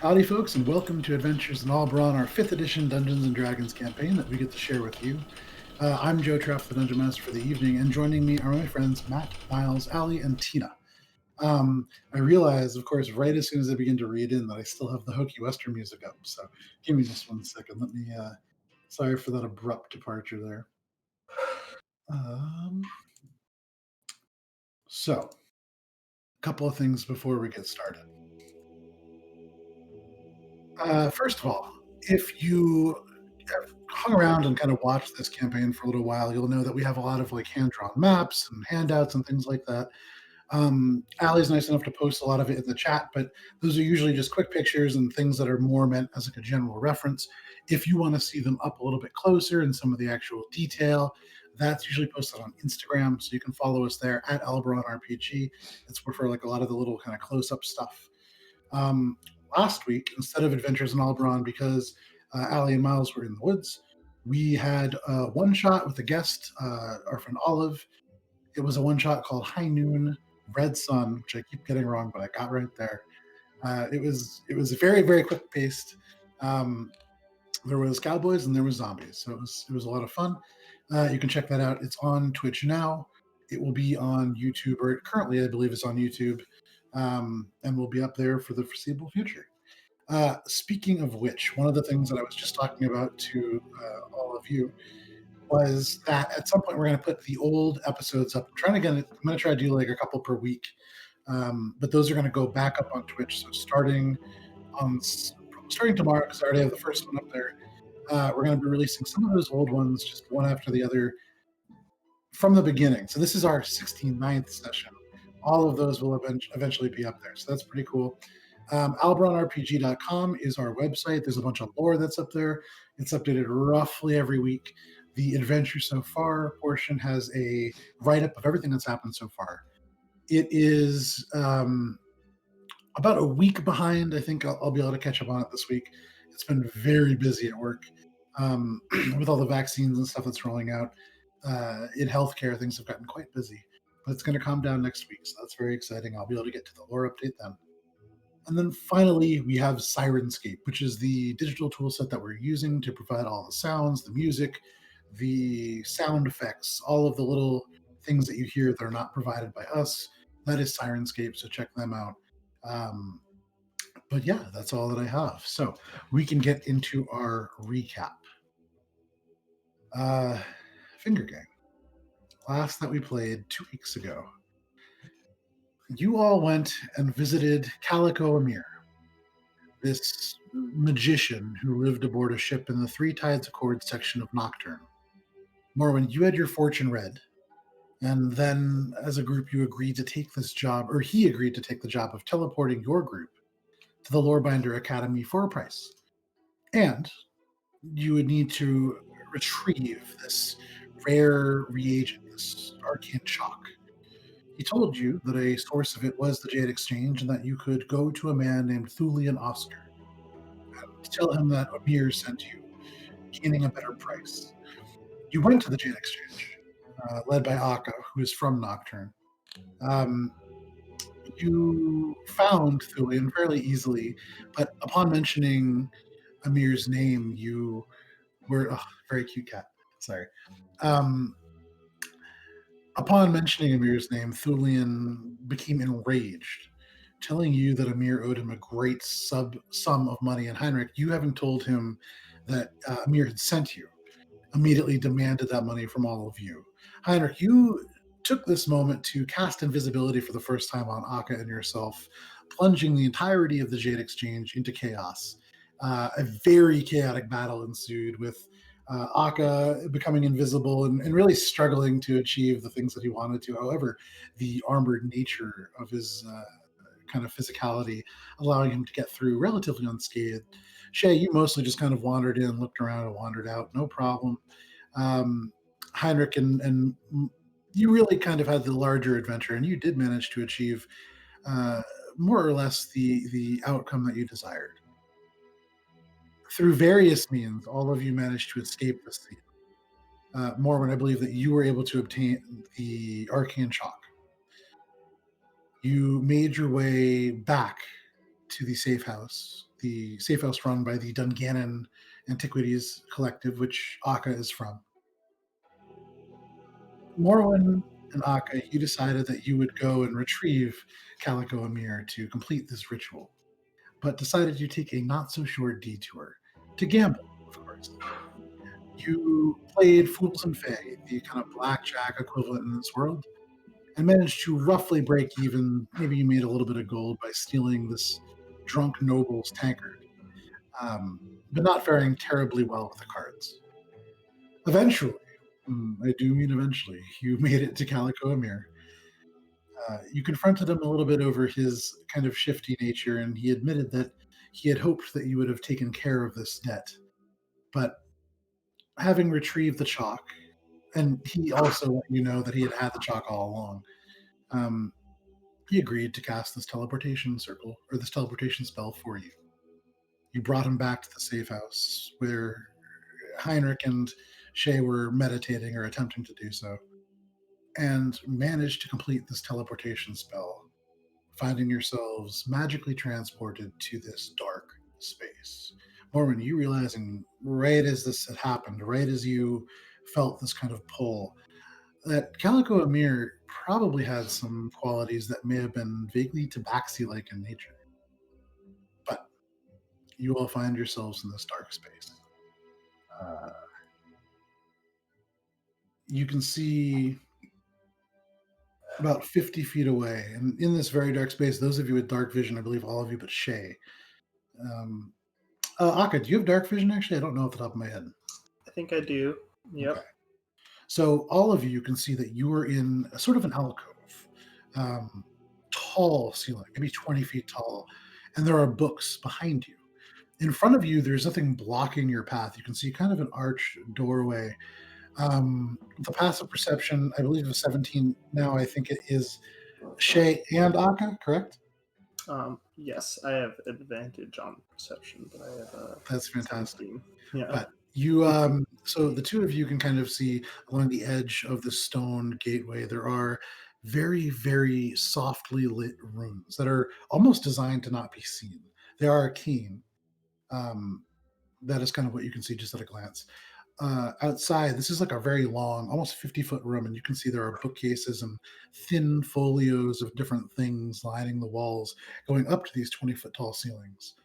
Howdy, folks, and welcome to Adventures in Alberon, our 5th edition Dungeons and Dragons campaign that we get to share with you. I'm Joe Treff, the Dungeon Master for the evening, and joining me are my friends Matt, Miles, Allie, and Tina. I realized, of course, right as soon as I begin to read in that I still have the Hokey Western music up, so give me just one second. Let me, sorry for that abrupt departure there. So, a couple of things before we get started. First of all, if you have hung around and kind of watched this campaign for a little while, you'll know that we have a lot of like hand-drawn maps and handouts and things like that. Allie's nice enough to post a lot of it in the chat, but those are usually just quick pictures and things that are more meant as like a general reference. If you want to see them up a little bit closer and some of the actual detail, that's usually posted on Instagram, so you can follow us there at Alberon RPG. It's for like a lot of the little kind of close-up stuff. Um, Last week, instead of Adventures in Alberon, because Allie and Miles were in the woods, we had a one-shot with a guest, our friend Olive. It was a one-shot called High Noon Red Sun, which I keep getting wrong, but I got right there. It was very, very quick paced. There was cowboys and there was zombies, so it was a lot of fun. You can check that out. It's on Twitch now. It will be on YouTube, or currently I believe it's on YouTube, and will be up there for the foreseeable future. Speaking of which, one of the things that I was just talking about to all of you was that at some point we're going to put the old episodes up. I'm going to try to do like a couple per week, but those are going to go back up on Twitch. So starting tomorrow, because I already have the first one up there. We're going to be releasing some of those old ones, just one after the other, from the beginning. So this is our 69th session. All of those will eventually be up there. So that's pretty cool. AlberonRPG.com is our website. There's a bunch of lore that's up there. It's updated roughly every week. The Adventure So Far portion has a write-up of everything that's happened so far. It is about a week behind. I think I'll be able to catch up on it this week. It's been very busy at work with all the vaccines and stuff that's rolling out. In healthcare, things have gotten quite busy. But it's going to calm down next week, so that's very exciting. I'll be able to get to the lore update then. And then finally, we have Sirenscape, which is the digital toolset that we're using to provide all the sounds, the music, the sound effects, all of the little things that you hear that are not provided by us. That is Sirenscape, so check them out. But yeah, that's all that I have. So we can get into our recap. Finger Gang. Last that we played 2 weeks ago. You all went and visited Calico Amir, this magician who lived aboard a ship in the Three Tides Accord section of Nocturne. Morwen, you had your fortune read, and then as a group you agreed to take this job, or he agreed to take the job of teleporting your group to the Lorebinder Academy for a price. And you would need to retrieve this rare reagent, this arcane chalk. He told you that a source of it was the Jade Exchange and that you could go to a man named Thulian Oscar and tell him that Amir sent you, gaining a better price. You went to the Jade Exchange, led by Akka, who is from Nocturne. You found Thulian fairly easily, but upon mentioning Amir's name, you were very cute cat. Sorry. Upon mentioning Amir's name, Thulian became enraged, telling you that Amir owed him a great sum of money, and Heinrich, you having told him that Amir had sent you, immediately demanded that money from all of you. Heinrich, you took this moment to cast invisibility for the first time on Akka and yourself, plunging the entirety of the Jade Exchange into chaos. A very chaotic battle ensued with Akka becoming invisible and really struggling to achieve the things that he wanted to. However, the armored nature of his kind of physicality allowing him to get through relatively unscathed. Shae, you mostly just kind of wandered in, looked around, and wandered out. No problem. Heinrich and you really kind of had the larger adventure, and you did manage to achieve more or less the outcome that you desired. Through various means, all of you managed to escape the scene. Morwen, I believe that you were able to obtain the arcane chalk. You made your way back to the safe house, the safe house run by the Dungannon Antiquities Collective, which Akka is from. Morwen and Akka, you decided that you would go and retrieve Calico Amir to complete this ritual, but decided you'd take a not so short detour to gamble, of course. You played Fools and Fae, the kind of blackjack equivalent in this world, and managed to roughly break even. Maybe you made a little bit of gold by stealing this drunk noble's tankard, but not faring terribly well with the cards. Eventually, I do mean eventually, you made it to Calico Amir. You confronted him a little bit over his kind of shifty nature, and he admitted that he had hoped that you would have taken care of this debt. But having retrieved the chalk, and he also let you know that he had the chalk all along, um, he agreed to cast this teleportation circle, or this teleportation spell for you. You brought him back to the safe house where Heinrich and Shae were meditating or attempting to do so, and managed to complete this teleportation spell, finding yourselves magically transported to this dark space. Morwen, you realizing right as this had happened, right as you felt this kind of pull, that Calico Amir probably had some qualities that may have been vaguely tabaxi like in nature. But you all find yourselves in this dark space. Uh, you can see about 50 feet away, and in this very dark space, those of you with dark vision, I believe all of you but Shae. Um, Akka, do you have dark vision actually? I don't know off the top of my head. I think I do. Yep. Okay. So all of you can see that you are in a sort of an alcove, tall ceiling, maybe 20 feet tall, and there are books behind you. In front of you, there's nothing blocking your path. You can see kind of an arched doorway. The passive perception, I believe, of 17. Now I think it is Shae and Akka, correct? Yes, I have advantage on perception, but I have That's fantastic. 17. Yeah. But you, so the two of you can kind of see along the edge of the stone gateway, there are very, very softly lit rooms that are almost designed to not be seen. They are arcane. That is kind of what you can see just at a glance. Outside, this is like a very long, almost 50-foot room, and you can see there are bookcases and thin folios of different things lining the walls, going up to these 20-foot tall ceilings.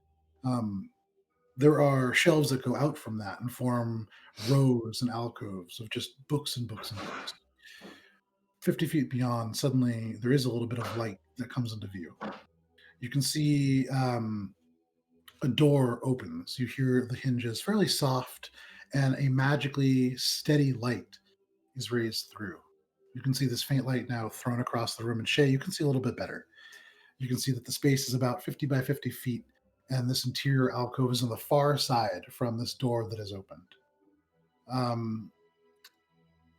There are shelves that go out from that and form rows and alcoves of just books and books and books. 50 feet beyond, suddenly there is a little bit of light that comes into view. You can see a door opens. You hear the hinges fairly soft, and a magically steady light is raised through. You can see this faint light now thrown across the room. And Shae, you can see a little bit better. You can see that the space is about 50 by 50 feet, and this interior alcove is on the far side from this door that is opened.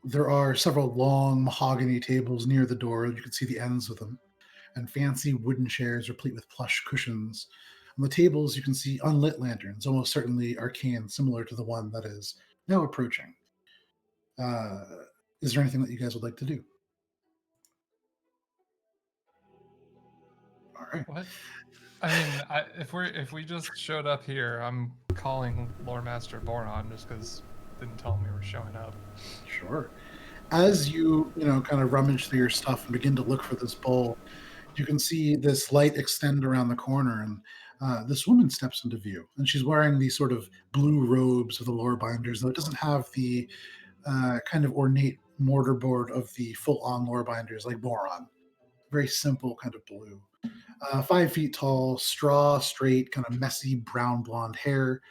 There are several long mahogany tables near the door. You can see the ends of them, and fancy wooden chairs replete with plush cushions. On the tables, you can see unlit lanterns, almost certainly arcane, similar to the one that is now approaching. Is there anything that you guys would like to do? All right. What? I mean, if we just showed up here, I'm calling Lore Master Boron just because didn't tell me we were showing up. Sure. As you kind of rummage through your stuff and begin to look for this bowl, you can see this light extend around the corner, and this woman steps into view. And she's wearing these sort of blue robes of the lore binders, though it doesn't have the kind of ornate mortarboard of the full-on lore binders like Boron. Very simple kind of blue. 5 feet tall, straw, straight, kind of messy brown blonde hair.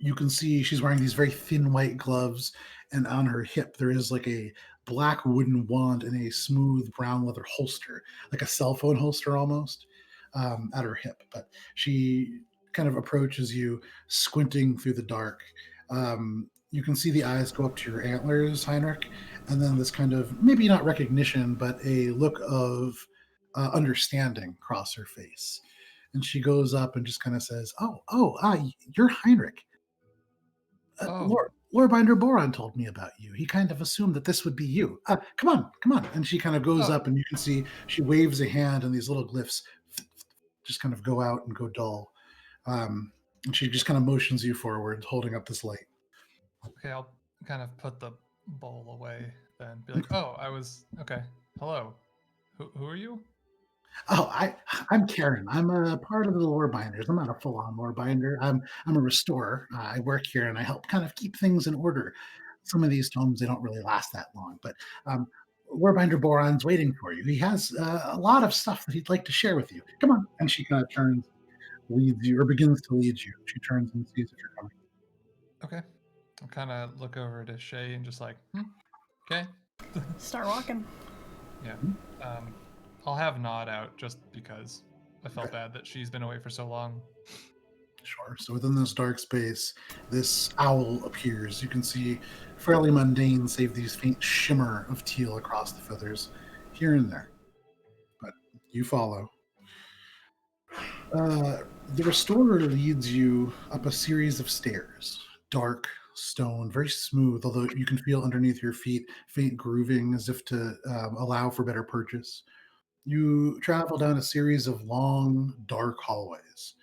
You can see she's wearing these very thin white gloves, and on her hip there is like a black wooden wand in a smooth brown leather holster, like a cell phone holster almost, at her hip. But she kind of approaches you, squinting through the dark. You can see the eyes go up to your antlers, Heinrich, and then this kind of, maybe not recognition, but a look of understanding cross her face. And she goes up and just kind of says, you're Heinrich. Lorebinder Boron told me about you. He kind of assumed that this would be you. Come on. And she kind of goes up, and you can see she waves a hand, and these little glyphs just kind of go out and go dull. And she just kind of motions you forward, holding up this light. Okay, I'll kind of put the bowl away then. Be like, oh, I was okay. Hello. Who are you? Oh, I'm Karen. I'm a part of the lore binders. I'm not a full-on lore binder. I'm a restorer. I work here and I help kind of keep things in order. Some of these tomes they don't really last that long, but lore binder Boron's waiting for you. He has a lot of stuff that he'd like to share with you. Come on. And she kind of turns, leads you, or begins to lead you. She turns and sees if you're coming. Okay. I'll kind of look over to Shae and just like, okay. Start walking. Yeah. I'll have Nod out just because I felt bad that she's been away for so long. Sure. So within this dark space, this owl appears. You can see fairly mundane, save these faint shimmer of teal across the feathers here and there. But you follow. The restorer leads you up a series of stairs. Dark, stone, very smooth, although you can feel underneath your feet faint grooving as if to allow for better purchase. You travel down a series of long, dark hallways.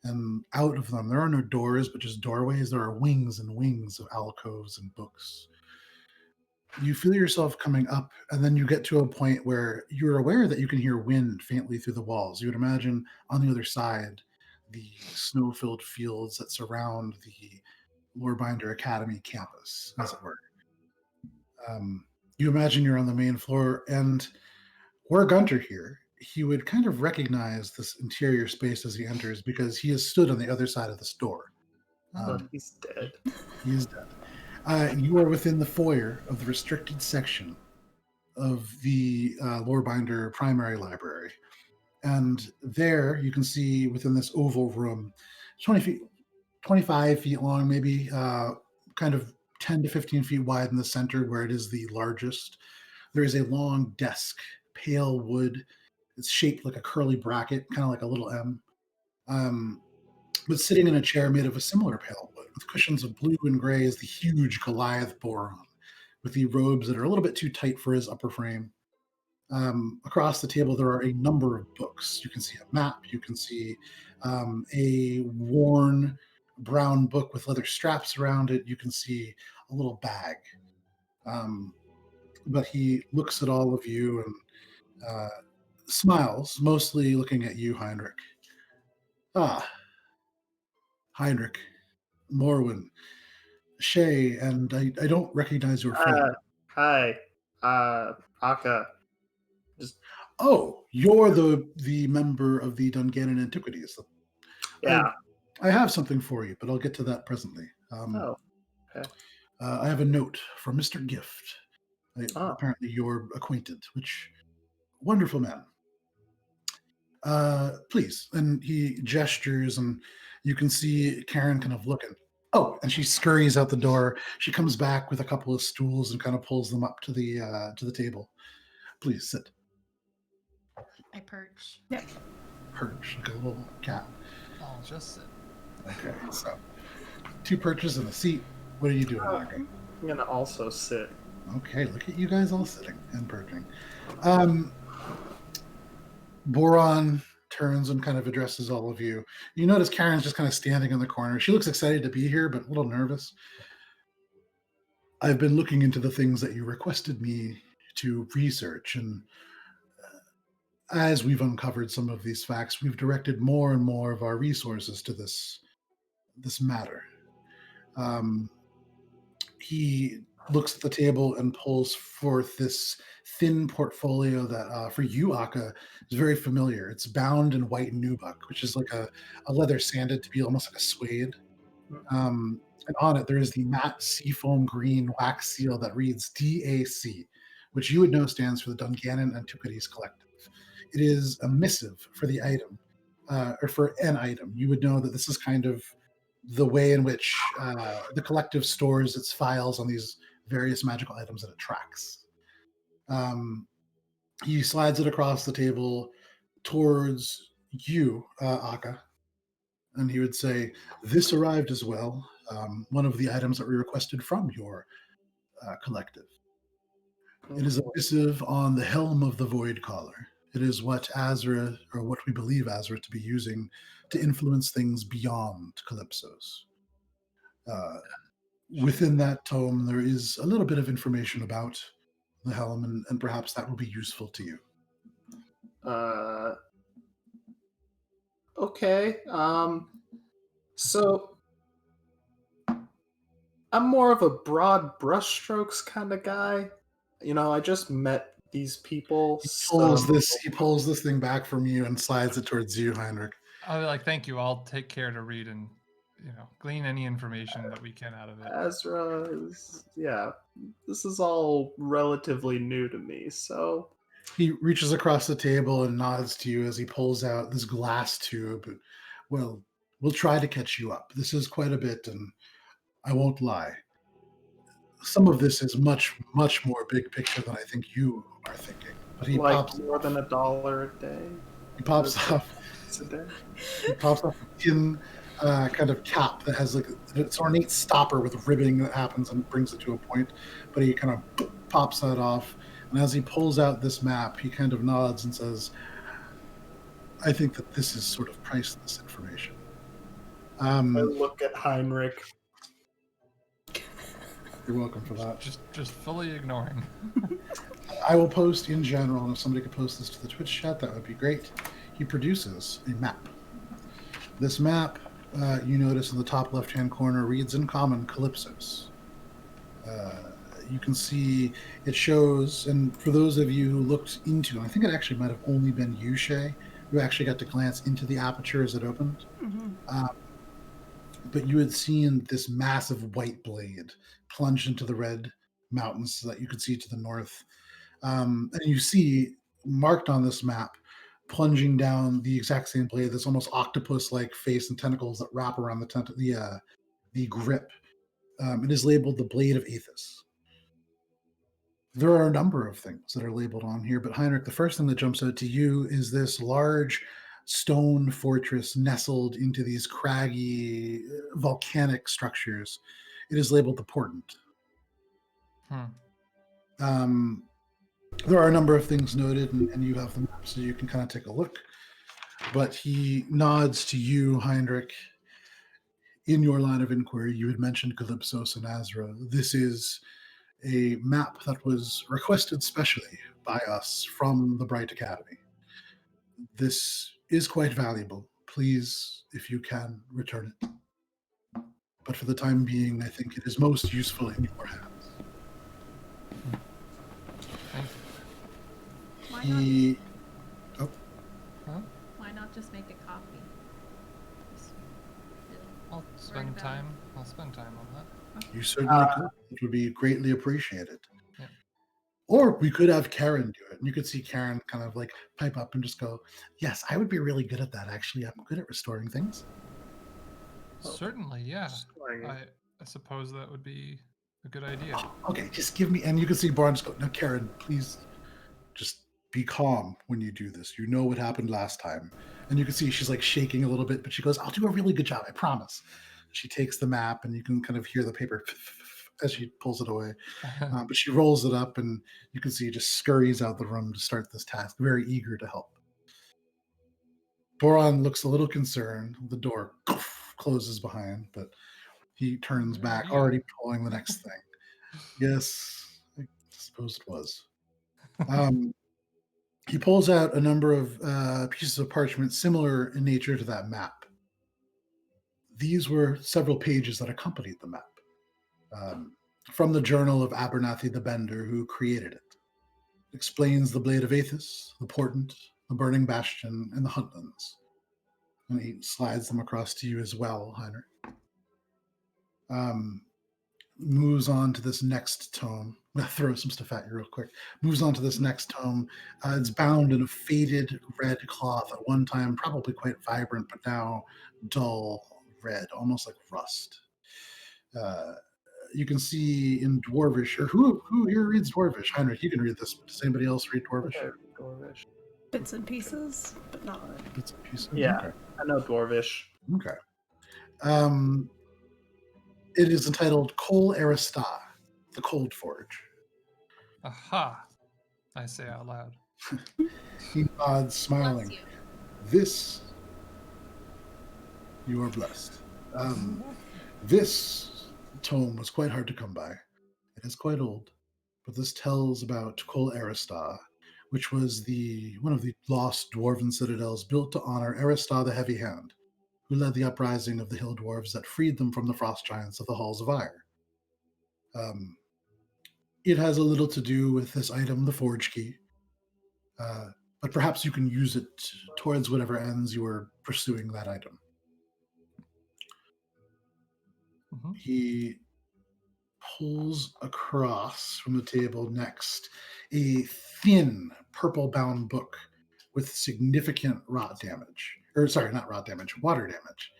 And out of them, there are no doors, but just doorways. There are wings and wings of alcoves and books. You feel yourself coming up, and then you get to a point where you're aware that you can hear wind faintly through the walls. You would imagine on the other side, the snow filled fields that surround the Lorebinder Academy campus, as it were. You imagine you're on the main floor, and were Guntir here, he would kind of recognize this interior space as he enters because he has stood on the other side of this door. But he's dead. He is dead. You are within the foyer of the restricted section of the Lorebinder primary library. And there you can see within this oval room, 20 feet, 25 feet long, maybe kind of 10 to 15 feet wide in the center where it is the largest. There is a long desk, pale wood. It's shaped like a curly bracket, kind of like a little M. But sitting in a chair made of a similar pale wood, with cushions of blue and gray, is the huge Goliath Boron, with the robes that are a little bit too tight for his upper frame. Across the table, there are a number of books. You can see a map. You can see a worn brown book with leather straps around it. You can see a little bag. But he looks at all of you and smiles, mostly looking at you, Heinrich. Ah, Heinrich, Morwen, Shae, and I don't recognize your friend. Hi, Aka. Oh, you're the member of the Dungannon Antiquities. Yeah. I have something for you, but I'll get to that presently. Okay. I have a note from Mr. Gift. Oh. Apparently you're acquainted, which wonderful man. Please. And he gestures, and you can see Karen kind of looking. Oh, and she scurries out the door. She comes back with a couple of stools and kind of pulls them up to the table. Please sit. I perch. Yep. Perch, like a little cat. I'll just sit. Okay, so 2 perches and a seat. What are you doing, Aka? I'm gonna also sit. Okay, look at you guys all sitting and perching. Boron turns and kind of addresses all of you. You notice Karen's just kind of standing in the corner. She looks excited to be here, but a little nervous. I've been looking into the things that you requested me to research, and as we've uncovered some of these facts, we've directed more and more of our resources to this matter. He looks at the table and pulls forth this thin portfolio that, for you, Aka, is very familiar. It's bound in white nubuck, which is like a leather sanded to be almost like a suede. And on it, there is the matte seafoam green wax seal that reads DAC, which you would know stands for the Dungannon Antiquities Collective. It is a missive for the item, or for an item. You would know that this is kind of the way in which the collective stores its files on these various magical items that it tracks. He slides it across the table towards you, Aka, and he would say, "This arrived as well. One of the items that we requested from your collective. It is a missive on the helm of the Void Caller. It is what Azra, or what we believe Azra to be using to influence things beyond Calypsos. Within that tome, there is a little bit of information about the helm, and perhaps that will be useful to you. Okay. So I'm more of a broad brushstrokes kind of guy. I just met these people. He pulls this thing back from you and slides it towards you, Heinrich. I'll be like, thank you. I'll take care to read and glean any information that we can out of it. Ezra this is all relatively new to me, so He reaches across the table and nods to you as he pulls out this glass tube. Well, we'll try to catch you up. This is quite a bit, and I won't lie. Some of this is much, much more big picture than I think you are thinking. But he like pops more than $1 a day. He pops off. He pops off a tin kind of cap that has like its ornate stopper with ribbing that happens and brings it to a point. But he kind of pops that off, and as he pulls out this map, he kind of nods and says, "I think that this is sort of priceless information." I look at Heinrich. You're welcome for that. Just fully ignoring. I will post in general, and if somebody could post this to the Twitch chat, that would be great. He produces a map. This map, you notice in the top left-hand corner, reads in common Calypsos. You can see it shows, and for those of you who looked into, I think it actually might have only been you, Shae, who actually got to glance into the aperture as it opened. Mm-hmm. But you had seen this massive white blade plunge into the red mountains that you could see to the north. And you see marked on this map, plunging down the exact same blade, this almost octopus-like face and tentacles that wrap around the grip. It is labeled the Blade of Aethys. There are a number of things that are labeled on here, but Heinrich, the first thing that jumps out to you is this large stone fortress nestled into these craggy volcanic structures. It is labeled the Portent. There are a number of things noted, and you have the map, so you can kind of take a look. But he nods to you, Heinrich. In your line of inquiry, you had mentioned Calypsos and Azra. This is a map that was requested specially by us from the Bright Academy. This is quite valuable. Please, if you can, return it. But for the time being, I think it is most useful in your hands. Why not just make a copy? I'll spend time on that. You certainly could. It would be greatly appreciated. Yeah. Or we could have Karen do it. And you could see Karen kind of like pipe up and just go, "Yes, I would be really good at that, actually. I'm good at restoring things." Certainly, yeah. I suppose that would be a good idea. Oh, okay, just give me, and you can see Barnes go, "Now, Karen, please just be calm when you do this. You know what happened last time." And you can see she's like shaking a little bit, but she goes, "I'll do a really good job, I promise." She takes the map, and you can kind of hear the paper as she pulls it away. But she rolls it up, and you can see just scurries out the room to start this task, very eager to help. Boron looks a little concerned. The door closes behind, but he turns back, already pulling the next thing. Yes, I suppose it was. He pulls out a number of pieces of parchment similar in nature to that map. These were several pages that accompanied the map from the journal of Abernathy the Bender, who created it. It explains the Blade of Aethys, the Portent, the Burning Bastion, and the Huntlands. And he slides them across to you as well, Heinrich. Moves on to this next tome. I'm going to throw some stuff at you real quick. Moves on to this next tome. It's bound in a faded red cloth, at one time probably quite vibrant, but now dull red, almost like rust. You can see in Dwarvish, or who here reads Dwarvish? Heinrich, you can read this, but does anybody else read Dwarvish? Okay, Dwarvish. Bits and pieces, but not. Bits and pieces? Yeah, Okay. I know Dwarvish. Okay. It is entitled Kol Arista, the Cold Forge. Aha! I say out loud. He nods, smiling. Bless you. This, you are blessed. This tome was quite hard to come by. It is quite old, but this tells about Kol Aristar, which was one of the lost dwarven citadels built to honor Aristar the Heavy Hand, who led the uprising of the hill dwarves that freed them from the frost giants of the Halls of Ire. It has a little to do with this item, the Forge Key, but perhaps you can use it towards whatever ends you are pursuing that item. Mm-hmm. He pulls across from the table next a thin purple-bound book with significant rot damage. Or, sorry, not rot damage, water damage.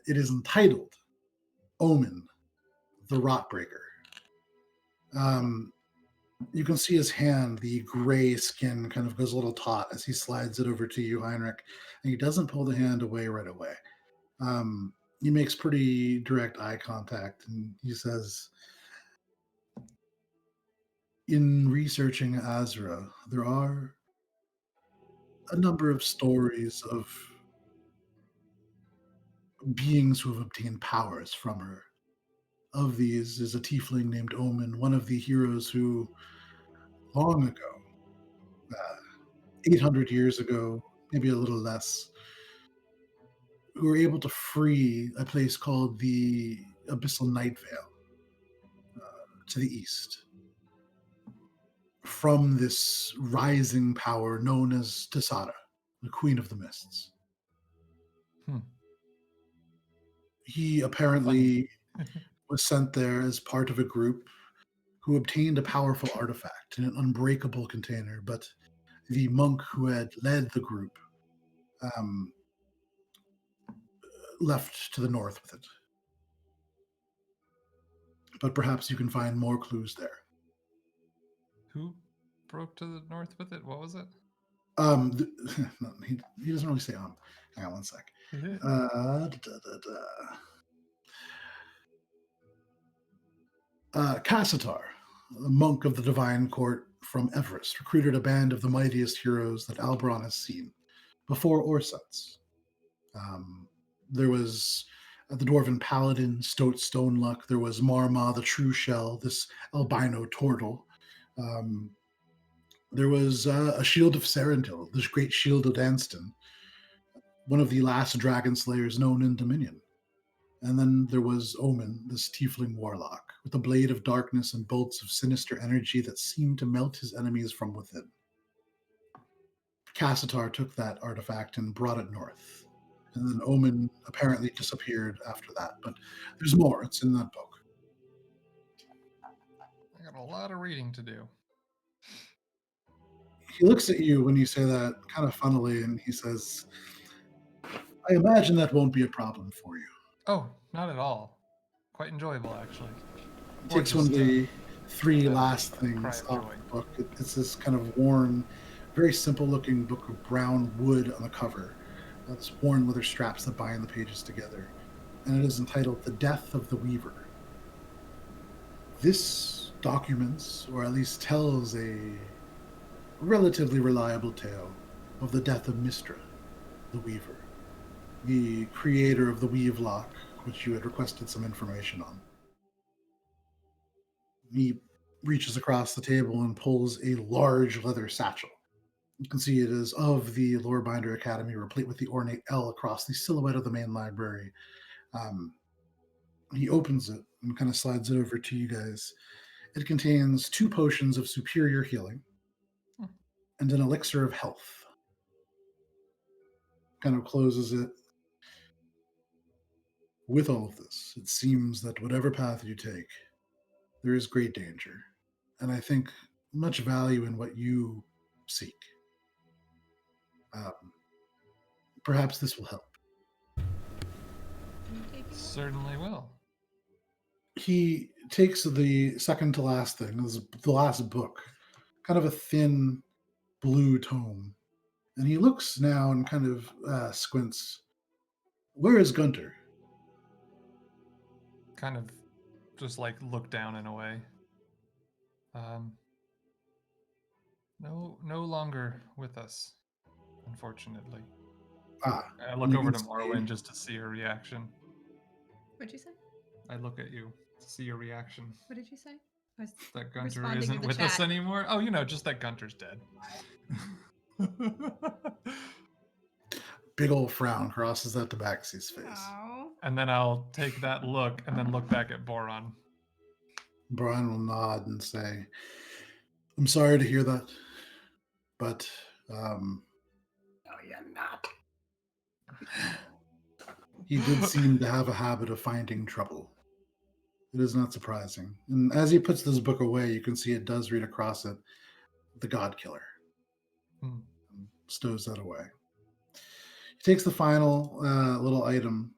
It is entitled Omen, the Rotbreaker. You can see his hand, the gray skin kind of goes a little taut as he slides it over to you, Heinrich, and he doesn't pull the hand away right away. He makes pretty direct eye contact, and he says, in researching Azra, there are a number of stories of beings who have obtained powers from her. Of these is a tiefling named Omen, one of the heroes who, long ago, 800 years ago, maybe a little less, who were able to free a place called the Abyssal Night Vale to the east from this rising power known as Tasada, the Queen of the Mists. He apparently was sent there as part of a group who obtained a powerful artifact in an unbreakable container, but the monk who had led the group left to the north with it. But perhaps you can find more clues there. Who broke to the north with it? What was it? No, he doesn't really say Hang on one sec. Cassitar, the monk of the Divine Court from Everest, recruited a band of the mightiest heroes that Alberon has seen, before Orsets. There was the Dwarven Paladin, Stoat Stoneluck. There was Marma, the True Shell, this albino turtle. There was a Shield of Serendil, this great Shield of Danston, one of the last dragon slayers known in Dominion. And then there was Omen, this tiefling warlock, with a blade of darkness and bolts of sinister energy that seemed to melt his enemies from within. Cassitar took that artifact and brought it north. And then Omen apparently disappeared after that. But there's more. It's in that book. I got a lot of reading to do. He looks at you when you say that kind of funnily, and he says, I imagine that won't be a problem for you. Oh, not at all. Quite enjoyable, actually. He takes one of the three last things off the book. It's this kind of worn, very simple-looking book of brown wood on the cover. It's worn leather straps that bind the pages together. And it is entitled The Death of the Weaver. This documents, or at least tells a relatively reliable tale of the death of Mistra, the Weaver, the creator of the Weave Lock, which you had requested some information on. He reaches across the table and pulls a large leather satchel. You can see it is of the Lorebinder Academy, replete with the ornate L across the silhouette of the main library. He opens it and kind of slides it over to you guys. It contains 2 potions of superior healing and an elixir of health. Kind of closes it. With all of this, it seems that whatever path you take, there is great danger, and I think much value in what you seek. Perhaps this will help. Certainly will. He takes the second to last thing, the last book, kind of a thin blue tome, and he looks now and kind of squints. Where is Guntir? Kind of just like look down in a way. No longer with us, unfortunately. I look you over can to see- Morwen just to see her reaction. What'd you say? I look at you to see your reaction. What did you say? I was That Guntir responding to isn't the with us chat. anymore. Oh, just that Guntir's dead. Big old frown crosses that tabaxi's face. Oh. And then I'll take that look and then look back at Boron. Brian will nod and say, I'm sorry to hear that, but No, you're not. he did seem to have a habit of finding trouble. It is not surprising. And as he puts this book away, you can see it does read across it, The God Killer. Hmm. And stows that away. He takes the final little item,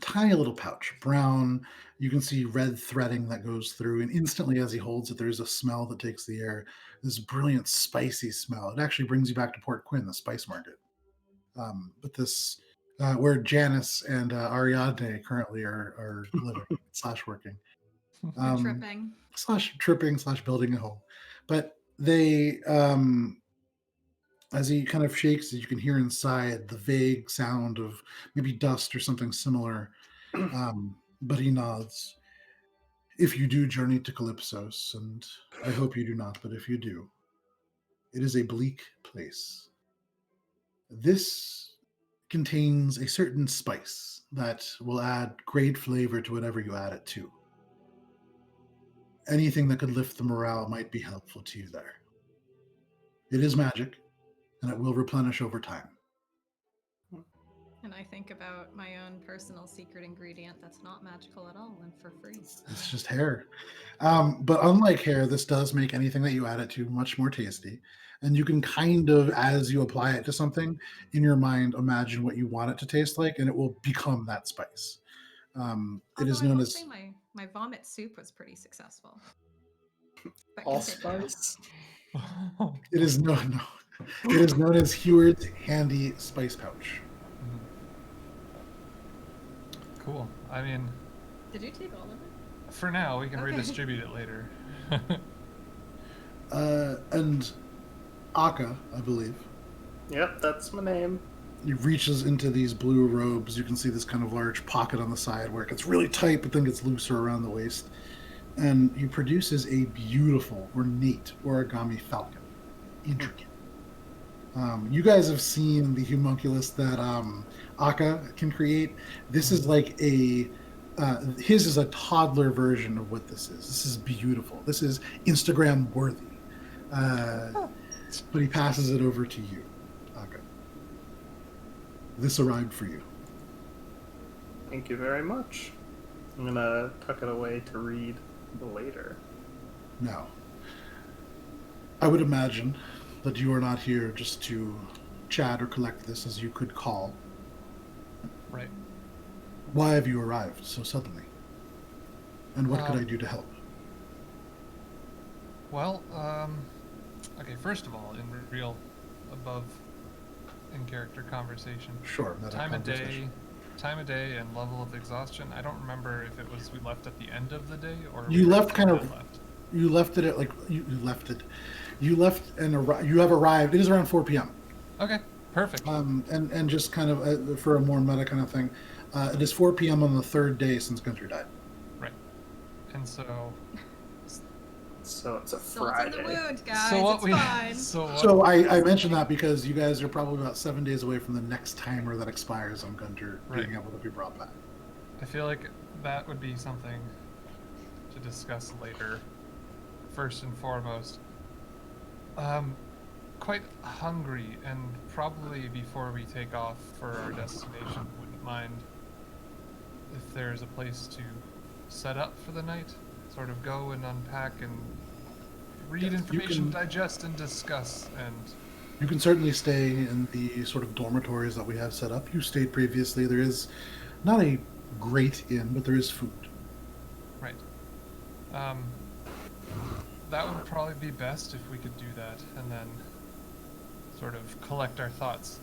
tiny little pouch, brown. You can see red threading that goes through, and instantly as he holds it, there's a smell that takes the air. This brilliant, spicy smell. It actually brings you back to Port Quinn, the spice market. But this, where Janice and Ariadne currently are living / working. Tripping. / tripping / building a home. But they, as he kind of shakes it, you can hear inside the vague sound of maybe dust or something similar. But he nods. If you do journey to Calypsos, and I hope you do not, but if you do, it is a bleak place. This contains a certain spice that will add great flavor to whatever you add it to. Anything that could lift the morale might be helpful to you there. It is magic, and it will replenish over time. And I think about my own personal secret ingredient that's not magical at all and for free. It's just hair. But unlike hair, this does make anything that you add it to much more tasty. And you can kind of, as you apply it to something, in your mind, imagine what you want it to taste like, and it will become that spice. It is Although I known will as... say my vomit soup was pretty successful. But continue. Allspice? It is no. It is known as Heward's Handy Spice Pouch. Cool. I mean, Did you take all of it? for now, we can Okay. redistribute it later. And Akka, I believe, Yep, that's my name. he reaches into these blue robes. You can see this kind of large pocket on the side where it gets really tight, but then gets looser around the waist. And he produces a beautiful, ornate origami falcon. Intricate. You guys have seen the homunculus that Akka can create. This is like a... his is a toddler version of what this is. This is beautiful. This is Instagram worthy. But he passes it over to you, Akka. This arrived for you. Thank you very much. I'm gonna tuck it away to read later. Now, I would imagine that you are not here just to chat or collect this, as you could call. Right. Why have you arrived so suddenly? And what could I do to help? Well, okay, first of all, in real above in character conversation. Sure. meta Time conversation. of day and level of exhaustion. I don't remember if it was we left at the end of the day or You we left kind of- left. You left it at like you left it. You left and you have arrived. It is around 4 p.m. Okay, perfect. And just kind of for a more meta kind of thing, it is 4 p.m. on the third day since Guntir died. Right. And so So it's a Salt in the Friday. wound, guys. so what it's we fine. So I mentioned that because you guys are probably about 7 days away from the next timer that expires on Guntir being able to be brought back. I feel like that would be something to discuss later. First and foremost, quite hungry, and probably before we take off for our destination, wouldn't mind if there's a place to set up for the night, sort of go and unpack and read Yes, you information, can- digest and discuss, and You can certainly stay in the sort of dormitories that we have set up. You stayed previously. There is not a great inn, but there is food. right. That would probably be best if we could do that, and then sort of collect our thoughts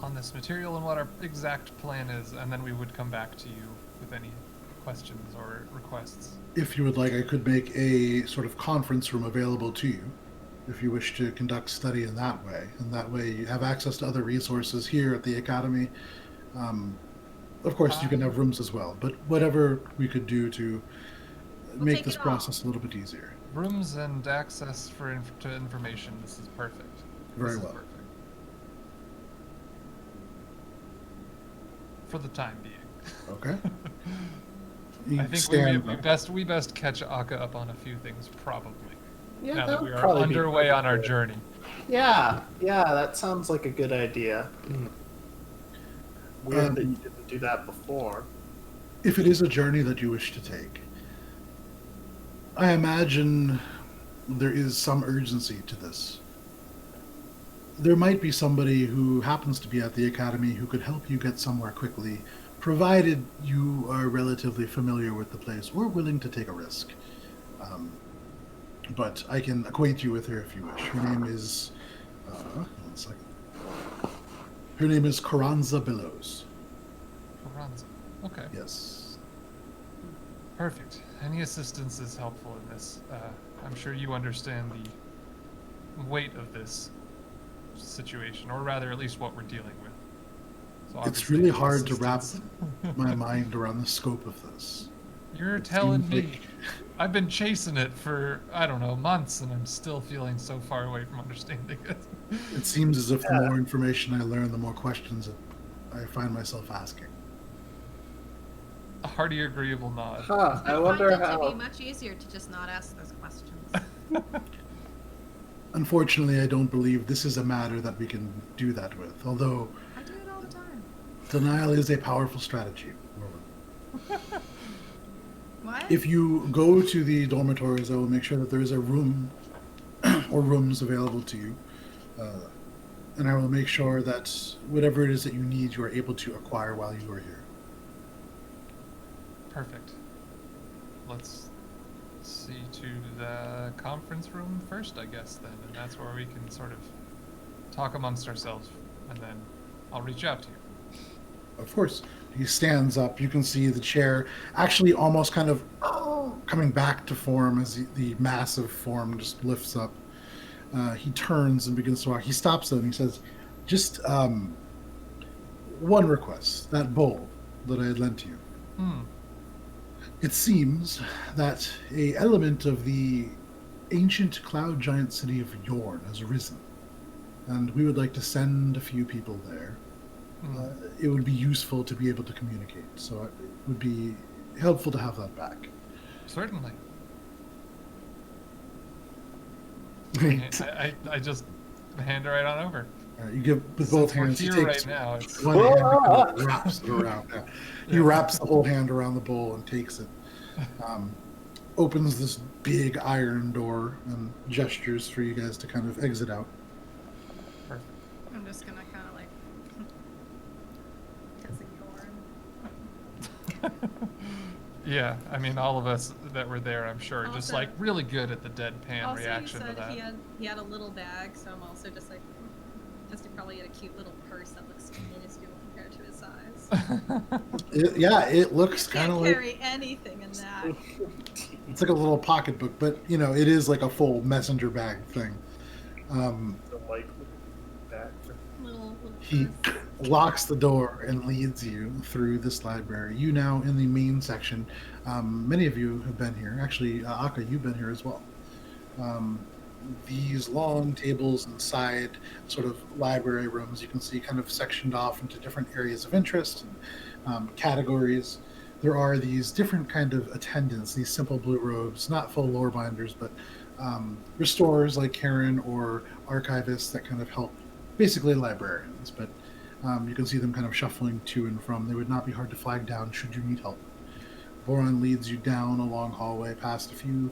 on this material and what our exact plan is, and then we would come back to you with any questions or requests. If you would like, I could make a sort of conference room available to you. if you wish to conduct study in that way. And that way you have access to other resources here at the Academy. Of course, you can have rooms as well, but whatever we could do to make this process a little bit easier. Rooms and access to information. This is perfect. Very well. Perfect. For the time being. Okay. I think we best catch Akka up on a few things, probably. Yeah, now that we are probably underway on our journey. Yeah, that sounds like a good idea. Weird that you didn't do that before. If it is a journey that you wish to take, I imagine there is some urgency to this. There might be somebody who happens to be at the Academy who could help you get somewhere quickly, provided you are relatively familiar with the place or willing to take a risk. But I can acquaint you with her if you wish. Her name is... one second. Her name is Carranza Billows. Carranza. Okay. Yes. Perfect. Any assistance is helpful in this. I'm sure you understand the weight of this situation, or rather, at least what we're dealing with. So it's really hard to wrap my mind around the scope of this. You're telling me. I've been chasing it for, I don't know, months, and I'm still feeling so far away from understanding it. It seems as if the more information I learn, the more questions I find myself asking. A hearty agreeable nod. I wonder find it how... to be much easier to just not ask those questions. Unfortunately, I don't believe this is a matter that we can do that with, although... I do it all the time. Denial is a powerful strategy. What? If you go to the dormitories, I will make sure that there is a room or rooms available to you. And I will make sure that whatever it is that you need, you are able to acquire while you are here. Perfect. Let's see to the conference room first, I guess, then. And that's where we can sort of talk amongst ourselves. And then I'll reach out to you. Of course. He stands up. You can see the chair actually almost kind of coming back to form as the massive form just lifts up. He turns and begins to walk. He stops though and he says, just one request. That bowl that I had lent to you. It seems that a element of the ancient cloud giant city of Yorn has arisen. And we would like to send a few people there. It would be useful to be able to communicate, so it would be helpful to have that back. Certainly. I just hand it right on over. You give with both hands. He takes right now. one hand and wraps it around. Yeah. He wraps the whole hand around the bowl and takes it. Opens this big iron door and gestures for you guys to kind of exit out. Perfect. I'm just gonna kind of like Yeah, I mean, all of us that were there, I'm sure, Also, just like really good at the deadpan reaction he to said that. he had a little bag, so I'm also just like, because he probably had a cute little purse that looks minuscule compared to his size. It looks kind of like... carry anything in that. It's like a little pocketbook, but, you know, it is like a full messenger bag thing. He locks the door and leads you through this library. You now in the main section. Many of you have been here. Actually, Akka, you've been here as well. These long tables inside sort of library rooms, you can see kind of sectioned off into different areas of interest and categories. There are these different kind of attendants, these simple blue robes, not full lore binders, but restorers like Karen or archivists that kind of help, basically librarians, but you can see them kind of shuffling to and from. They would not be hard to flag down should you need help. Voron leads you down a long hallway past a few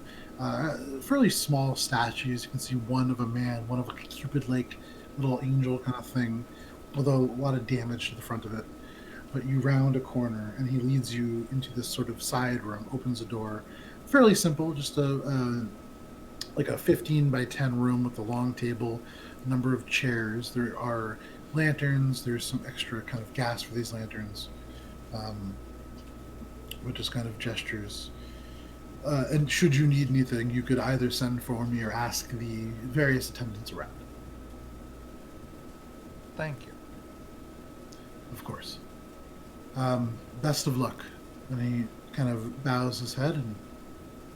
fairly small statues. You can see one of a man, one of a Cupid-like little angel kind of thing, although a lot of damage to the front of it. But you round a corner and he leads you into this sort of side room, opens a door. Fairly simple, just like a 15 by 10 room with a long table, number of chairs. There are lanterns. There's some extra kind of gas for these lanterns, which is kind of gestures. And should you need anything, you could either send for me or ask the various attendants around. Thank you. Of course. Best of luck. And he kind of bows his head and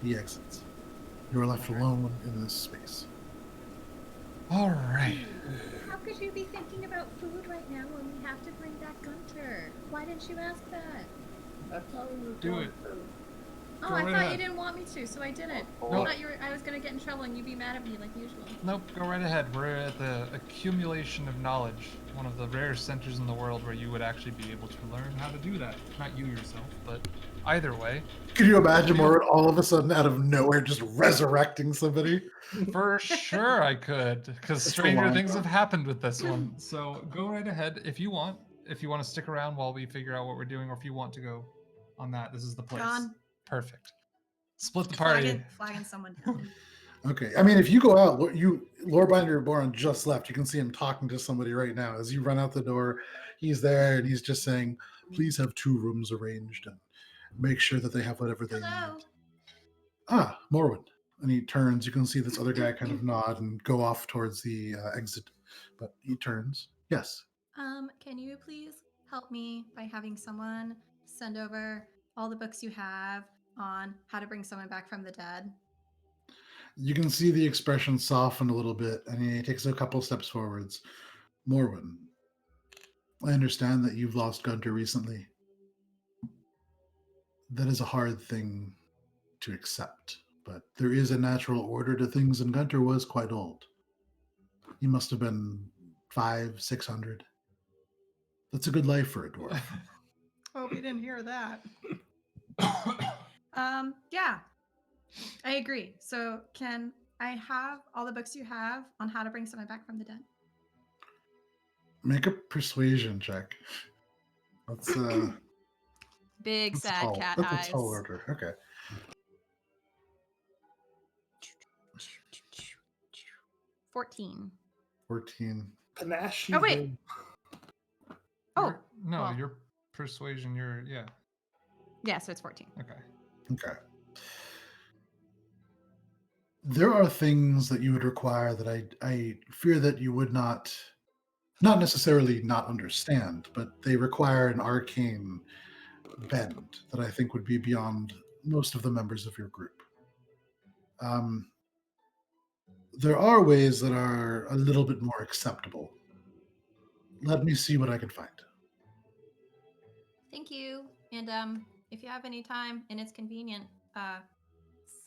he exits. You are left alone in this space. All right. How could you be thinking about food right now when we have to bring back Guntir? Why didn't you ask that? I thought we were Do going it. to. Oh, Go I right thought ahead. you didn't want me to, so I didn't. Oh. I thought I was gonna get in trouble and you'd be mad at me like usual. Nope, go right ahead. We're at the accumulation of knowledge, one of the rare centers in the world where you would actually be able to learn how to do that. Not you yourself, but either way. Can you imagine Morwen all of a sudden out of nowhere just resurrecting somebody? For sure I could, because It's a stranger long things time. have happened with this one. So go right ahead if you want. If you want to stick around while we figure out what we're doing, or if you want to go on that, this is the place. Gone. Perfect. Split the party. Flagging someone down. Okay, I mean, if you go out, Lorebinder Boron just left. You can see him talking to somebody right now. As you run out the door, he's there and he's just saying, please have 2 rooms arranged and make sure that they have whatever they Hello. need. Ah, Morwen. And he turns. You can see this other guy kind of nod and go off towards the exit. But he turns. Yes. Can you please help me by having someone send over all the books you have on how to bring someone back from the dead? You can see the expression soften a little bit, and he takes a couple steps forwards. Morwen, I understand that you've lost Guntir recently. That is a hard thing to accept, but there is a natural order to things, and Guntir was quite old. He must have been 500, 600. That's a good life for a dwarf. Hope you didn't hear that. Yeah, I agree. So can I have all the books you have on how to bring someone back from the dead? Make a persuasion check. That's Big that's sad tall. cat That's eyes. a tall order. Okay. 14. 14. Panache. Oh, wait. Oh, No, well. your persuasion, yeah. Yeah, so it's 14. Okay. Okay. There are things that you would require that I fear that you would not necessarily not understand, but they require an arcane bend that I think would be beyond most of the members of your group. There are ways that are a little bit more acceptable. Let me see what I can find. Thank you. And if you have any time and it's convenient,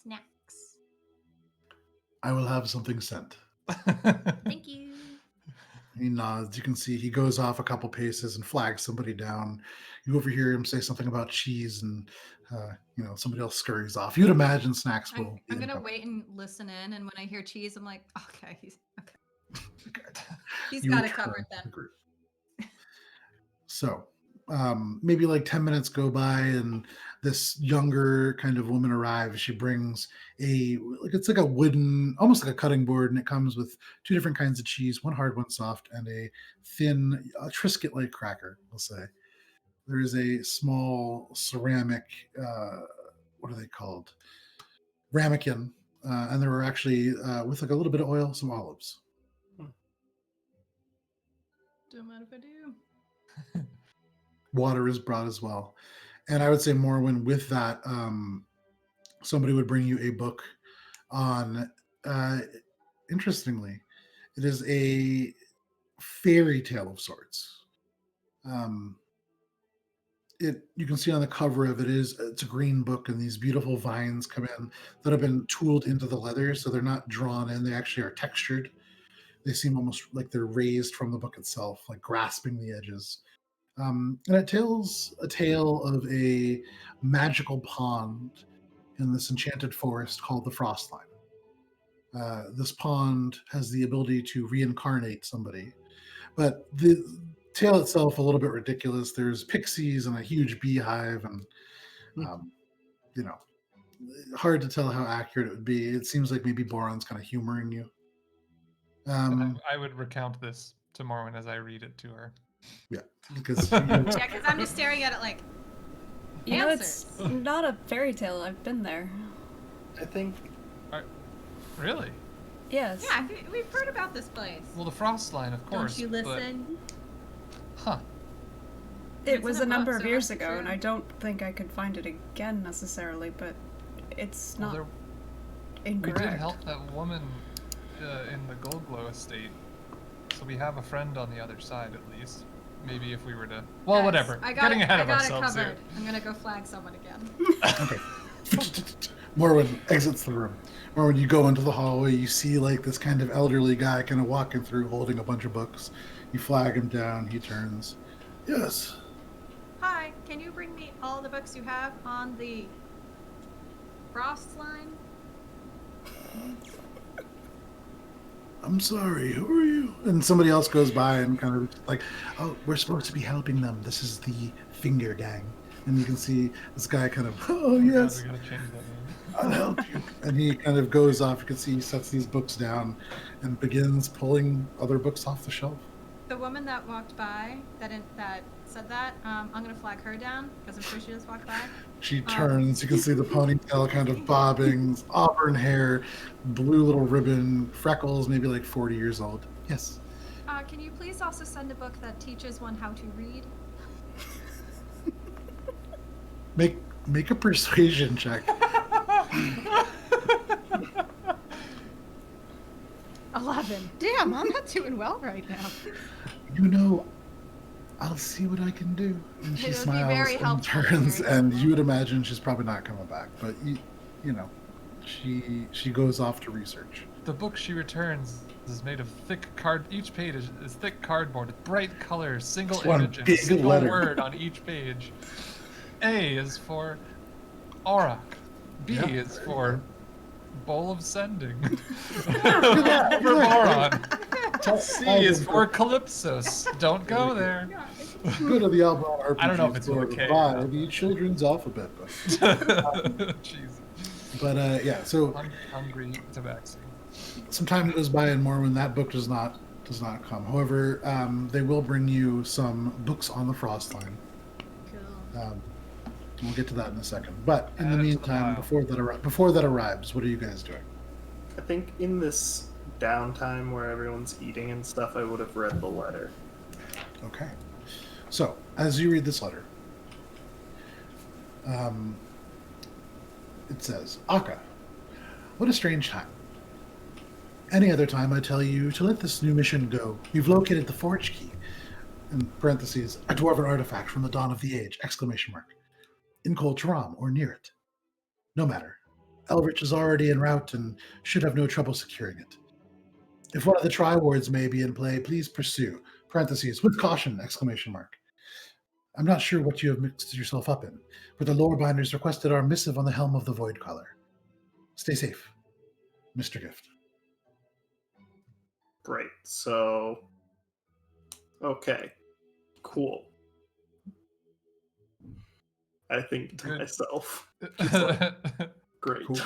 snacks. I will have something sent. Thank you. He nods. You can see he goes off a couple paces and flags somebody down. You overhear him say something about cheese, and somebody else scurries off. You'd imagine snacks will. I'm gonna wait and listen in, and when I hear cheese, I'm like, okay, he's You got it return covered to the then. group. So, maybe like 10 minutes go by, and this younger kind of woman arrives. She brings it's like a wooden, almost like a cutting board, and it comes with 2 different kinds of cheese, one hard, one soft, and a thin Triscuit-like cracker, we'll say. There is a small ceramic, what are they called? Ramekin, and there are actually, with like a little bit of oil, some olives. Don't mind if I do. Water is brought as well. And I would say, Morwen, with that, somebody would bring you a book on, interestingly, it is a fairy tale of sorts. You can see on the cover of it's a green book, and these beautiful vines come in that have been tooled into the leather, so they're not drawn in, they actually are textured. They seem almost like they're raised from the book itself, like grasping the edges. And it tells a tale of a magical pond in this enchanted forest called the Frostline. This pond has the ability to reincarnate somebody, but the tale itself a little bit ridiculous. There's pixies and a huge beehive, and hard to tell how accurate it would be. It seems like maybe Boron's kind of humoring you. I would recount this to Morwen as I read it to her. Yeah, because Yeah, because I'm just staring at it like, You know, answers. it's not a fairy tale. I've been there. I think Really? Yes. Yeah, we've heard about this place. Well, the frost line, of course. Don't you listen? Huh. It It's was in a a number book, of so years that's ago, and true. I don't think I could find it again necessarily, but it's Well, not we incorrect. did help that woman in the Gold Glow estate, so we have a friend on the other side at least. Maybe if we were to... Well, Guys, whatever. I got Getting it, ahead I of got ourselves it covered. here. I'm gonna go flag someone again. Okay. Morwen exits the room. Morwen, you go into the hallway. You see like this kind of elderly guy kind of walking through, holding a bunch of books. You flag him down. He turns. Yes. Hi, can you bring me all the books you have on the frost line? I'm sorry. Who are you? And somebody else goes by and kind of like, oh, we're supposed to be helping them. This is the Finger Gang. And you can see this guy kind of, oh, yes. God, we gotta change that name. I'll help you. And he kind of goes off. You can see he sets these books down and begins pulling other books off the shelf. The woman that walked by that said that, I'm gonna flag her down because I'm sure she just walked by. She turns. You can see the ponytail kind of bobbing, auburn hair, blue little ribbon, freckles, maybe like 40 years old. Yes. Can you please also send a book that teaches one how to read? Make a persuasion check. 11. Damn, I'm not doing well right now. You know, I'll see what I can do. And she It would be smiles very and helpful, turns, very and helpful. you would imagine she's probably not coming back. But you know, she goes off to research. The book she returns is made of thick card. Each page is thick cardboard with bright colors, single Just one image, and a big single letter. word on each page. A is for Auroch. B Yeah. is for Bowl of Sending. that. For Boron. Tell C all is the for Calypsos. Don't go there. Go to the Alberon RPG I don't know if it's store okay to or buy not. the children's alphabet book. Jeez. But yeah, so Hungry tabaxi. some time goes by and more when that book does not come. However, they will bring you some books on the frost line. Cool. We'll get to that in a second. But in the Add it to the meantime, pile. before that arrives, what are you guys doing? I think in this downtime where everyone's eating and stuff, I would have read the letter. Okay. So, as you read this letter, it says, Akka, what a strange time. Any other time I tell you to let this new mission go. We've located the forge key. In parentheses, a dwarven artifact from the dawn of the age, exclamation mark. In Kol Taram, or near it. No matter. Elrich is already en route and should have no trouble securing it. If one of the tri-wards may be in play, please pursue. Parentheses, with caution, exclamation mark. I'm not sure what you have mixed yourself up in, but the Lorebinders requested our missive on the helm of the Void Caller. Stay safe, Mr. Gift. Great. So, okay, cool. I think to Good. myself, great. Cool.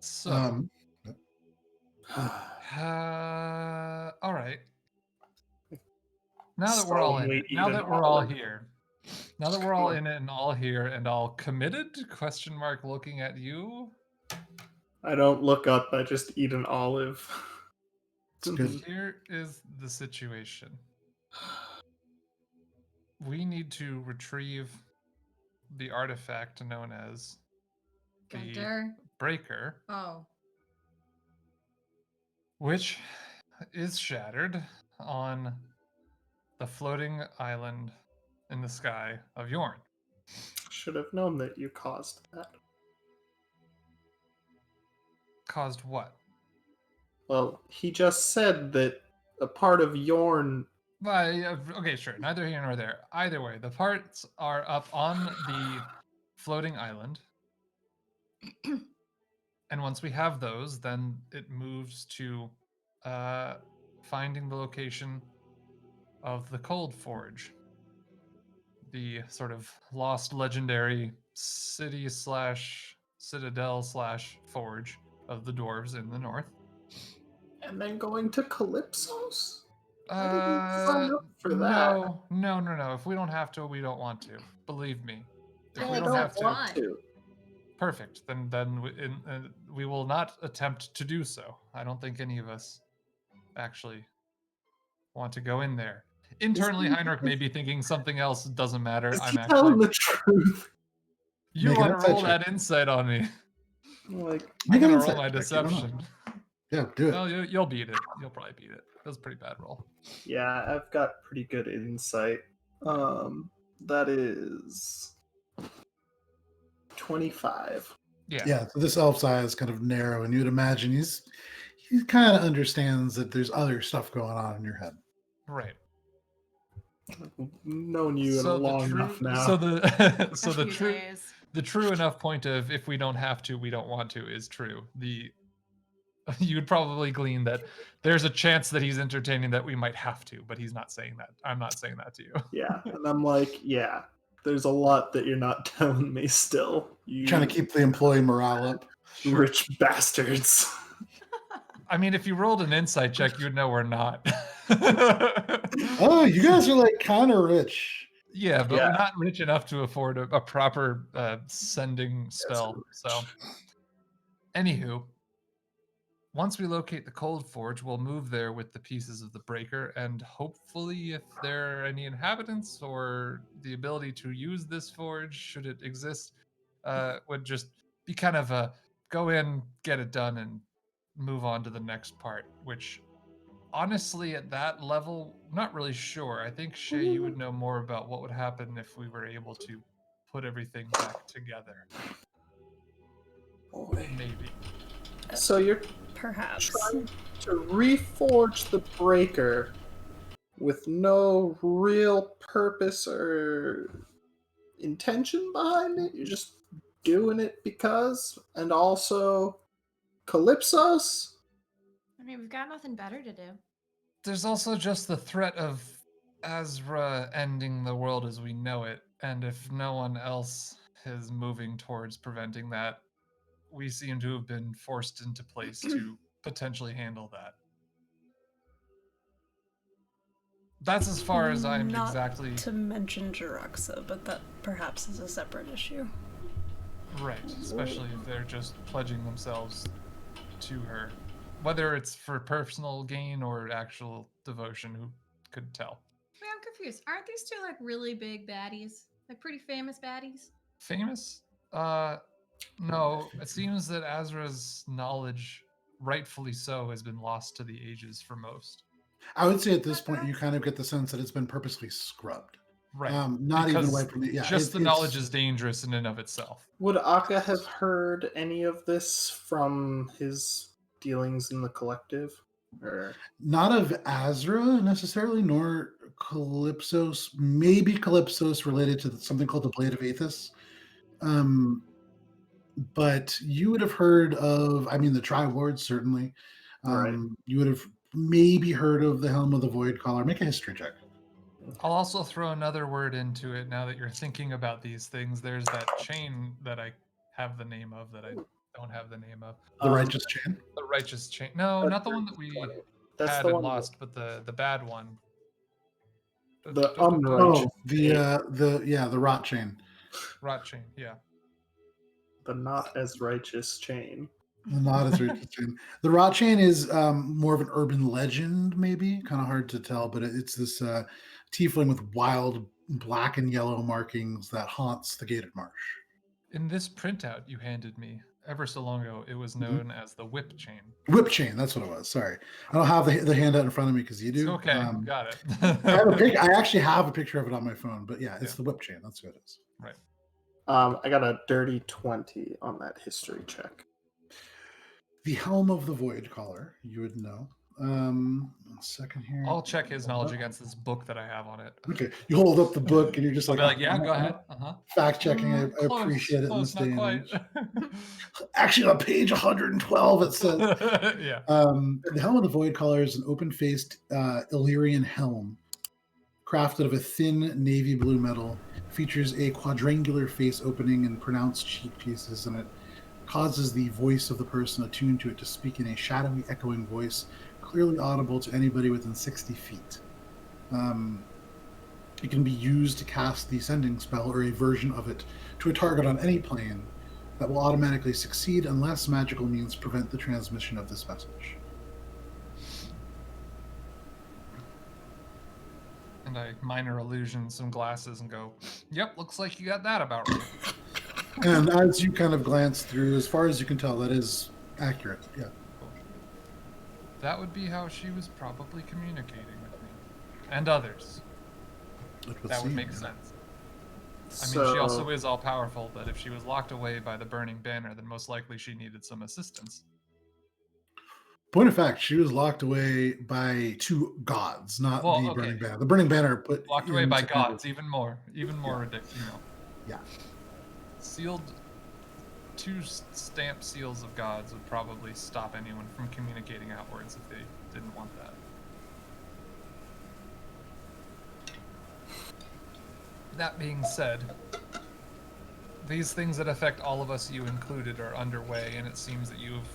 So, all right. Now that we're all in it, now that we're all here, now that we're all in it and all here and all committed? Question mark. Looking at you. I don't look up. I just eat an olive. It's good. Here is the situation. We need to retrieve the artifact known as the Guntir. Breaker, Oh. which is shattered on the floating island in the sky of Yorn. Should have known that you caused that. Caused what? Well, he just said that a part of Yorn. Okay, sure. Neither here nor there. Either way, the parts are up on the floating island. And once we have those, then it moves to finding the location of the Cold Forge, the sort of lost legendary city / citadel / forge of the dwarves in the north. And then going to Calypso's? I didn't sign up for that. No. If we don't have to, we don't want to. Believe me. If I we think don't so. have to, Why? Perfect. Then we will not attempt to do so. I don't think any of us actually want to go in there. Internally, Heinrich may be thinking something else. Doesn't matter. Is I'm he telling actually. the truth? You Make an want to insight roll check. that insight on me? Like, Make I'm an gonna roll insight my check, you don't know. deception. Yeah, do it. No, you'll beat it. You'll probably beat it. That was a pretty bad roll. yeah, I've got pretty good insight. That is 25. Yeah, so this elf's eye is kind of narrow, and you'd imagine he kind of understands that there's other stuff going on in your head. Right. I've known you long enough now. So the so A the few true days. the true enough point of if we don't have to, we don't want to is true. You would probably glean that there's a chance that he's entertaining that we might have to, but he's not saying that. I'm not saying that to you. Yeah, and I'm like, yeah, there's a lot that you're not telling me still. You Trying to keep the employee morale up. rich bastards. I mean, if you rolled an insight check, you'd know we're not. Oh, you guys are like kind of rich. Yeah, but Yeah. we're not rich enough to afford a proper sending spell. Yes, So, anywho, once we locate the Cold Forge, we'll move there with the pieces of the breaker, and hopefully, if there are any inhabitants or the ability to use this forge, should it exist, would just be kind of a go in, get it done, and move on to the next part, which honestly, at that level, not really sure. I think, Shae, you would know more about what would happen if we were able to put everything back together. Boy. Maybe. So you're Perhaps. trying to reforge the breaker with no real purpose or intention behind it? You're just doing it because? And also, Calypsos? I mean, we've got nothing better to do. There's also just the threat of Azra ending the world as we know it, and if no one else is moving towards preventing that, we seem to have been forced into place to potentially handle that. That's as far as I'm Not exactly to mention Jiraxa, but that perhaps is a separate issue. right, especially if they're just pledging themselves to her. Whether it's for personal gain or actual devotion, who could tell? Wait, I'm confused. Aren't these two like really big baddies? Like pretty famous baddies? Famous? No. It seems that Azra's knowledge, rightfully so, has been lost to the ages for most. I would say at this point, you kind of get the sense that it's been purposely scrubbed. Right. Not even Because away from the. Yeah, just the knowledge is dangerous in and of itself. Would Akka have heard any of this from his dealings in the collective? Or not of Azra necessarily, nor Calypsos. Maybe Calypsos related to something called the Blade of Aethys. But you would have heard of, I mean, the Tri-Wards, certainly. Right. You would have maybe heard of the Helm of the Void Caller. Make a history check. I'll also throw another word into it now that you're thinking about these things. There's that chain that I have the name of that I don't have the name of. The Righteous Chain? The Righteous Chain. No, That's not the one that we That's had the and one. lost, but the bad one. The unrighteous. The Rot Chain. Rot Chain, yeah. The not as righteous chain. Not as Righteous Chain. The Rot Chain is more of an urban legend, maybe. Kind of hard to tell, but it's this tiefling with wild black and yellow markings that haunts the Gated Marsh. In this printout you handed me ever so long ago, it was known as the Whip Chain. Whip Chain, that's what it was. Sorry. I don't have the handout in front of me because you do. It's okay, got it. I actually have a picture of it on my phone, but yeah, it's the Whip Chain. That's what it is. Right. I got a dirty 20 on that history check. The Helm of the Void Caller, you would know. One second here. I'll check his knowledge against this book that I have on it. Okay, you hold up the book and you're just I'll like, be like, yeah, go ahead. Uh-huh. Fact checking. I Close, appreciate it in this close, day not and quite. age. Actually, on page 112, it says Yeah. the Helm of the Void Caller is an open-faced Illyrian helm crafted of a thin navy blue metal. Features a quadrangular face opening and pronounced cheek pieces, and it causes the voice of the person attuned to it to speak in a shadowy, echoing voice, clearly audible to anybody within 60 feet. It can be used to cast the sending spell or a version of it to a target on any plane, that will automatically succeed unless magical means prevent the transmission of this message. And I minor illusion some glasses and go, yep, looks like you got that about right. And as you kind of glance through, as far as you can tell, that is accurate. Yeah. Cool. That would be how she was probably communicating with me. And others. That would make sense. I mean, she also is all-powerful, but if she was locked away by the burning banner, then most likely she needed some assistance. Point of fact, she was locked away by two gods, not the burning banner. The burning banner put locked away by gods, even more ridiculous. Yeah. Sealed, 2 stamp seals of gods would probably stop anyone from communicating outwards if they didn't want that. That being said, these things that affect all of us, you included, are underway, and it seems that you've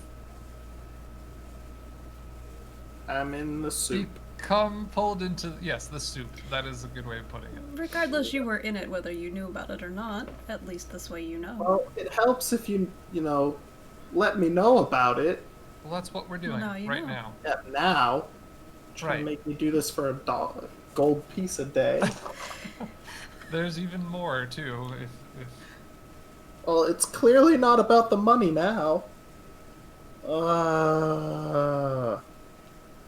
I'm in the soup. become pulled into... Yes, the soup. That is a good way of putting it. Regardless, you were in it whether you knew about it or not. At least this way you know. Well, it helps if you let me know about it. Well, that's what we're doing now. Yeah, now. Trying to make me do this for a gold piece a day. There's even more, too, if... Well, it's clearly not about the money now.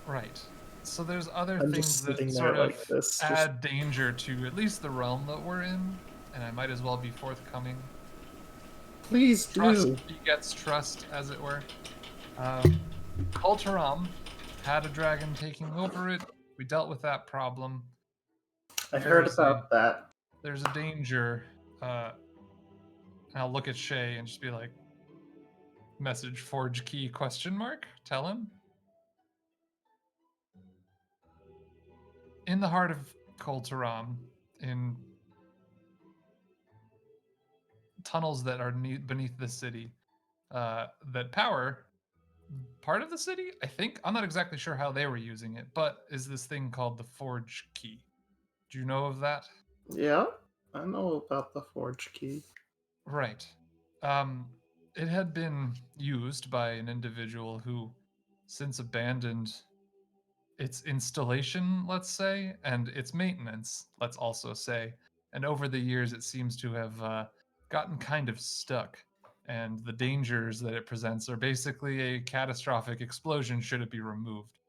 Right. So there's other things that sort of add danger to at least the realm that we're in, and I might as well be forthcoming. Please Trust do. begets trust, as it were. Kulturam had a dragon taking over it. We dealt with that problem. I heard about that. There's a danger. I'll look at Shae and just be like, message forge key ? Tell him. In the heart of Kulturam, in tunnels that are beneath the city, that power part of the city, I think. I'm not exactly sure how they were using it, but is this thing called the forge key. Do you know of that? Yeah, I know about the forge key. Right. It had been used by an individual who since abandoned its installation, let's say, and its maintenance, let's also say. And over the years, it seems to have gotten kind of stuck. And the dangers that it presents are basically a catastrophic explosion should it be removed.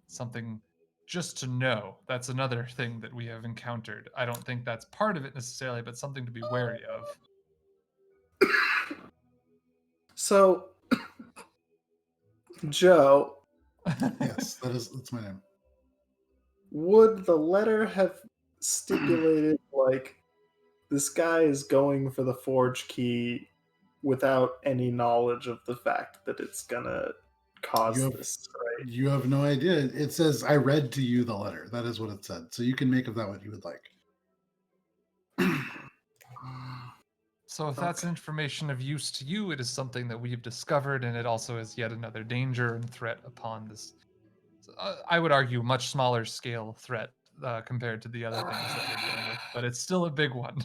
Something just to know. That's another thing that we have encountered. I don't think that's part of it necessarily, but something to be wary of. So, Joe. Yes, that's my name. Would the letter have stipulated, like, this guy is going for the forge key without any knowledge of the fact that it's gonna cause this, right? You have no idea. It says, I read to you the letter. That is what it said. So you can make of that what you would like. So if that's information of use to you, it is something that we've discovered, and it also is yet another danger and threat upon this, I would argue, much smaller scale threat compared to the other things that we're dealing with, but it's still a big one.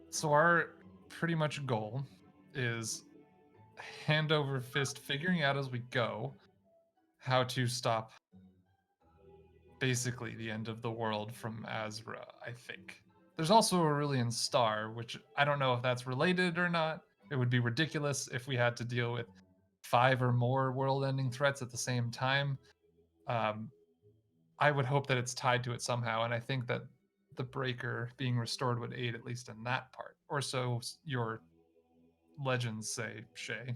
So our pretty much goal is hand over fist, figuring out as we go how to stop basically the end of the world from Azra, I think. There's also Aurelian Star, which I don't know if that's related or not. It would be ridiculous if we had to deal with 5 or more world-ending threats at the same time. I would hope that it's tied to it somehow, and I think that the breaker being restored would aid at least in that part. Or so your legends say, Shae.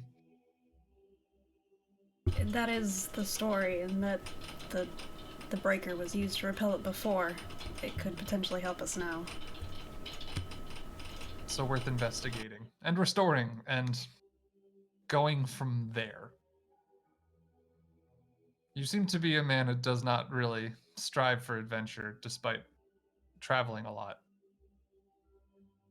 That is the story, and that the breaker was used to repel it before. It could potentially help us now. So worth investigating and restoring and going from there. You seem to be a man who does not really strive for adventure despite traveling a lot.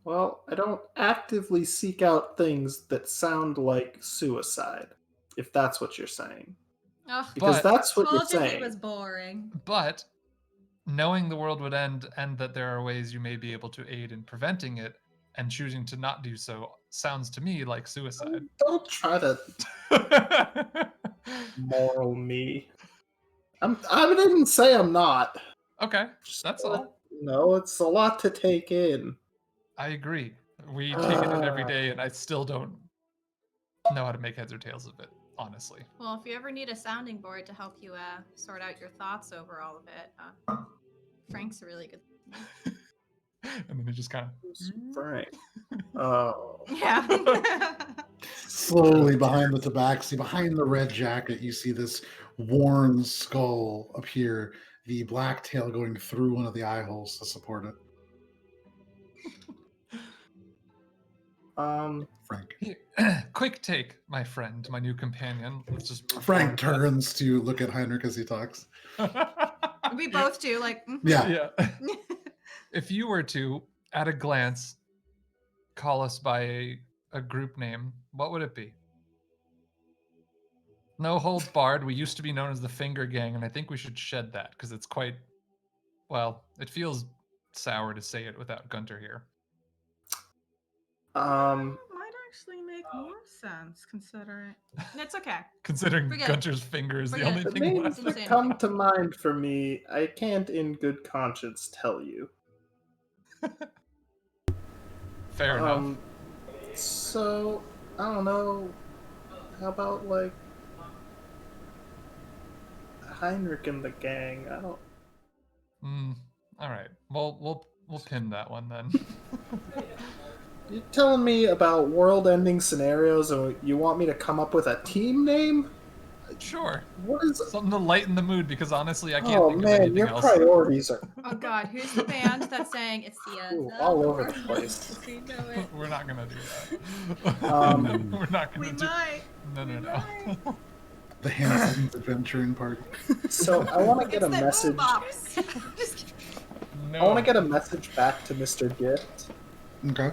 Well, I don't actively seek out things that sound like suicide, if that's what you're saying. Oh, because that's what you're saying. It was boring. But knowing the world would end and that there are ways you may be able to aid in preventing it and choosing to not do so sounds to me like suicide. Don't try to moral me. I didn't say I'm not. Okay, Just, that's all. No, it's a lot to take in. I agree. We take it in every day, and I still don't know how to make heads or tails of it, honestly. Well, if you ever need a sounding board to help you sort out your thoughts over all of it, Frank's a really good. And then it just kind of Frank. Oh. Yeah. Slowly behind the tabaxi, behind the red jacket, you see this worn skull appear, the black tail going through one of the eye holes to support it. Frank. Quick take, my friend, my new companion. Let's just move Frank forward. turns to look at Heinrich as he talks. We both do, like. Yeah. If you were to, at a glance, call us by a group name, what would it be? No holds barred. We used to be known as the Finger Gang, and I think we should shed that because it's quite, well, it feels sour to say it without Guntir here. Might actually make more sense considering. It's okay. Considering Forget it. Guntir's finger is the Forget only it. The thing names left. Didn't that say come anything. to mind for me, I can't in good conscience tell you. Fair enough. So, I don't know. How about, like, Heinrich and the gang? I don't... All right. Well, we'll pin that one then. You're telling me about world-ending scenarios and you want me to come up with a team name? Sure. What is... Something to lighten the mood because honestly, I can't Oh, think of man, anything your else. priorities are Oh God, who's the band that's saying it's the end? ooh, all over the place. We know it. We're not gonna do that. Um, We're not gonna We do. might. No. might. The Hanson's adventuring party. So, I want to get a It's the message... boombox. Just kidding. No. I want to get a message back to Mr. Gift. Okay.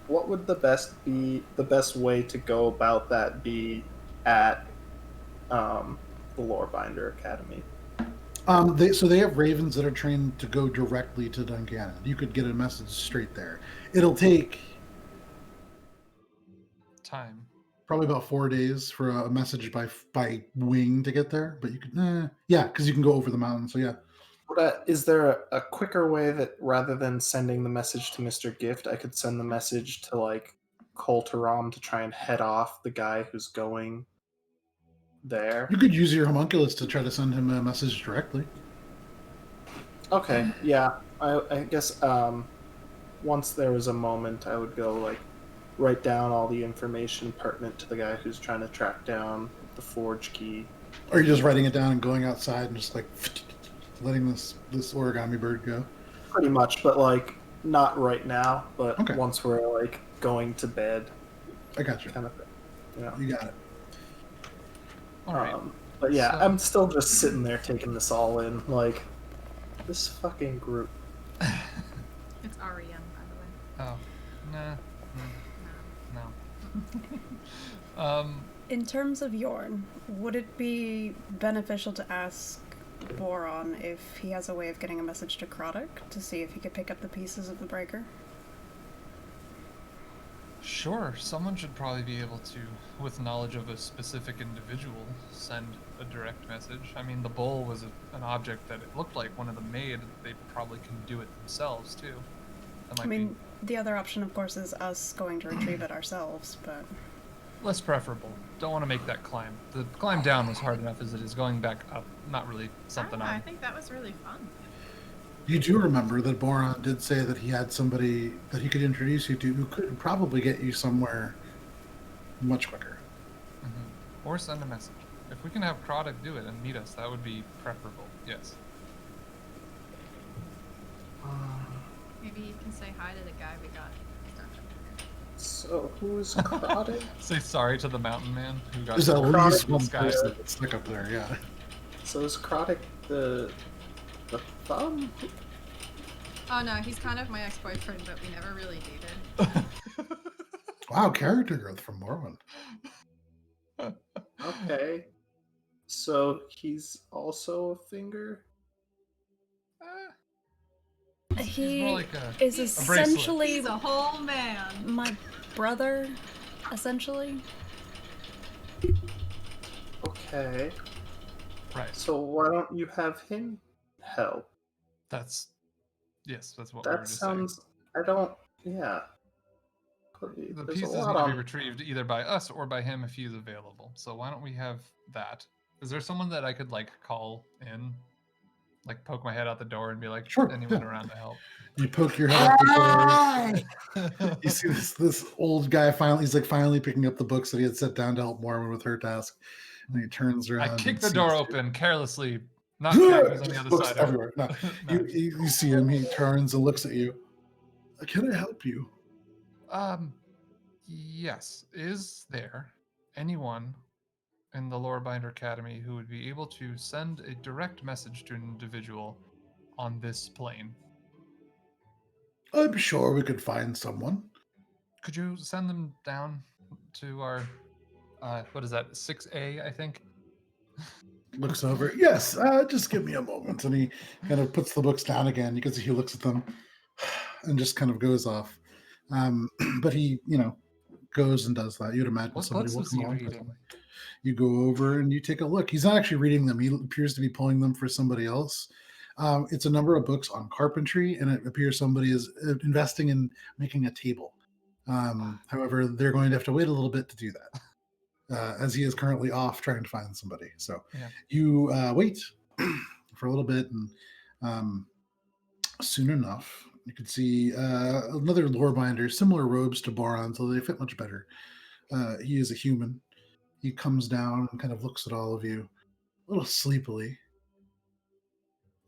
What would the best way to go about that be at the Lorebinder Academy? They have ravens that are trained to go directly to Dungannon. You could get a message straight there. It'll take time. probably about 4 days for a message by wing to get there. But you could, because you can go over the mountain. So yeah. Is there a quicker way that rather than sending the message to Mr. Gift, I could send the message to like Colterom to try and head off the guy who's going there? You could use your homunculus to try to send him a message directly. Okay, yeah. I guess once there was a moment, I would go like write down all the information pertinent to the guy who's trying to track down the forge key. Or you're just writing it down and going outside and just like letting this origami bird go. Pretty much, but like not right now, but Okay. once we're like going to bed, I got you. kind of thing. You know? You got it. All right. But yeah, So- I'm still just sitting there taking this all in. Like, this fucking group. It's REM, by the way. Oh, nah. No. No. In terms of Yorn, would it be beneficial to ask Boron if he has a way of getting a message to Krodok to see if he could pick up the pieces of the breaker? Sure, someone should probably be able to, with knowledge of a specific individual, send a direct message. I mean, the bowl was an object that it looked like one of them made. They probably can do it themselves, too. That might I mean, the other option, of course, is us going to retrieve it ourselves, but... be less preferable. Don't want to make that climb. The climb down was hard enough as it is. Going back up, not really something I on. think that was really fun. You do remember that Boron did say that he had somebody that he could introduce you to who could probably get you somewhere much quicker. Or send a message. If we can have Krodok do it and meet us, that would be preferable. Yes. Maybe you can say hi to the guy we got. So, who's Krodok? Say sorry to the mountain man who got There's at tortured least in one the sky. person that's stuck up there, yeah. So is Krodok the thumb? Oh no, he's kind of my ex-boyfriend, but we never really dated. Wow, character growth from Morwen. Okay. So he's also a finger? He's more like a is bracelet. essentially He's a whole man. my brother, essentially. Okay. Right. So why don't you have him help? That's what we were That just sounds. saying. I don't. Yeah. The There's a pieces lot need to be on. retrieved either by us or by him if he's available. So why don't we have that? Is there someone that I could like call in, like poke my head out the door and be like, Sure, anyone yeah. around to help? You poke your head out the door. You see this old guy he's like finally picking up the books that he had set down to help Morwen with her task. And he turns around. I kick and the door sees open carelessly, not checking who's on the other books side. everywhere. No, No. you see him. He turns and looks at you. Can I help you? Yes. Is there anyone in the Lorebinder Academy who would be able to send a direct message to an individual on this plane? I'm sure we could find someone. Could you send them down to our, what is that, 6A, I think? Looks over. Yes, just give me a moment. And he kind of puts the books down again. You can see he looks at them and just kind of goes off. But he, goes and does that. You'd imagine What somebody books will was come he along reading? presently. You go over and you take a look. He's not actually reading them. He appears to be pulling them for somebody else. It's a number of books on carpentry, and it appears somebody is investing in making a table. However, they're going to have to wait a little bit to do that, as he is currently off trying to find somebody. So Yeah. you wait for a little bit, and soon enough, you can see another lorebinder, similar robes to Boron, so they fit much better. He is a human. He comes down and kind of looks at all of you a little sleepily.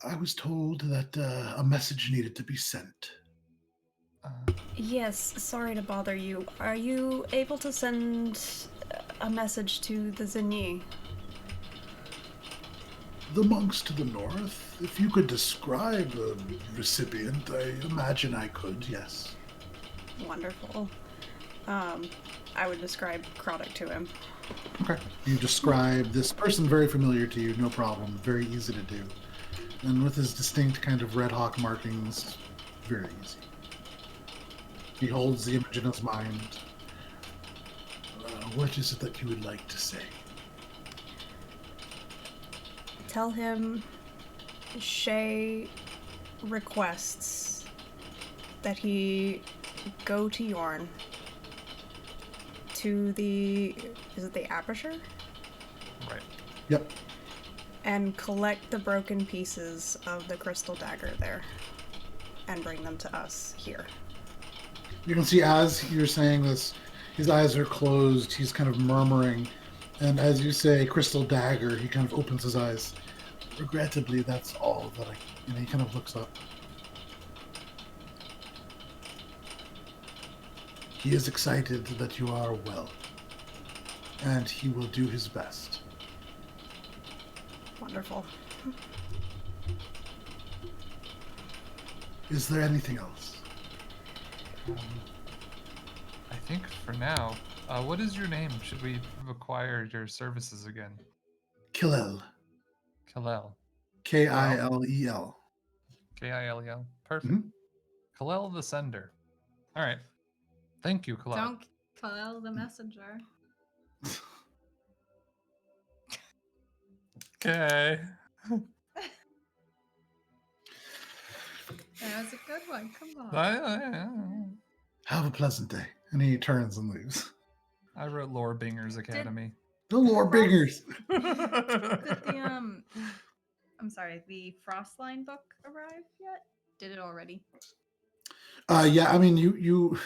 I was told that a message needed to be sent. Yes, sorry to bother you. Are you able to send a message to the Zenyi? The monks to the north? If you could describe a recipient, I imagine I could, yes. Wonderful. I would describe Croddick to him. Okay. You describe this person very familiar to you, no problem, very easy to do. And with his distinct kind of red hawk markings, very easy. He holds the image in his mind. What is it that you would like to say? Tell him Shae requests that he go to Yorn to is it the Aperture? Right. Yep. And collect the broken pieces of the crystal dagger there and bring them to us here. You can see as you're saying this, his eyes are closed, he's kind of murmuring, and as you say crystal dagger, he kind of opens his eyes. Regrettably, that's all that and he kind of looks up. He is excited that you are well, and he will do his best. Wonderful. Is there anything else? I think for now, what is your name? Should we require your services again? Kilel. Kalel. Kilel. Kilel. Perfect. Mhm. Kalel the Sender. All right. Thank you, Kalel. Don't kill the messenger. Okay. That was a good one. Come on. Have a pleasant day. And he turns and leaves. I wrote Lore Bingers Academy. The lore bingers. Did I'm sorry, the Frostline book arrive yet? Did it already? Yeah, I mean, you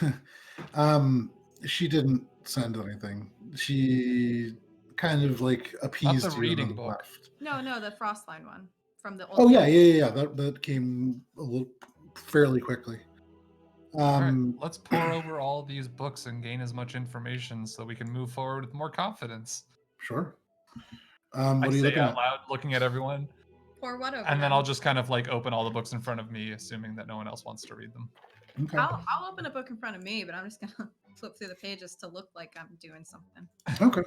she didn't send anything. She kind of like appeased Not the you reading and then book. left. No, the Frostline one from the old. Oh yeah. That came a little fairly quickly. All right, let's pour over all these books and gain as much information so we can move forward with more confidence. Sure. I What are you say looking out at? loud, looking at everyone, Pour what over? and then them? I'll just kind of like open all the books in front of me, assuming that no one else wants to read them. Okay. I'll open a book in front of me, but I'm just gonna flip through the pages to look like I'm doing something. Okay.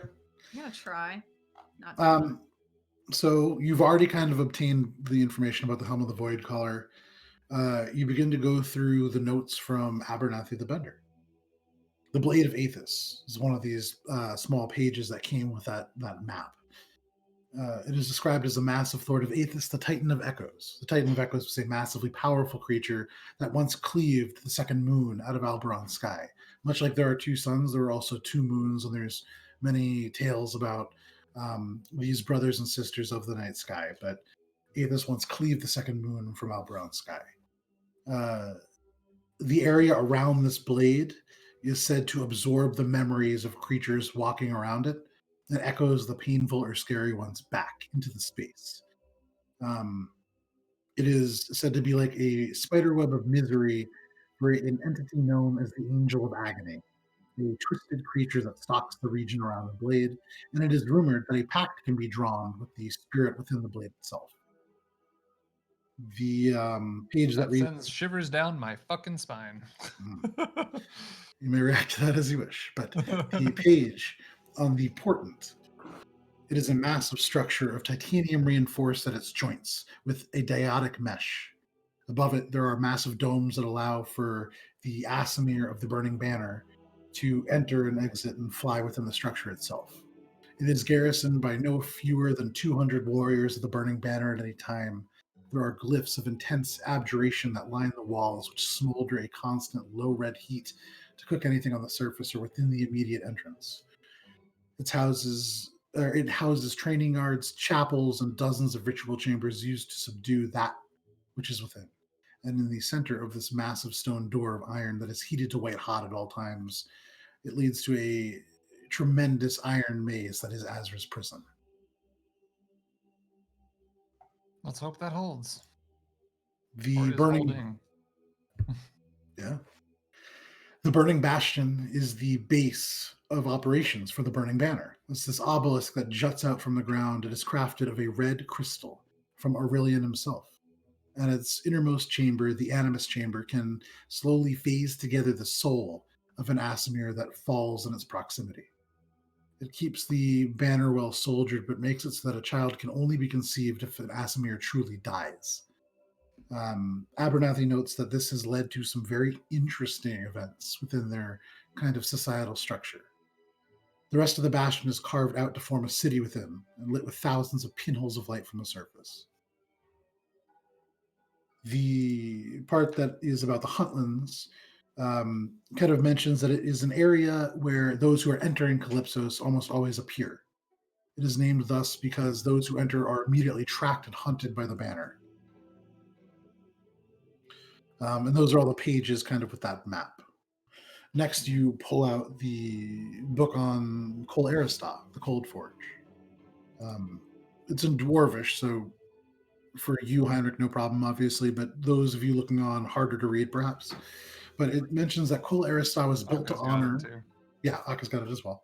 I'm gonna try. Not to So you've already kind of obtained the information about the Helm of the Void Caller. You begin to go through the notes from Abernathy the Bender. The Blade of Aethys is one of these small pages that came with that map. It is described as a massive Lord of Aethys, the Titan of Echoes. The Titan of Echoes was a massively powerful creature that once cleaved the second moon out of Alberon's sky. Much like there are two suns, there are also two moons, and there's many tales about these brothers and sisters of the night sky. But Aethys once cleaved the second moon from Alberon's sky. The area around this blade is said to absorb the memories of creatures walking around it and echoes the painful or scary ones back into the space. It is said to be like a spiderweb of misery for an entity known as the Angel of Agony, a twisted creature that stalks the region around the blade, and it is rumored that a pact can be drawn with the spirit within the blade itself. The page that reads, sends shivers down my fucking spine. you may react to that as you wish, but the page on the portent, it is a massive structure of titanium reinforced at its joints with a diotic mesh. Above it, there are massive domes that allow for the Asimir of the Burning Banner to enter and exit and fly within the structure itself. It is garrisoned by no fewer than 200 warriors of the Burning Banner at any time. There are glyphs of intense abjuration that line the walls, which smolder a constant low red heat to cook anything on the surface or within the immediate entrance. It houses training yards, chapels, and dozens of ritual chambers used to subdue that which is within. And in the center of this massive stone door of iron that is heated to white hot at all times, it leads to a tremendous iron maze that is Azra's prison. Let's hope that holds. The burning, yeah. The Burning Bastion is the base of operations for the Burning Banner. It's this obelisk that juts out from the ground. It is crafted of a red crystal from Aurelian himself. And its innermost chamber, the Animus Chamber, can slowly phase together the soul of an Asimir that falls in its proximity. It keeps the banner well soldiered, but makes it so that a child can only be conceived if an Asimir truly dies. Abernathy notes that this has led to some very interesting events within their kind of societal structure. The rest of the bastion is carved out to form a city within and lit with thousands of pinholes of light from the surface. The part that is about the Huntlands kind of mentions that it is an area where those who are entering Calypsos almost always appear. It is named thus because those who enter are immediately tracked and hunted by the banner. And those are all the pages kind of with that map. Next, you pull out the book on Kol Aristah, the Cold Forge. It's in Dwarvish, so for you, Heinrich, no problem, obviously, but those of you looking on, harder to read, perhaps. But it mentions that Kol Aristah was built to honor... Yeah, Akka's got it as well.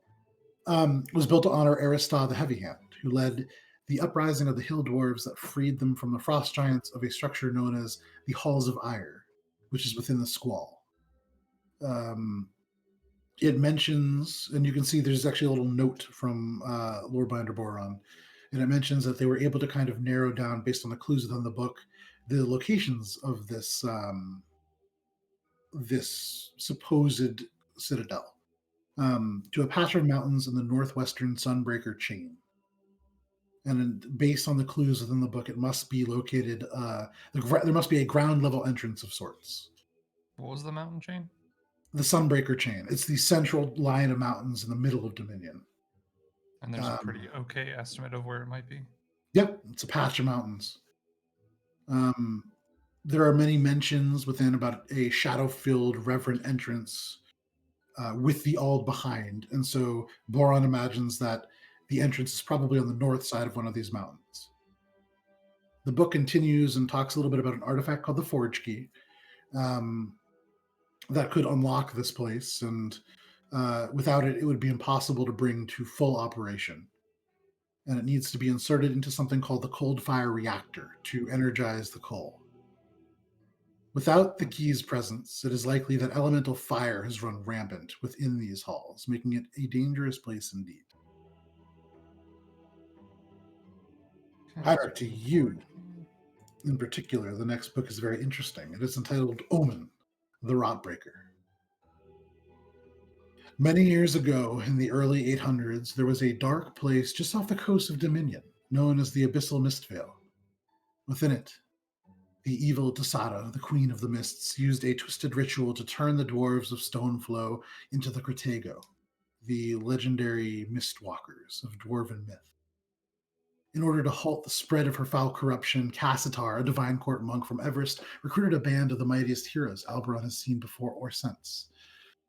Was built to honor Aristah the Heavy Hand, who led the uprising of the Hill Dwarves that freed them from the Frost Giants of a structure known as the Halls of Ire, which is within the Squall. It mentions, and you can see there's actually a little note from Lord Binder Boron, and it mentions that they were able to kind of narrow down, based on the clues within the book, the locations of this this supposed citadel to a patch of mountains in the northwestern Sunbreaker chain. And based on the clues within the book, it must be located, there must be a ground level entrance of sorts. What was the mountain chain? The Sunbreaker chain. It's the central line of mountains in the middle of Dominion. And there's a pretty okay estimate of where it might be. Yep, it's a patch of mountains. There are many mentions within about a shadow-filled reverent entrance with the Ald behind. And so Boron imagines that the entrance is probably on the north side of one of these mountains. The book continues and talks a little bit about an artifact called the Forge Key that could unlock this place, and without it, it would be impossible to bring to full operation. And it needs to be inserted into something called the Cold Fire Reactor to energize the coal. Without the key's presence, it is likely that elemental fire has run rampant within these halls, making it a dangerous place indeed. Heinrich, to you. In particular, the next book is very interesting. It is entitled Omen, the Rotbreaker. Many years ago, in the early 800s, there was a dark place just off the coast of Dominion, known as the Abyssal Mistvale. Within it, the evil Tasada, the Queen of the Mists, used a twisted ritual to turn the dwarves of Stoneflow into the Cratago, the legendary Mistwalkers of dwarven myth. In order to halt the spread of her foul corruption, Cassitar, a divine court monk from Everest, recruited a band of the mightiest heroes Alberon has seen before or since.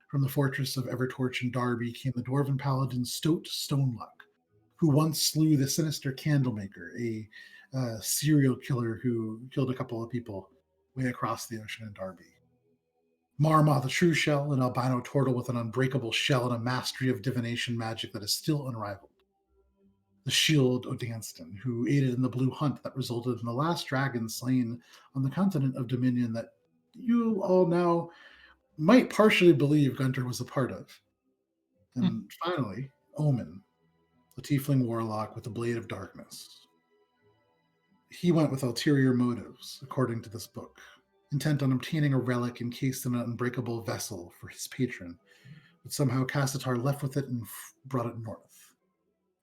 From the fortress of Evertorch and Darby came the dwarven paladin Stoat Stoneluck, who once slew the sinister Candlemaker, a serial killer who killed a couple of people way across the ocean in Darby. Marma, the true shell, an albino turtle with an unbreakable shell and a mastery of divination magic that is still unrivaled. The Shield Odanston, who aided in the blue hunt that resulted in the last dragon slain on the continent of Dominion that you all now might partially believe Guntir was a part of. And finally, Omen, the tiefling warlock with the Blade of Darkness. He went with ulterior motives, according to this book, intent on obtaining a relic encased in an unbreakable vessel for his patron, but somehow Cassitar left with it and brought it north.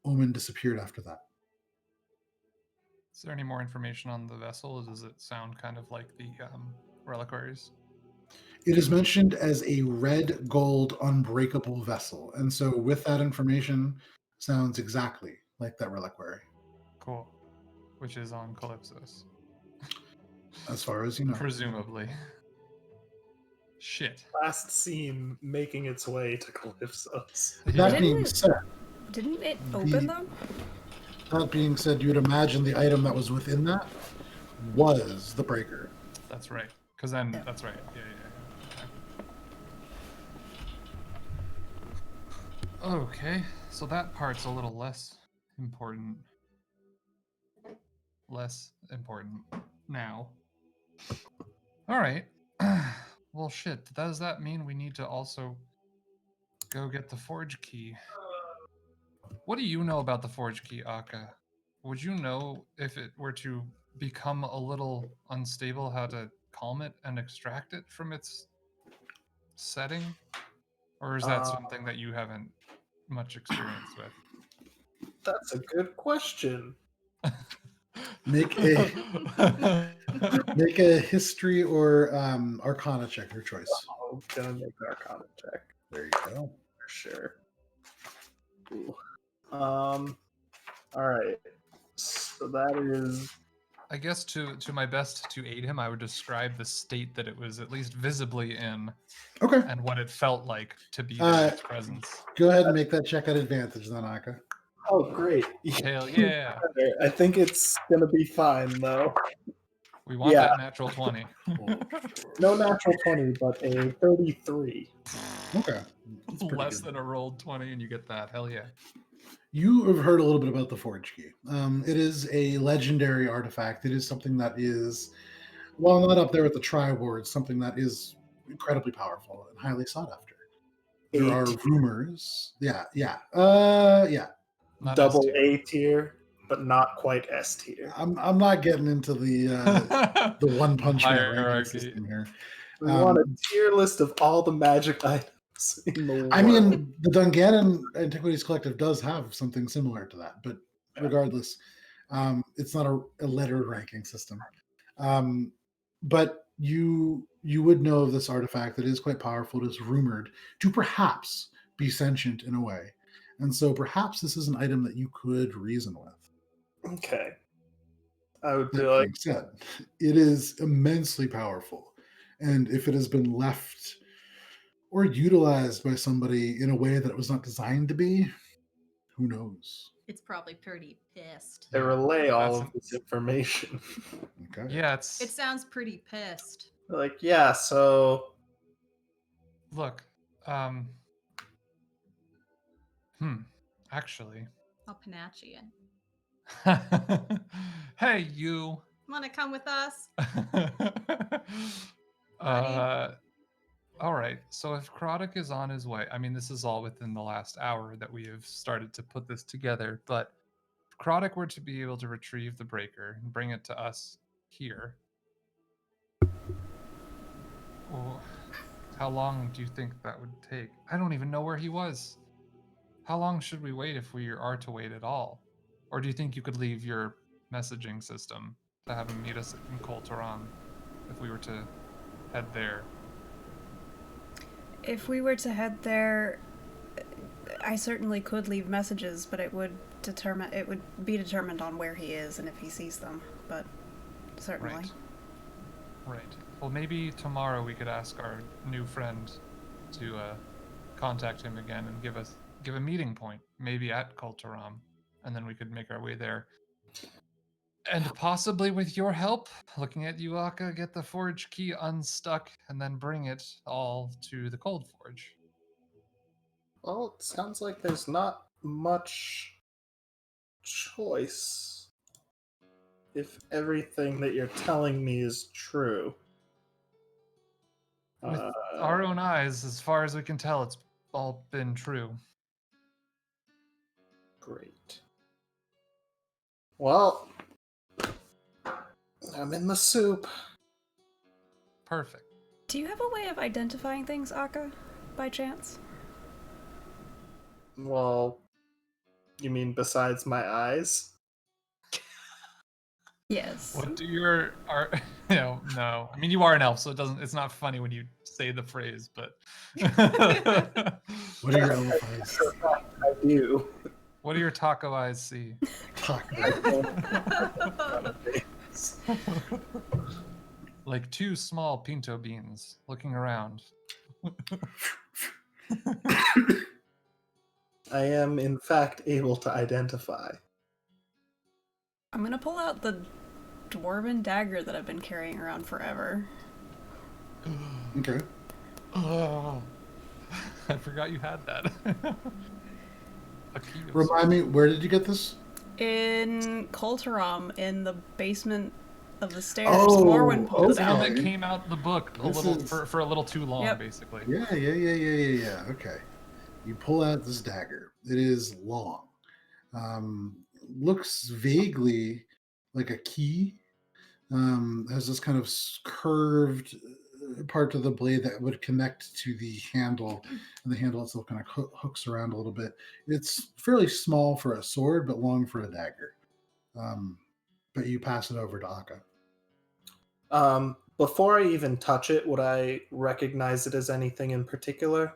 Omen disappeared after that. Is there any more information on the vessel? Does it sound kind of like the reliquaries? It is mentioned as a red gold unbreakable vessel, and so with that information, sounds exactly like that reliquary. Cool. Which is on Calypsos. As far as you know. Presumably. Shit. Last seen making its way to Calypsos. That being said, Didn't it open though? That being said, you would imagine the item that was within that was the breaker. That's right. Because then, that's right. Yeah. Okay, so that part's a little less important. Less important now. All right. Well, shit. Does that mean we need to also go get the forge key? What do you know about the forge key, Akka? Would you know if it were to become a little unstable how to calm it and extract it from its setting? Or is that something that you haven't much experience with? That's a good question. Make a history or arcana check, your choice. I'm gonna make an arcana check. There you go. For sure. Ooh. All right. So that is. I guess to my best to aid him, I would describe the state that it was at least visibly in. Okay. And what it felt like to be in its presence. Go ahead and make that check at advantage then, Akka. Oh, great. Hell yeah. I think it's gonna be fine though. We want that natural 20. No natural 20, but a 33. Okay. Less than a rolled 20 and you get that. Hell yeah. You have heard a little bit about the Forge Key. It is a legendary artifact. It is something that is, while not up there with the Tri-Ward, something that is incredibly powerful and highly sought after. There are rumors. Yeah. Not Double S-tier. A tier, but not quite S tier. I'm not getting into the One Punch Man ranking system here. We want a tier list of all the magic items in the world. I mean, the Dungannon Antiquities Collective does have something similar to that, but regardless, it's not a lettered ranking system. But you would know of this artifact that is quite powerful. It is rumored to perhaps be sentient in a way. And so perhaps this is an item that you could reason with. Okay. I would be That like, being said, it is immensely powerful. And if it has been left or utilized by somebody in a way that it was not designed to be, who knows? It's probably pretty pissed. they relay all of this information. Okay. Yeah, It sounds pretty pissed. Like, yeah, so look, actually. I'll Panache it. Hey, you. Want to come with us? All right. So if Krodok is on his way, I mean, this is all within the last hour that we have started to put this together, but if Krodok were to be able to retrieve the breaker and bring it to us, here. Well, how long do you think that would take? I don't even know where he was. How long should we wait if we are to wait at all? Or do you think you could leave your messaging system to have him meet us in Koltaram if we were to head there? If we were to head there, I certainly could leave messages, but it would be determined on where he is and if he sees them. But certainly. Right. Well, maybe tomorrow we could ask our new friend to contact him again and give a meeting point, maybe at Koltaram, and then we could make our way there. And possibly with your help, looking at you, Akka, get the forge key unstuck and then bring it all to the Cold Forge. Well, it sounds like there's not much choice if everything that you're telling me is true. With our own eyes, as far as we can tell, it's all been true. Great. Well, I'm in the soup. Perfect. Do you have a way of identifying things, Akka, by chance? Well, you mean besides my eyes? Yes. What do your no. I mean, you are an elf, so it's not funny when you say the phrase, but What are your elf eyes? I do. What do your taco eyes see? Like two small pinto beans looking around. I am, in fact, able to identify. I'm gonna pull out the dwarven dagger that I've been carrying around forever. Okay. Oh, I forgot you had that. Remind me, where did you get this? In Koltaram, in the basement of the stairs. Oh, Morwen pulled it okay. out. That came out the book for a little too long, Yep. basically. Yeah. Okay. You pull out this dagger. It is long. Looks vaguely like a key. Has this kind of curved part of the blade that would connect to the handle, and the handle itself kind of hooks around a little bit. It's fairly small for a sword, but long for a dagger. But you pass it over to Akka. Before I even touch it, would I recognize it as anything in particular?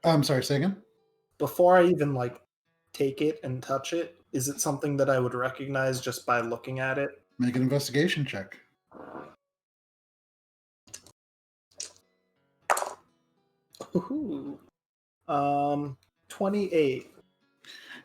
I'm sorry, say again? Before I even take it and touch it, is it something that I would recognize just by looking at it? Make an investigation check. Ooh. 28.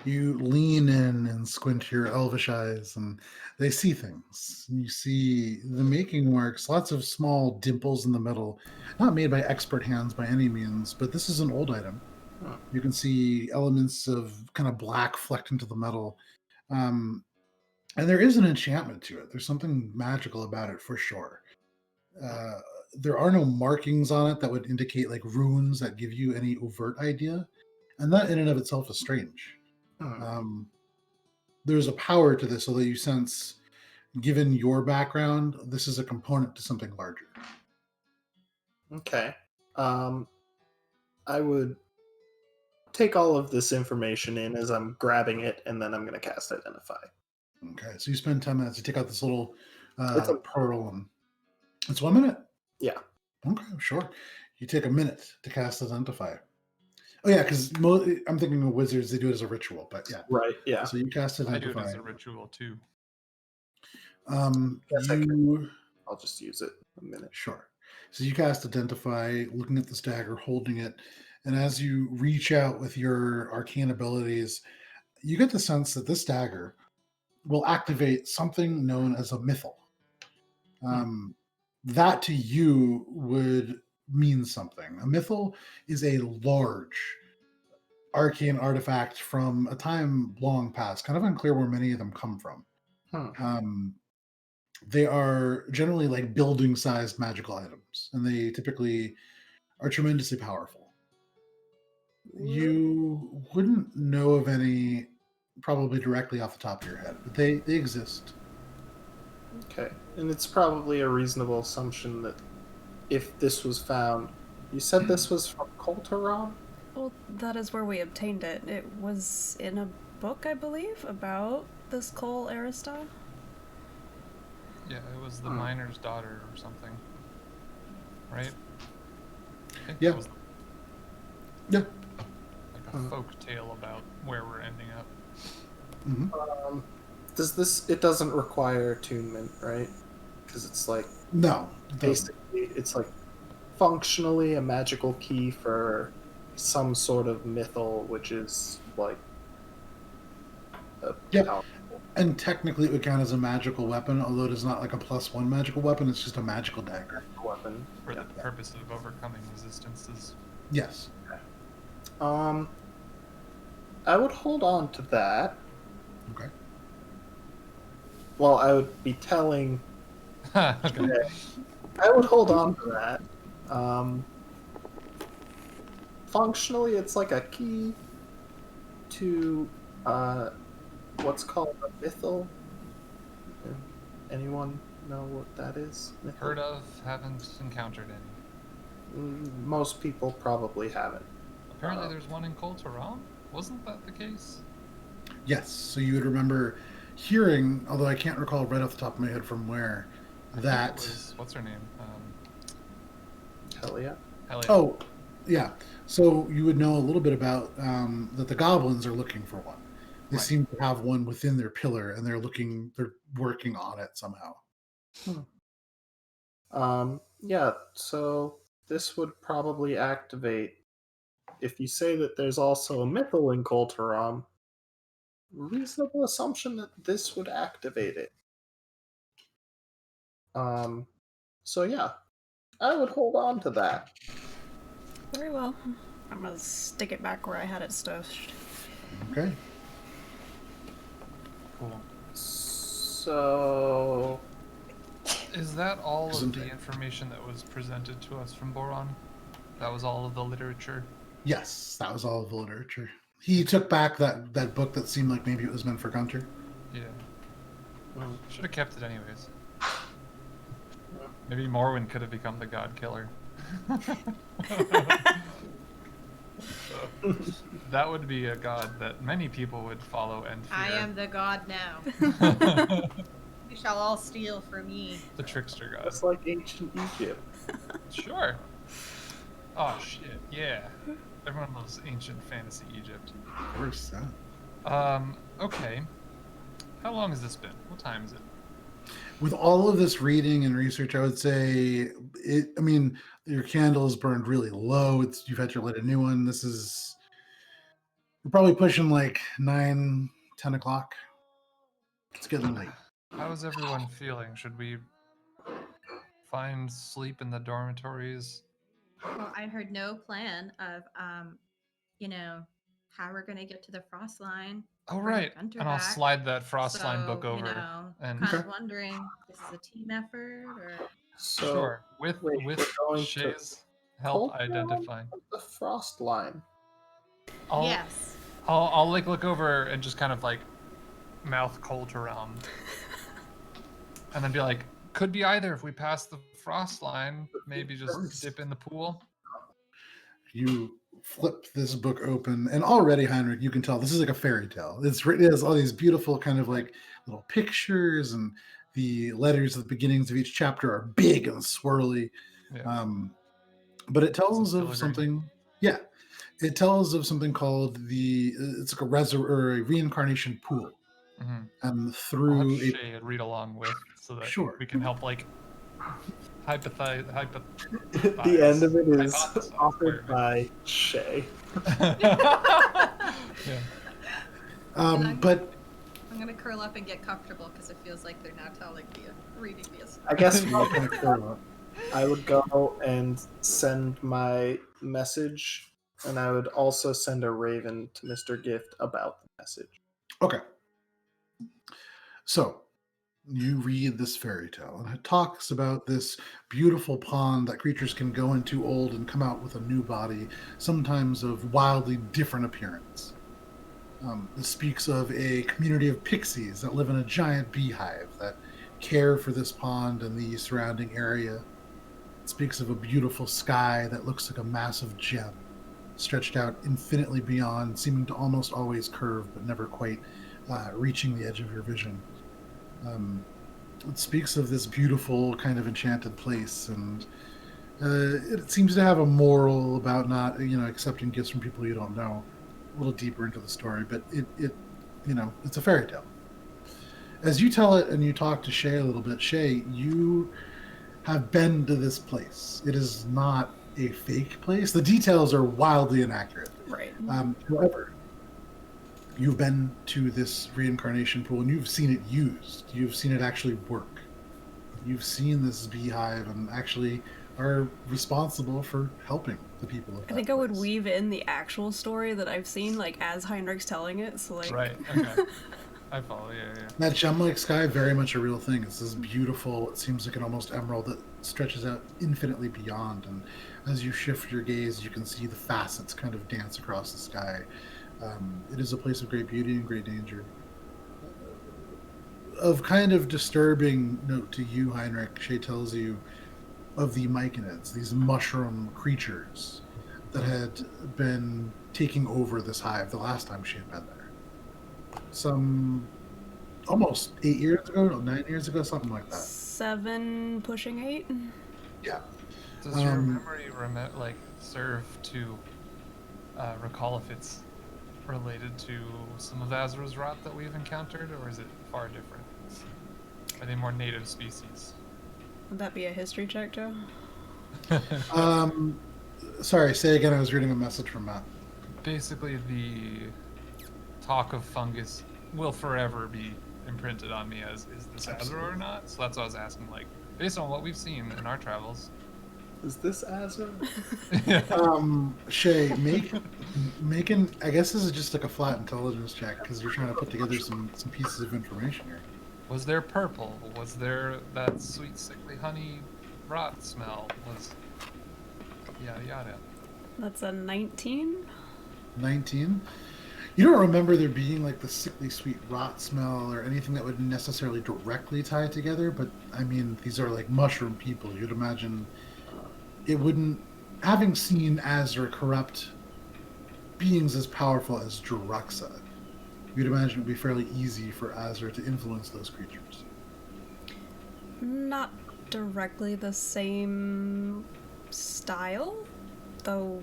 You lean in and squint your elvish eyes, and they see things. You see the making marks, lots of small dimples in the metal, not made by expert hands by any means, but this is an old item. Huh. You can see elements of kind of black flecked into the metal. And there is an enchantment to it. There's something magical about it for sure. There are no markings on it that would indicate like runes that give you any overt idea. And that in and of itself is strange. There's a power to this, although you sense, given your background, this is a component to something larger. Okay. I would take all of this information in as I'm grabbing it, and then I'm going to cast Identify. Okay, so you spend 10 minutes. You take out this little It's a- pearl, and it's 1 minute. Yeah. Okay, sure. You take a minute to cast Identify. Oh yeah, because I'm thinking of wizards, they do it as a ritual, but yeah. Right, yeah. So you cast I do Identify. it as a ritual too. Yes, I I'll just use it a minute. Sure. So you cast Identify, looking at this dagger, holding it, and as you reach out with your arcane abilities, you get the sense that this dagger will activate something known as a Mythal. That to you would mean something. A Mythal is a large arcane artifact from a time long past, kind of unclear where many of them come from. They are generally like building sized magical items, and they typically are tremendously powerful. You wouldn't know of any probably directly off the top of your head, but they exist. Okay. And it's probably a reasonable assumption that if this was found, you said this was from Colteron? Well, that is where we obtained it. It was in a book, I believe, about this Cole Arista. Yeah, it was the miner's daughter or something. Right? I think Yeah. that was Yeah. like a folk tale about where we're ending up. Mm-hmm. It doesn't require attunement, right? Because it's like, No. it doesn't. basically, it's like functionally a magical key for some sort of mythal, which is like a Yep. powerful And technically it would count as a magical weapon, although it is not like a +1 magical weapon, it's just a magical dagger. weapon. For the purpose of overcoming resistances. Yes. I would hold on to that. Okay. Well, I would be telling. Okay. I would hold on to that. Functionally, it's like a key to what's called a mythal. Anyone know what that is? Mythal? Heard of, haven't encountered any. Most people probably haven't. Apparently there's one in Colteron? Wasn't that the case? Yes. So you would remember hearing, although I can't recall right off the top of my head from where, I think that... it was, what's her name? Hell yeah. Elliot. Oh, yeah. So you would know a little bit about that the goblins are looking for one. They Right. seem to have one within their pillar, and they're working on it somehow. Yeah, so this would probably activate. If you say that there's also a mythal in Colteron, reasonable assumption that this would activate it. So yeah, I would hold on to that. Very well. I'm gonna stick it back where I had it stashed. Okay. Cool. So Is that all Isn't of the it? information that was presented to us from Boron? That was all of the literature? Yes, that was all of the literature. He took back that book that seemed like maybe it was meant for Guntir. Yeah. Should have kept it anyways. Maybe Morwen could have become the god killer. That would be a god that many people would follow and fear. I am the god now. You shall all steal from me. The trickster god. that's like ancient Egypt. Sure. Oh shit, yeah. Everyone loves ancient fantasy Egypt. Of course. Okay. How long has this been? What time is it? With all of this reading and research, I would say your candle is burned really low. You've had to light a new one. We're probably pushing like 9, 10 o'clock. It's getting late. How's everyone feeling? Should we find sleep in the dormitories? Well, I heard no plan of, how we're gonna get to the frost line. Oh bring right, Guntir and I'll back. slide that frost line book So, over. And kind of wondering, this is a team effort or? So sure, with wait, we're going to Shae's help Colteron? identifying. The frost line. Yes. I'll like look over and just kind of like mouth Colt around, and then be like, could be either if we pass the frost line, maybe just dip in the pool. You flip this book open, and already, Heinrich, you can tell this is like a fairy tale. It's written, it has all these beautiful kind of like little pictures, and the letters at the beginnings of each chapter are big and swirly. Yeah. But it tells Some of filigree. something. Yeah, it tells of something called it's like a reincarnation pool, Mm-hmm. and I'll have through a Shae read along with so that Sure. we can help like hypothesize. The end of it is Hypothesize. offered by Shae. Yeah. but I'm gonna curl up and get comfortable because it feels like they're now reading me a story. I guess I would go and send my message, and I would also send a raven to Mr. Gift about the message. Okay. So, you read this fairy tale, and it talks about this beautiful pond that creatures can go into old and come out with a new body, sometimes of wildly different appearance. This speaks of a community of pixies that live in a giant beehive that care for this pond and the surrounding area. It speaks of a beautiful sky that looks like a massive gem, stretched out infinitely beyond, seeming to almost always curve, but never quite reaching the edge of your vision. It speaks of this beautiful kind of enchanted place, and it seems to have a moral about not, accepting gifts from people you don't know. A little deeper into the story, but it's a fairy tale. As you tell it and you talk to Shae a little bit, Shae, you have been to this place. It is not a fake place. The details are wildly inaccurate. Right. However, you've been to this reincarnation pool and you've seen it used. You've seen it actually work. You've seen this beehive and actually are responsible for helping the people of that I think I would place. weave in the actual story that I've seen, like, as Heinrich's telling it, so, like... Right, okay. I follow, yeah. That gem-like sky, very much a real thing. It's this beautiful, it seems like an almost emerald that stretches out infinitely beyond. And as you shift your gaze, you can see the facets kind of dance across the sky. It is a place of great beauty and great danger. Of kind of disturbing note to you, Heinrich, Shae tells you of the myconids, these mushroom creatures that had been taking over this hive the last time she had been there. Some almost 8 years ago, no, 9 years ago, something like that. 7 pushing 8? Yeah. Does your memory serve to recall if it's related to some of Azra's rot that we've encountered, or is it far different? Are they more native species? Would that be a history check, Joe? Sorry, say again. I was reading a message from Matt. Basically, the talk of fungus will forever be imprinted on me as, is this Azra or not? So that's what I was asking, like, based on what we've seen in our travels. Is this Azra? Shae, make an, I guess this is just like a flat intelligence check, because you're trying to put together some pieces of information here. Was there purple? Was there that sweet, sickly honey rot smell? Was yada yada. That's a 19? 19? You don't remember there being like the sickly sweet rot smell or anything that would necessarily directly tie it together, but I mean, these are like mushroom people. You'd imagine it wouldn't, having seen Azra corrupt beings as powerful as Druxa, you'd imagine it would be fairly easy for Azra to influence those creatures. Not directly the same style, though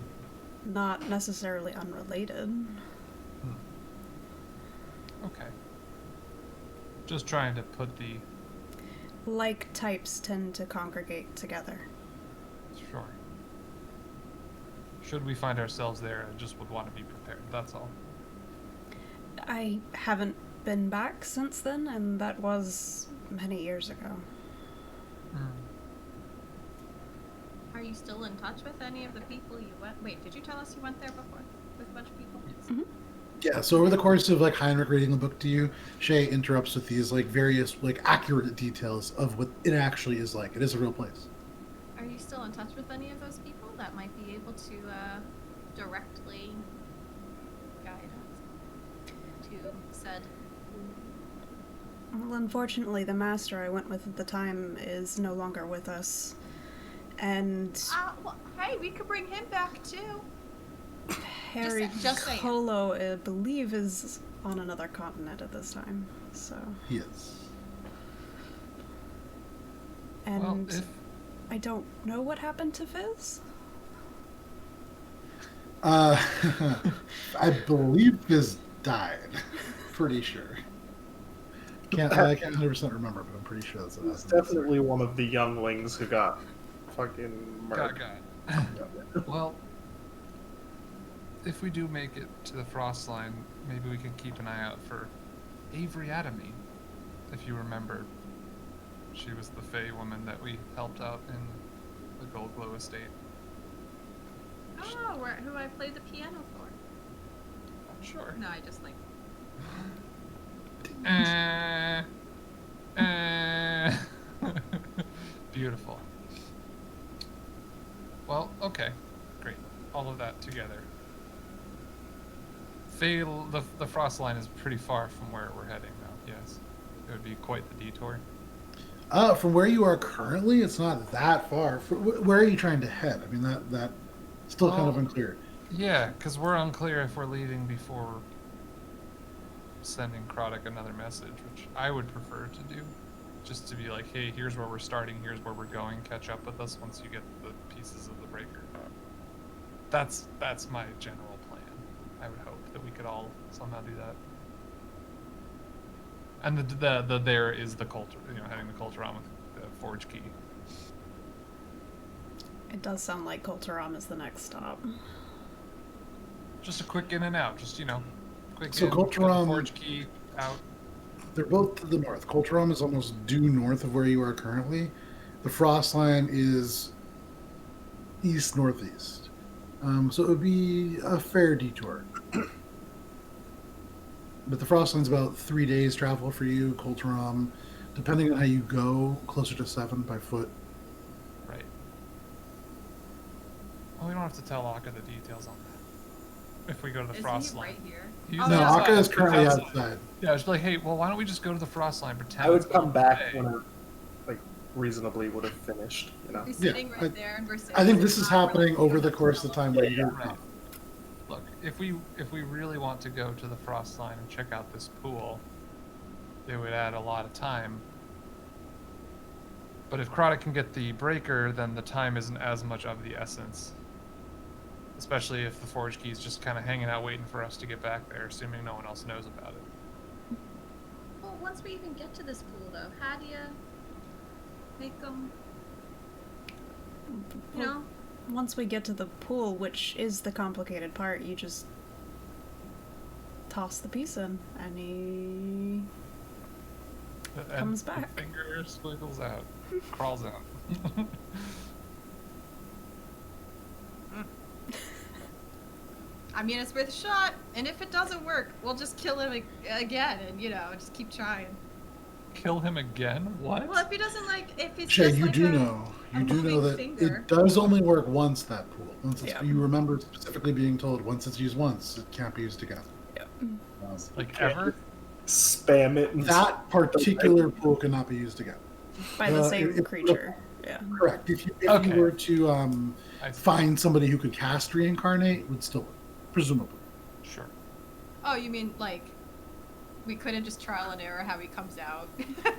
not necessarily unrelated. Okay. Just trying to put the... Like types tend to congregate together. Sure. Should we find ourselves there, I just would want to be prepared, that's all. I haven't been back since then, and that was many years ago. Are you still in touch with any of the people you went? Wait, did you tell us you went there before with a bunch of people? Mm-hmm. Yeah, so over the course of like Heinrich reading the book to you, Shae interrupts with these like various like accurate details of what it actually is like. It is a real place. Are you still in touch with any of those people that might be able to directly guide us to said? Well, unfortunately, the master I went with at the time is no longer with us. And Well, hey, we could bring him back too. Harry just saying. Colo, I believe, is on another continent at this time. So. He is. And Well, if... I don't know what happened to Fizz. I believe Fizz died. Pretty sure. I can't 100% remember, but I'm pretty sure that's what It's happened. definitely one of the younglings who got fucking murdered. Got. Well, if we do make it to the frost line, maybe we can keep an eye out for Avery Atomy. If you remember, she was the Fey woman that we helped out in the Gold Glow estate. Oh, who I played the piano for. Sure. No, I just like. Beautiful. Well, okay. Great. All of that together. The frost line is pretty far from where we're heading, though. Yes. It would be quite the detour. From where you are currently, it's not that far. Where are you trying to head? I mean, that still kind of Well, unclear. Yeah, because we're unclear if we're leaving before sending Krodok another message, which I would prefer to do. Just to be like, hey, here's where we're starting, here's where we're going, catch up with us once you get the pieces of the breaker. That's my general plan. I would hope that we could all somehow do that. And the there is the culture, having the culture on with the forge key. It does sound like Kulturam is the next stop. Just a quick in and out, just quick So in, Kulturam- get the forge key out. They're both to the north. Kulturam is almost due north of where you are currently. The frost line is east-northeast. So it would be a fair detour. But the frost line's about 3 days travel for you. Kulturam, depending on how you go, closer to 7 by foot. Right. Well, we don't have to tell Akka the details on that. If we go to the Isn't frost he line. right here? He's No, outside. Akka is He's currently outside. Yeah, I was like, hey, well, why don't we just go to the frost line, pretend I would it's come middle of back the when day. I reasonably would have finished. We're sitting right there, and we're sitting. I think this is we're like, happening we over don't the have to course of the tell time them. where you're Right. Look, if we really want to go to the frost line and check out this pool, it would add a lot of time. But if Krodok can get the breaker, then the time isn't as much of the essence. Especially if the forge key is just kind of hanging out waiting for us to get back there, assuming no one else knows about it. Well, once we even get to this pool, though, how do you make them? You know? Once we get to the pool, which is the complicated part, you just toss the piece in, and he comes back. The finger squiggles out, crawls out. I mean, it's worth a shot, and if it doesn't work, we'll just kill him again, and just keep trying. Kill him again? What? Well, if he doesn't if it's Shae, just you like do a know moving that finger. it does only work once, that pool. Once it's, Yeah. You remember specifically being told once it's used once, it can't be used again. Yep. Like ever? Spam it. And That particular pool cannot be used again. By the same if- creature. Yeah. Correct. If you Okay. were to I see. find somebody who could cast reincarnate, it would still work, presumably. Sure. Oh, you mean we couldn't just trial and error how he comes out?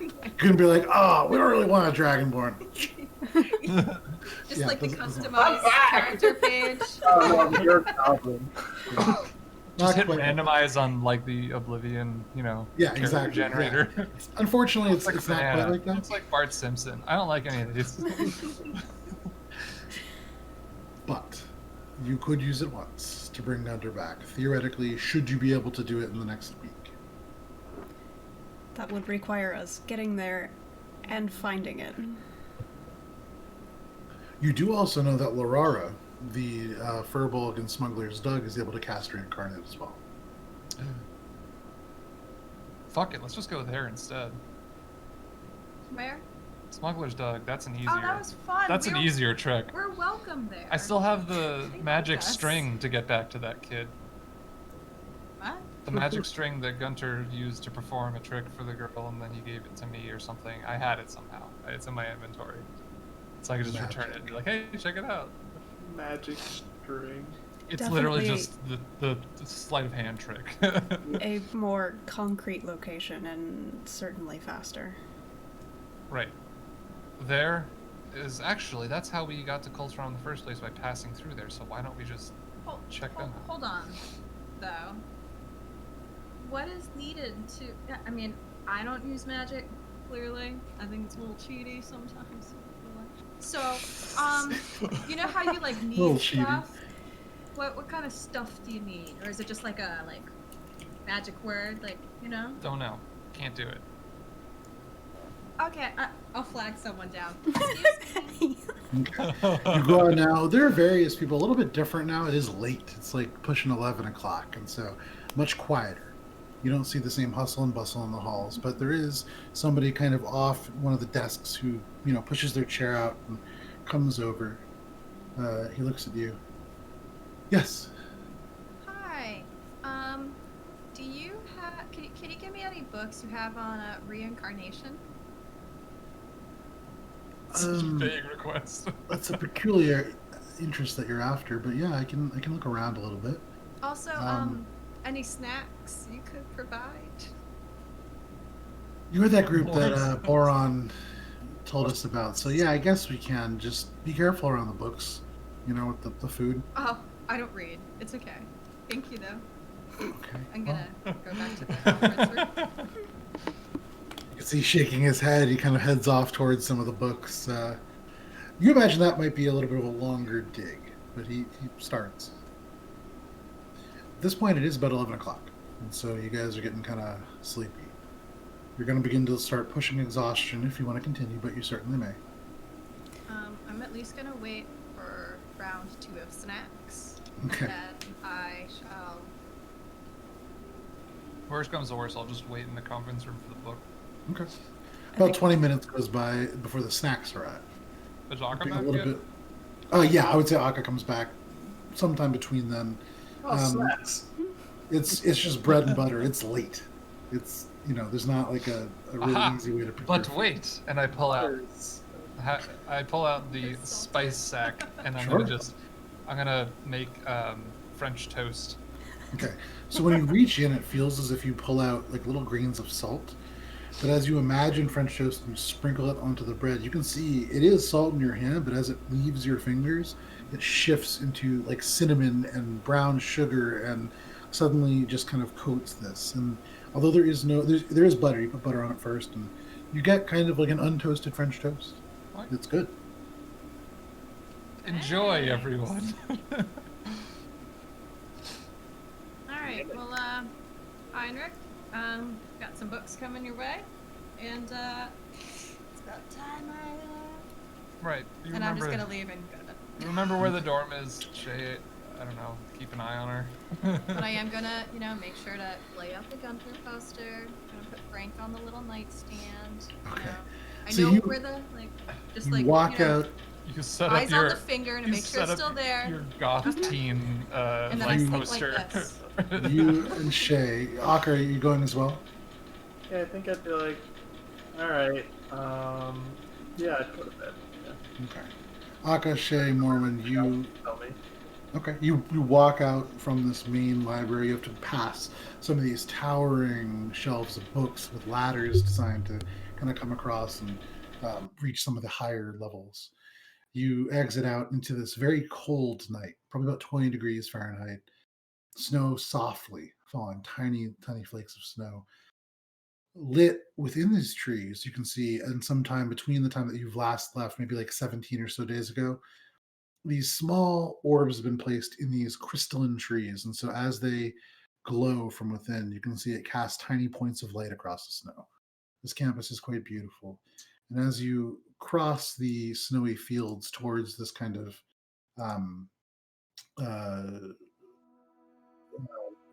You can be like, oh, we don't really want a dragonborn. Just Yeah, like the doesn't- customized character page. Oh, you're a goblin. Just hit quite. randomize on like the Oblivion, Yeah, character exactly. generator. Yeah. Unfortunately, it's like a not quite banana. like that. It's like Bart Simpson. I don't like any of these. But you could use it once to bring Guntir back. Theoretically, should you be able to do it in the next week? That would require us getting there and finding it. You do also know that Larara, the Furbolg and Smuggler's Dug, is able to cast reincarnate as well. Fuck it, let's just go there instead. Where? Smuggler's Dug, that's an easier. Oh, that was fun. That's an easier trick. We're welcome there. I still have the They magic like us. string to get back to that kid. What? The magic string that Guntir used to perform a trick for the girl, and then he gave it to me or something. I had it somehow. It's in my inventory. So I could just return it and be like, hey, check it out. Magic string. It's literally Definitely. just the sleight of hand trick. A more concrete location and certainly faster. Right. There is actually, that's how we got to Kulturam in the first place, by passing through there, so why don't we just check them out? Hold on, though. What is needed to? I mean, I don't use magic. Clearly, I think it's a little cheaty sometimes. So, you know how you Little need cheaty. stuff? What kind of stuff do you need, or is it just like a magic word, Don't know. Can't do it. Okay, I'll flag someone down. You go out now. There are various people, a little bit different now. It is late. It's like pushing 11 o'clock, and so much quieter. You don't see the same hustle and bustle in the halls, but there is somebody kind of off one of the desks who, pushes their chair out and comes over. He looks at you. Yes. Hi. Do you have? Can you give me any books you have on reincarnation? Such a vague request. That's a peculiar interest that you're after, but yeah, I can look around a little bit. Also, any snacks you could provide? You're that group that Boron told us about, so yeah, I guess we can. Just be careful around the books, with the food. Oh, I don't read. It's okay. Thank you, though. Okay. I'm gonna go back to the conference room. You can see shaking his head. He kind of heads off towards some of the books. You imagine that might be a little bit of a longer dig, but he starts. At this point, it is about 11 o'clock, and so you guys are getting kind of sleepy. You're going to begin to start pushing exhaustion if you want to continue, but you certainly may. I'm at least going to wait for round 2 of snacks. Okay. And then I shall... Worst comes to worst, I'll just wait in the conference room for the book. Okay. About 20 minutes goes by before the snacks arrive. Is Akka A back little yet? bit. Yeah, I would say Akka comes back sometime between then. Snacks. It's just bread and butter. It's late. It's there's not like a really Aha! easy way to prepare. But wait, and I pull out the spice sack, and I'm gonna make French toast. Okay, so when you reach in, it feels as if you pull out like little grains of salt. But as you imagine French toast and you sprinkle it onto the bread, you can see it is salt in your hand, but as it leaves your fingers, it shifts into like cinnamon and brown sugar, and suddenly just kind of coats this. And although there is butter, you put butter on it first, and you get kind of like an untoasted French toast. What? It's good. Enjoy, everyone. Alright, well, Heinrich, got some books coming your way, and, it's about time Right. You and I'm just remember, gonna leave and go to bed. remember where the dorm is, Shae? I don't know. Keep an eye on her. But I am gonna, make sure to lay out the Guntir poster, gonna put Frank on the little nightstand, Okay. I So know you- where the, just You like, walk out. You set eyes up on your the finger and you make sure set it's up still there. your goth teen And then I like think like poster. this. You and Shae. Akka, are you going as well? Yeah, I think I'd be like, all right, yeah, I'd go to bed. Yeah. Okay. Akka, Shae, Morwen, you Tell me. Okay. You walk out from this main library. You have to pass some of these towering shelves of books with ladders designed to kind of come across and reach some of the higher levels. You exit out into this very cold night, probably about 20 degrees Fahrenheit. Snow softly falling, tiny, tiny flakes of snow. Lit within these trees, you can see, and sometime between the time that you've last left, maybe like 17 or so days ago, these small orbs have been placed in these crystalline trees, and so as they glow from within, you can see it cast tiny points of light across the snow. This campus is quite beautiful, and as you cross the snowy fields towards this kind of uh,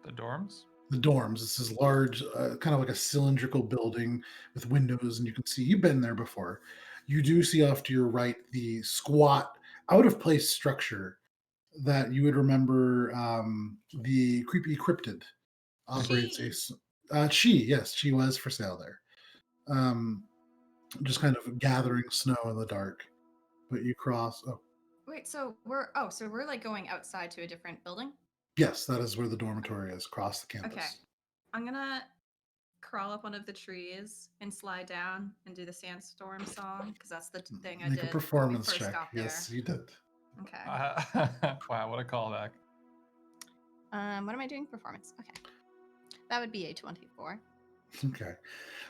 The dorms? the dorms, it's this large, kind of like a cylindrical building with windows, and you can see you've been there before. You do see off to your right the squat, out of place structure that you would remember the creepy cryptid operates she was for sale there. Just kind of gathering snow in the dark, but you cross. Oh, Wait, so we're like going outside to a different building? yes, that is where the dormitory is across the campus. Okay. I'm gonna crawl up one of the trees and slide down and do the sandstorm song because that's the thing I Make did a when we performance first check. got there. Yes, you did. Okay. Wow, what a callback. What am I doing? Performance. Okay. That would be a 24. Okay.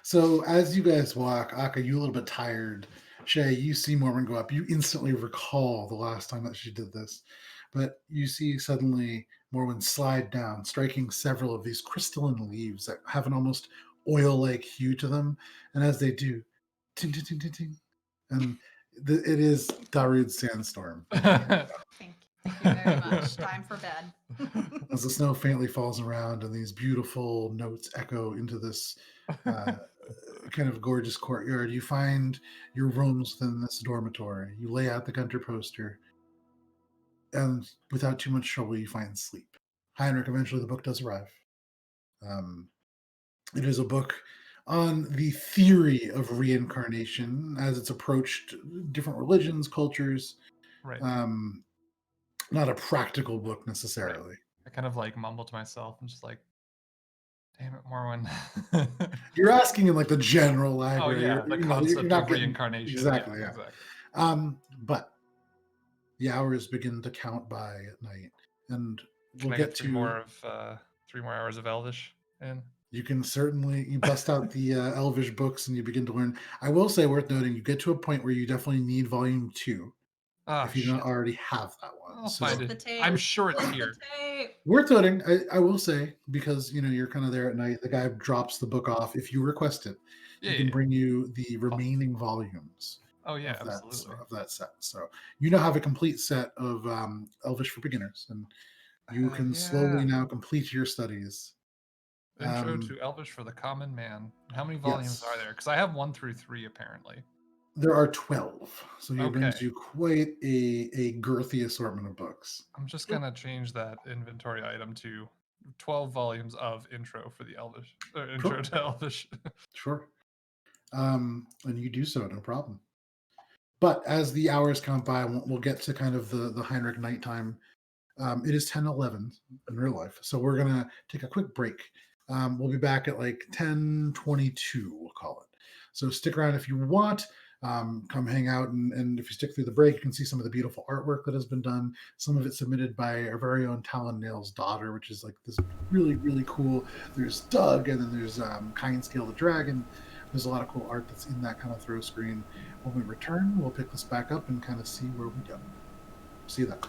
So as you guys walk, Akka, you a little bit tired. Shae, you see Morwen go up. You instantly recall the last time that she did this. But you see suddenly Morwen slide down, striking several of these crystalline leaves that have an almost oil-like hue to them. And as they do, ting, ting, ting, ting, ting. And it is Darude's sandstorm. Thank you very much. Time for bed. As the snow faintly falls around and these beautiful notes echo into this kind of gorgeous courtyard, you find your rooms within this dormitory. You lay out the Guntir poster, and without too much trouble, you find sleep. Heinrich, eventually the book does arrive. It is a book on the theory of reincarnation as it's approached different religions, cultures. Right. Not a practical book Right. necessarily. I kind of like mumble to myself and just like, damn it, Morwen. You're asking in like the general Oh library. yeah, the concept you're not of getting reincarnation. exactly. Yeah, Yeah. exactly. But the hours begin to count by at night, and Can we'll I get get to 3 more hours of Elvish in? You can certainly you bust out the Elvish books and you begin to learn. I will say, worth noting, you get to a point where you definitely need Volume 2 Ah, if you shit. don't already have that one. I'll So find Flip it. the tape. I'm sure it's Flip here. the tape. worth noting, I will say, because you're kind of there at night. The guy drops the book off if you request it. Yeah, He can yeah. bring you the remaining volumes Oh yeah, of that absolutely. of that set. So you now have a complete set of Elvish for beginners, and you can slowly Yeah. now complete your studies. Intro to Elvish for the Common Man. How many volumes Yes. are there? Because I have 1 through 3 apparently. There are 12, so he brings Okay. you quite a girthy assortment of books. I'm just gonna change that inventory item to 12 volumes of intro for the Elvish, or intro Sure. to Elvish. Sure. And you do so, no problem. But as the hours count by, we'll get to kind of the Heinrich nighttime. It is 10:11 in real life, so we're gonna take a quick break. We'll be back at like 10:22, we'll call it. So stick around if you want. Come hang out, and if you stick through the break, you can see some of the beautiful artwork that has been done. Some of it submitted by our very own Talon Nail's daughter, which is like this really, really cool. There's Doug, and then there's Kindscale the Dragon. There's a lot of cool art that's in that kind of throw screen. When we return, we'll pick this back up and kind of see where we go. See you then.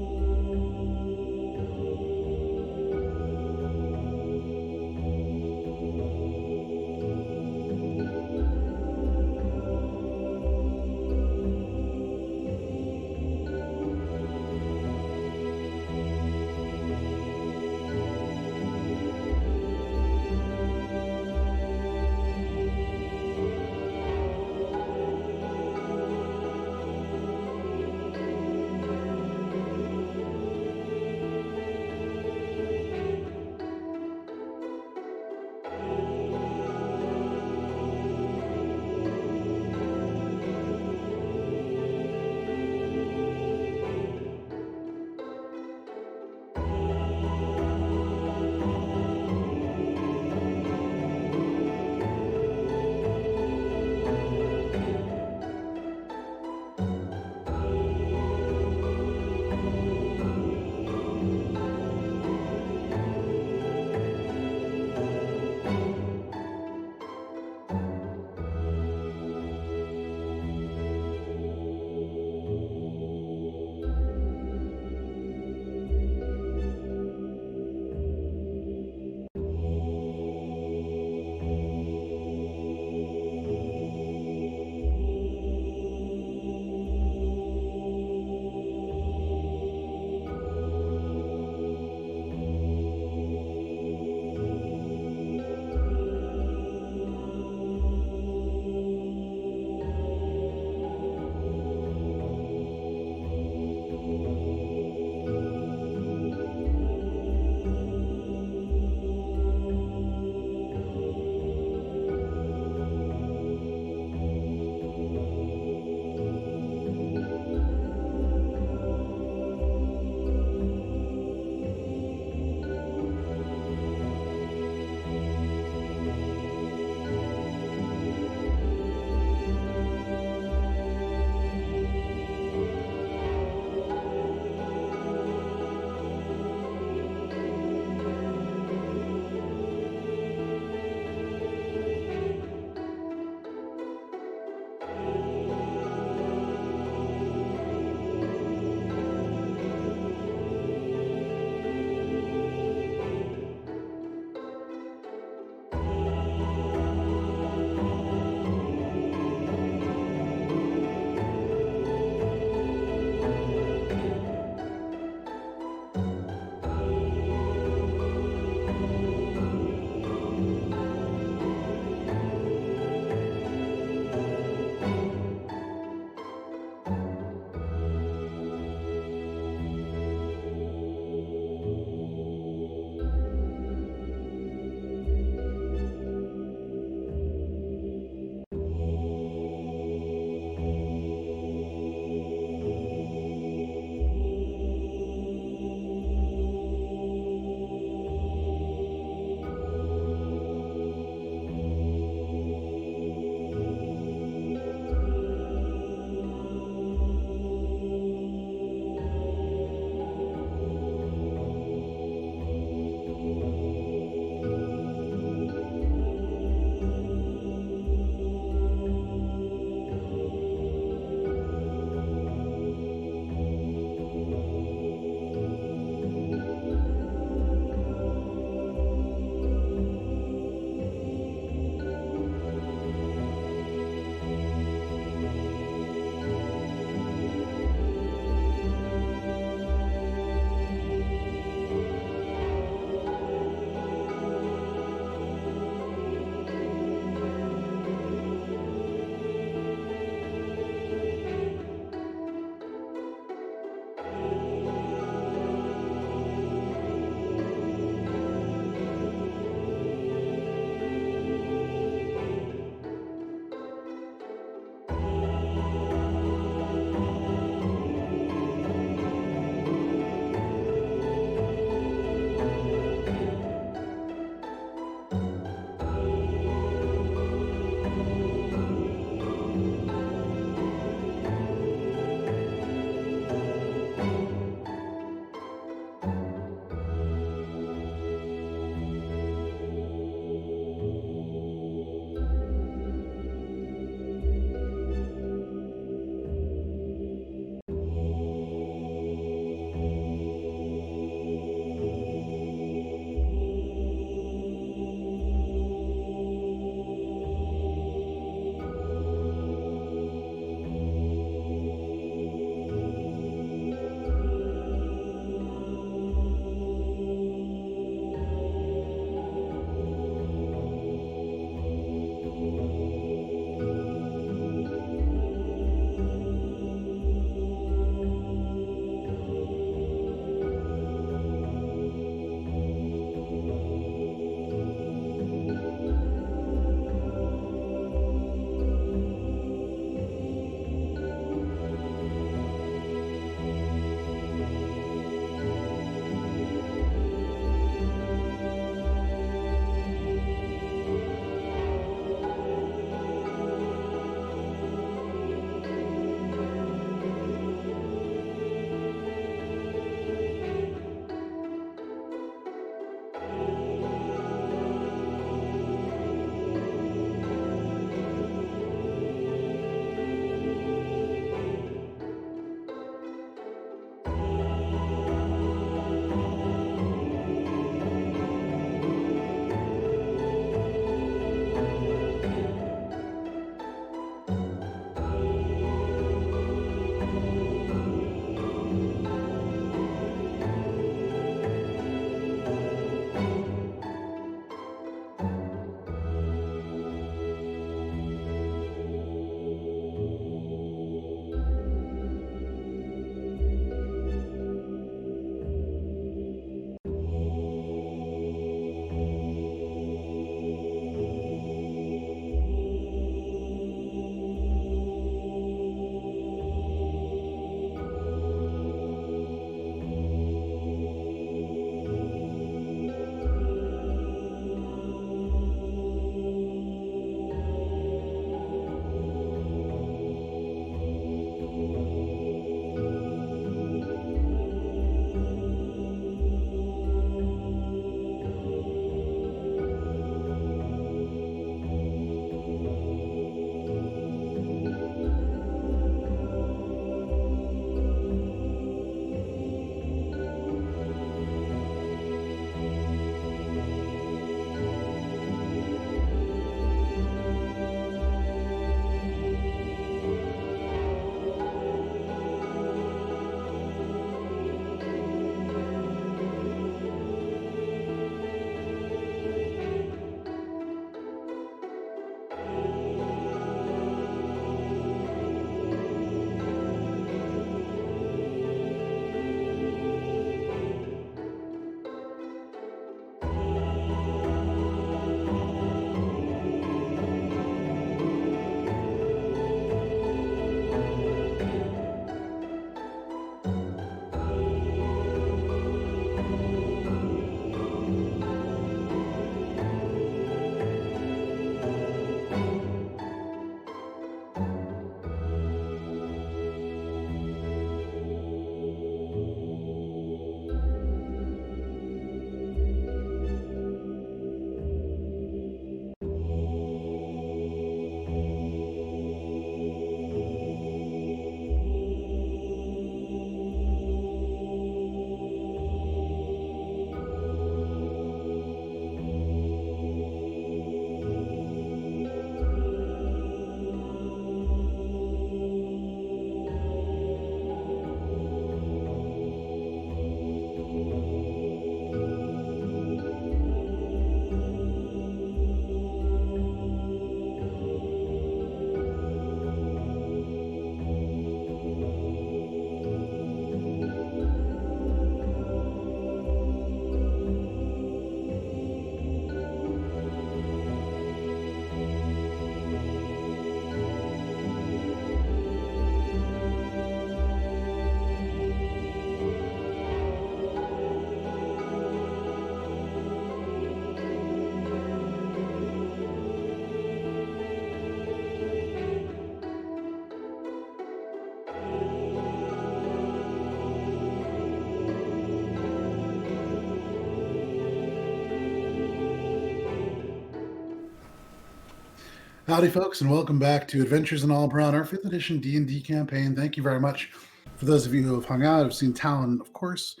Howdy, folks, and welcome back to Adventures in Alberon, our 5th edition D&D campaign. Thank you very much for those of you who have hung out. I've seen Talon, of course,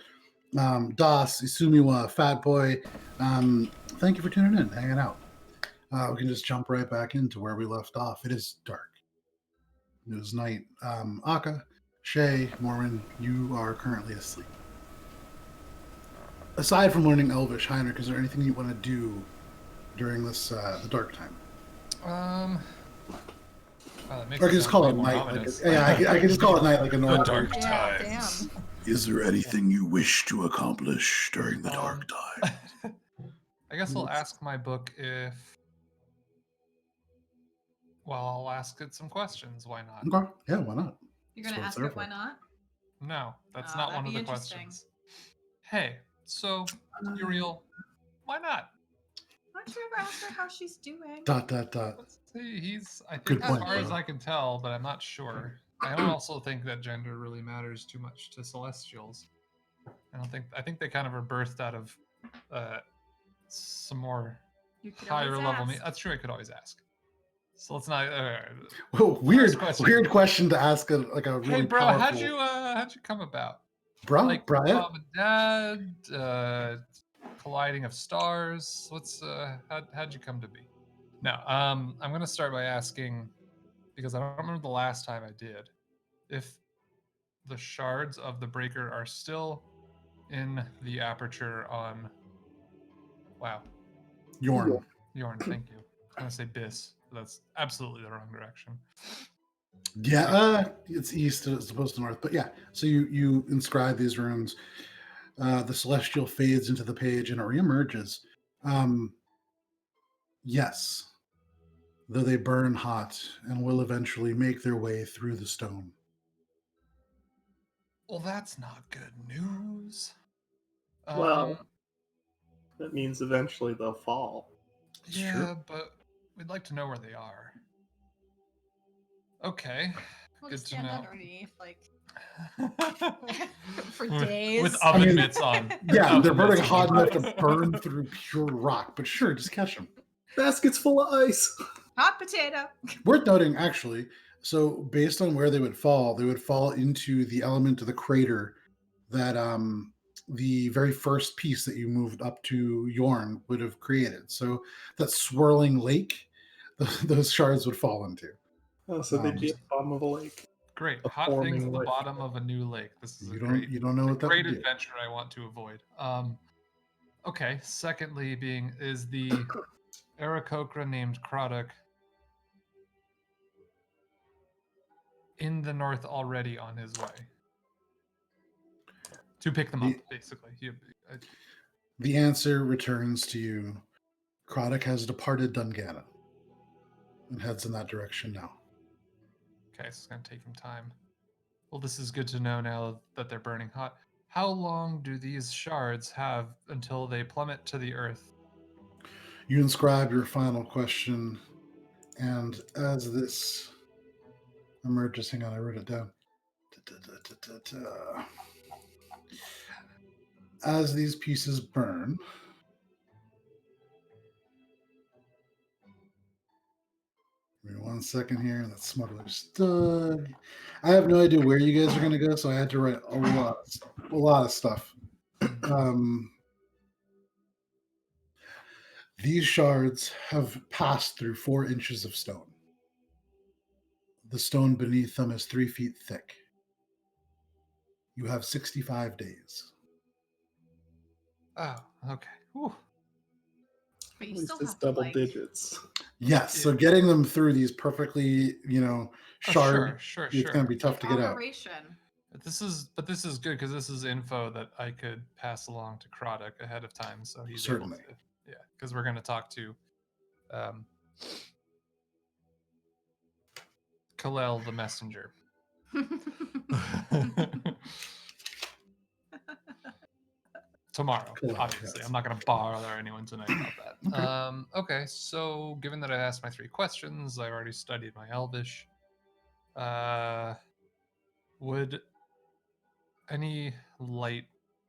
Das, Isumiwa, Fat Boy. Thank you for tuning in, hanging out. We can just jump right back into where we left off. It is dark. It is night. Akka, Shae, Morwen, you are currently asleep. Aside from learning Elvish, Heinrich, is there anything you want to do during this the dark time? Well, that makes Or I can just call it more night. ominous. I can just call it night like a normal dark time. Yeah, times. damn. Is there anything you wish to accomplish during the dark time? I guess I'll ask my book if. Well, I'll ask it some questions. Why not? Okay. Yeah, why not? You're That's gonna what ask it's there it why for. not? No, that's Oh, not that'd one of be the interesting. questions. Hey, so Uriel, why not? Why don't you ever ask her how she's doing? Dot. Let's see, he's, I Good think, as point, far as bro. I can tell, but I'm not sure. I don't also think that gender really matters too much to Celestials. I think they kind of are birthed out of some more You could higher always level. ask. That's true, I could always ask. So let's not. Well, weird question. question to ask like a really Hey, bro, powerful. how'd you come about? Bro, Like Brian? mom and dad, colliding of stars. What's how'd you come to be? Now, I'm gonna start by asking, because I don't remember the last time I did, if the shards of the breaker are still in the aperture on. Wow, Yorn. Yorn, thank you. I'm gonna say Bis, but that's absolutely the wrong direction. Yeah, it's east as opposed to north. But yeah, so you inscribe these runes. The celestial fades into the page and it reemerges. Yes, though they burn hot and will eventually make their way through the stone. Well, that's not good news. Well, that means eventually they'll fall. Yeah, but we'd like to know where they are. Okay. We'll Good just to stand know. underneath, like, for days. With oven I mean, mitts on. Yeah, Oven they're burning mitts hot on. enough to burn through pure rock. But sure, just catch them. Baskets full of ice. Hot potato. Worth noting, actually, so based on where they would fall into the element of the crater that the very first piece that you moved up to Yorn would have created. So that swirling lake, those shards would fall into. Oh, so they'd be at the bottom of a lake. Great. A Hot things at forming the lake. bottom of a new lake. This is You a don't know what that great would do. adventure I want to avoid. Okay. Secondly, is the Aarakocra named Kraduk in the north already on his way to pick them up, basically. The answer returns to you. Kraduk has departed Dungannon and heads in that direction now. Okay, so it's going to take him time. Well, this is good to know now that they're burning hot. How long do these shards have until they plummet to the earth? You inscribe your final question, and as this emerges, hang on, I wrote it down. As these pieces burn, give me 1 second here. That smuggler's done. I have no idea where you guys are going to go, so I had to write a lot of stuff. These shards have passed through 4 inches of stone. The stone beneath them is 3 feet thick. You have 65 days. Oh, okay. Whew. But At you least still it's have to, double like, digits. Yes, so getting them through these perfectly, shard, Sure. it's going to be tough to get out. operation. But this is good because this is info that I could pass along to Kraduk ahead of time, so he's Certainly. able to. Yeah, because we're going to talk to Kalel the messenger. Tomorrow, Kalel, obviously. yes. I'm not going to bother anyone tonight about that. Okay, so given that I asked my 3 questions, I've already studied my Elvish. Would any light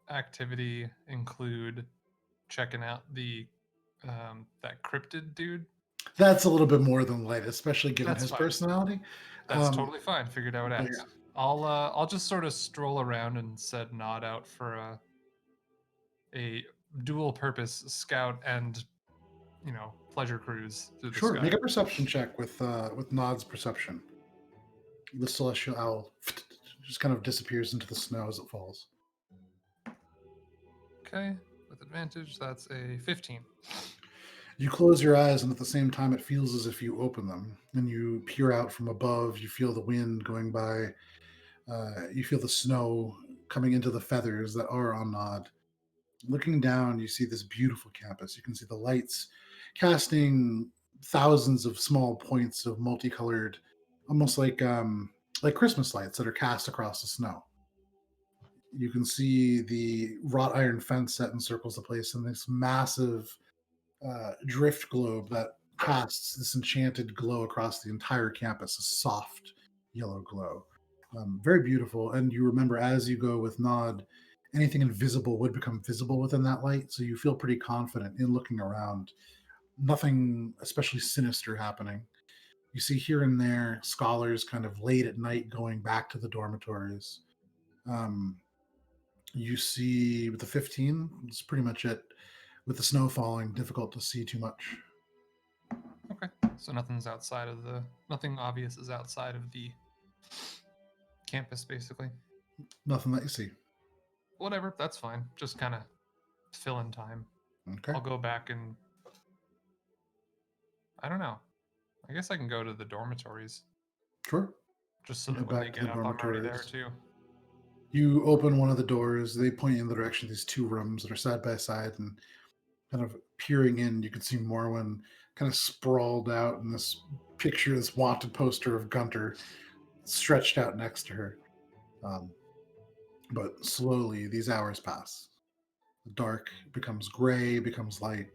activity include checking out the that cryptid dude? That's a little bit more than light, especially given That's his fine. personality. That's totally fine. Figured I would but ask. I'll just sort of stroll around and nod out for a dual purpose scout and pleasure cruise through the Sure, sky. make a perception check with Nod's perception. The celestial owl just kind of disappears into the snow as it falls. Okay, with advantage, that's a 15. You close your eyes, and at the same time, it feels as if you open them. And you peer out from above. You feel the wind going by. You feel the snow coming into the feathers that are on Nod. Looking down, you see this beautiful campus. You can see the lights casting thousands of small points of multicolored, almost like Christmas lights that are cast across the snow. You can see the wrought iron fence that encircles the place, and this massive drift globe that casts this enchanted glow across the entire campus, a soft yellow glow. Very beautiful. And you remember as you go with Nod, anything invisible would become visible within that light. So you feel pretty confident in looking around. Nothing especially sinister happening. You see here and there scholars kind of late at night going back to the dormitories. You see with the 15, it's pretty much it. With the snow falling, difficult to see too much. Okay, so nothing obvious is outside of the campus, basically. Nothing that you see. Whatever, that's fine. Just kind of fill in time. Okay. I'll go back and I don't know. I guess I can go to the dormitories. Sure. Just so that when they get up, I'm already there too. You open one of the doors. They point you in the direction of these two rooms that are side by side, and kind of peering in, you can see Morwen kind of sprawled out in this picture, this wanted poster of Guntir stretched out next to her. But slowly, these hours pass. The dark becomes gray, becomes light,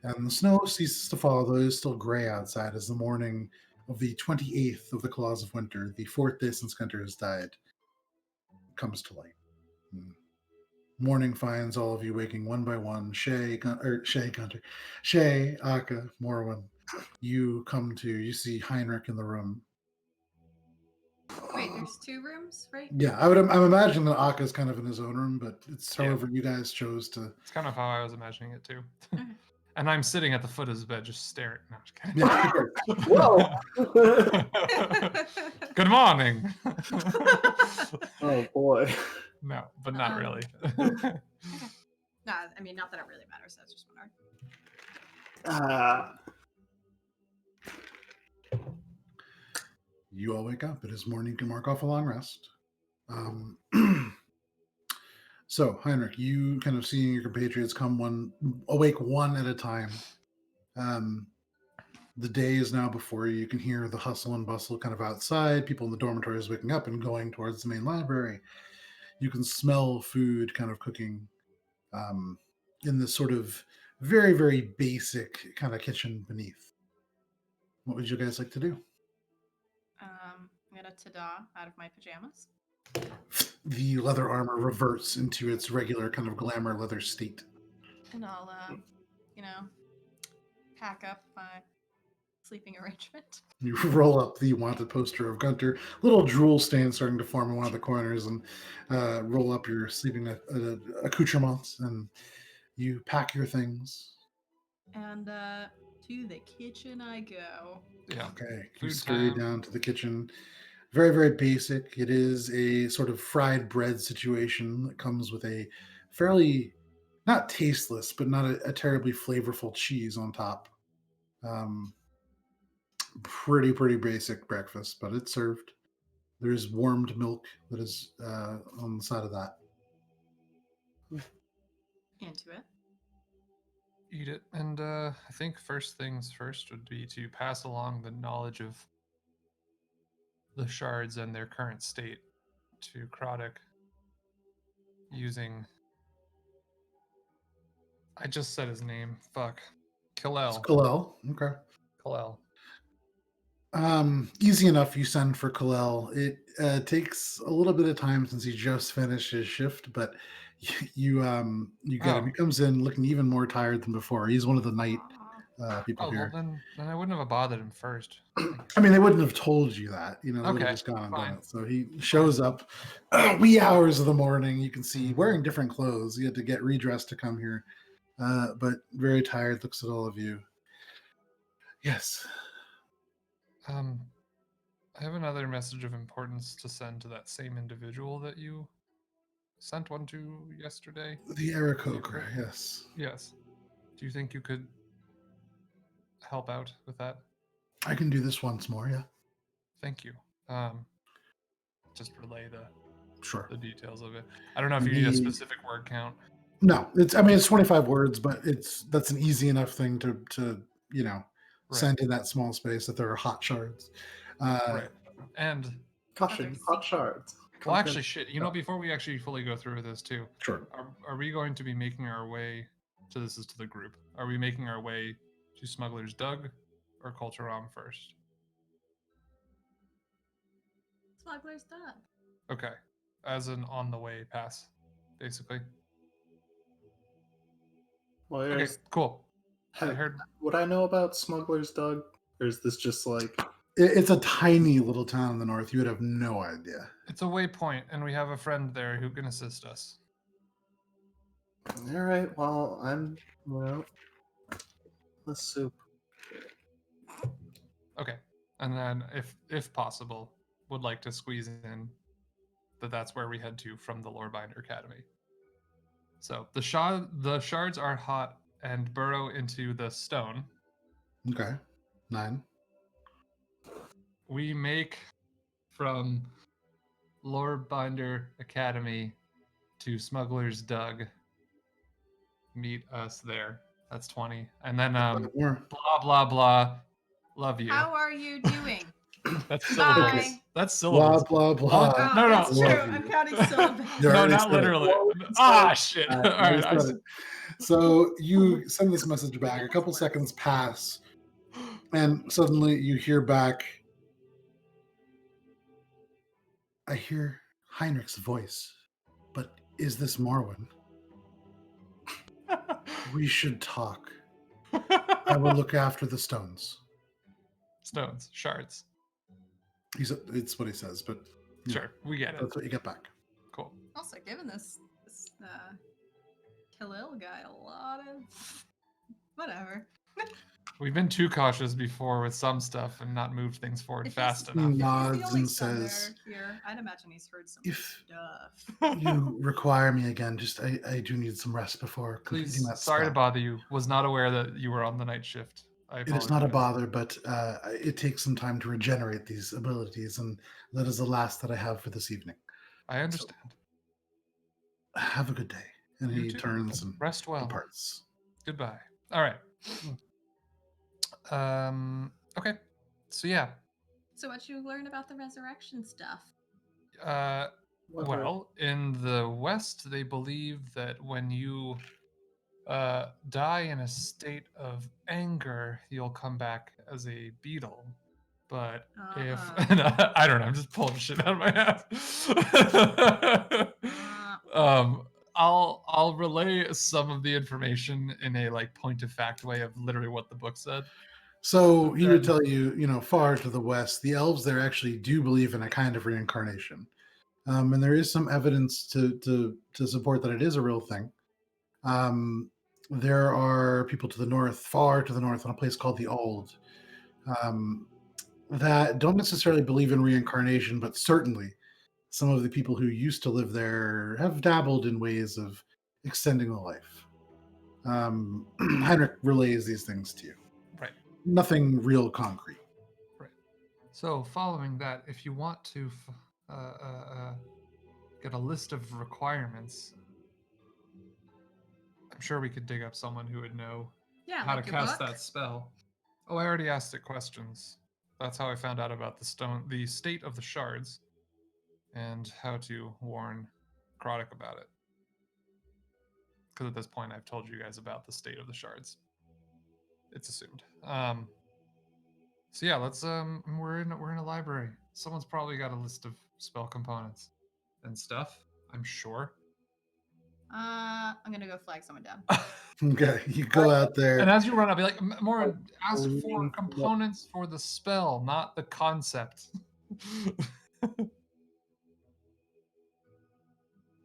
and the snow ceases to fall, though it is still gray outside as the morning of the 28th of the Claws of Winter, the fourth day since Guntir has died, comes to light. Morning finds all of you waking one by one. Shae, Akka, Morwen. You see Heinrich in the room. Wait, there's 2 rooms, right? Yeah, I'm imagining that Akka's kind of in his own room, but it's however you guys chose to. It's kind of how I was imagining it too. And I'm sitting at the foot of his bed, just staring. No, just kidding. Yeah. Whoa! Good morning. Oh boy. No, but not really. Okay. No, I mean, not that it really matters. That's just wondering. You all wake up. It is morning. You can mark off a long rest. So, Heinrich, you kind of seeing your compatriots awake one at a time. The day is now before you. You can hear the hustle and bustle kind of outside. People in the dormitories waking up and going towards the main library. You can smell food kind of cooking in this sort of very, very basic kind of kitchen beneath. What would you guys like to do? I'm gonna ta-da out of my pajamas. The leather armor reverts into its regular kind of glamour leather state. And I'll, pack up my sleeping arrangement. You roll up the wanted poster of Guntir. Little drool stain starting to form in one of the corners, and roll up your sleeping accoutrements, and you pack your things. And to the kitchen I go. Yeah. Okay. You scurry down to the kitchen. Very, very basic. It is a sort of fried bread situation that comes with a fairly, not tasteless, but not a terribly flavorful cheese on top. Pretty basic breakfast, but it's served. There's warmed milk that is on the side of that. Into it. Eat it. And I think first things first would be to pass along the knowledge of the shards and their current state to Krodek using... I just said his name. Fuck. Kalel. It's Kalel. Okay. Kalel. Easy enough. You send for Kalel. It takes a little bit of time since he just finished his shift, but you get him. He comes in looking even more tired than before. He's one of the night people Oh, here. well, then I wouldn't have bothered him first. I mean, they wouldn't have told you that. They would have Okay, just gone and done fine. it. So he shows up wee hours of the morning. You can see wearing different clothes. He had to get redressed to come here, but very tired. Looks at all of you. Yes. I have another message of importance to send to that same individual that you sent one to yesterday. The Aarakocra, yes. Yes. Do you think you could help out with that? I can do this once more, yeah. Thank you. Just relay Sure. the details of it. I don't know if And you need a he- specific word count. No, it's 25 words, but that's an easy enough thing to send in that small space that there are hot shards. Right. And Caution, hot shards. well, actually, shit. Before we actually fully go through with this too, Sure. are we going to be making our way? So this is to the group. Are we making our way to Smuggler's Dug or Culturam first? Smuggler's Dug. Okay, as an on the way pass, basically. Well, Okay, cool. I Hey, heard. Would I know about Smuggler's Dug? Or is this just like... It's a tiny little town in the north. You would have no idea. It's a waypoint, and we have a friend there who can assist us. All right, well, the soup. Okay, and then if possible, would like to squeeze in that's where we head to from the Lorebinder Academy. So the shards are hot and burrow into the stone. Okay. 9. We make from Lorebinder Academy to Smuggler's Dug. Meet us there. That's 20. And then More. blah blah blah. Love you. How are you doing? That's syllables. Bye. That's Blah, syllables. blah, blah. Oh, No, that's no. true. Love I'm you. counting syllables. You No, already not said it. literally. Shit. All right. You said it. So you send this message back. A couple seconds pass, and suddenly you hear back. I hear Heinrich's voice, but is this Morwen? We should talk. I will look after the stones. Stones, shards. It's what he says, but Sure, we get it. that's what you get back. Cool. Also, giving this Khalil guy a lot of whatever. We've been too cautious before with some stuff and not moved things forward If fast he's- enough. He's the Nods only and son says, here. I'd imagine he's heard some "If stuff. you require me again, just I do need some rest before Please, completing that sorry to spell. bother you. Was not aware that you were on the night shift. I It is not a apologize. bother, but it takes some time to regenerate these abilities, and that is the last that I have for this evening. I understand. Have a good day." And You he too. turns and Rest well. departs. Goodbye. All right. Okay. So yeah. So, what you learn about the resurrection stuff? Well, in the West, they believe that when you die in a state of anger, you'll come back as a beetle. But if I don't know, I'm just pulling shit out of my ass. I'll relay some of the information in a like point of fact way of literally what the book said. So he would tell you, far to the west, the elves there actually do believe in a kind of reincarnation. And there is some evidence to support that it is a real thing. There are people to the north, far to the north, in a place called the Old, that don't necessarily believe in reincarnation, but certainly some of the people who used to live there have dabbled in ways of extending the life. Heinrich relays these things to you. Right. Nothing real concrete. Right. So following that, if you want to get a list of requirements, I'm sure we could dig up someone who would know how like to your cast book? that spell. Oh, I already asked it questions. That's how I found out about the state of the shards, and how to warn Krodik about it. Because at this point, I've told you guys about the state of the shards. It's assumed. So yeah, let's we're in a library. Someone's probably got a list of spell components and stuff, I'm sure. I'm gonna go flag someone down. Okay, you go out there. And as you run, I'll be like, Morwen, ask for Leaning components for the spell, not the concept.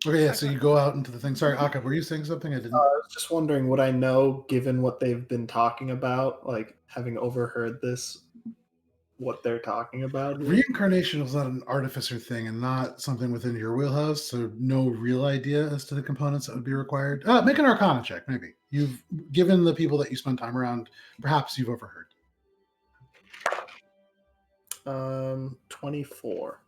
Okay, yeah, so you go out into the thing. Sorry, Akka, were you saying something? I didn't. I was just wondering, would I know, given what they've been talking about, like having overheard this, what they're talking about? Reincarnation is not an artificer thing and not something within your wheelhouse, so no real idea as to the components that would be required. Make an Arcana check, maybe. You've given the people that you spend time around, perhaps you've overheard. 24.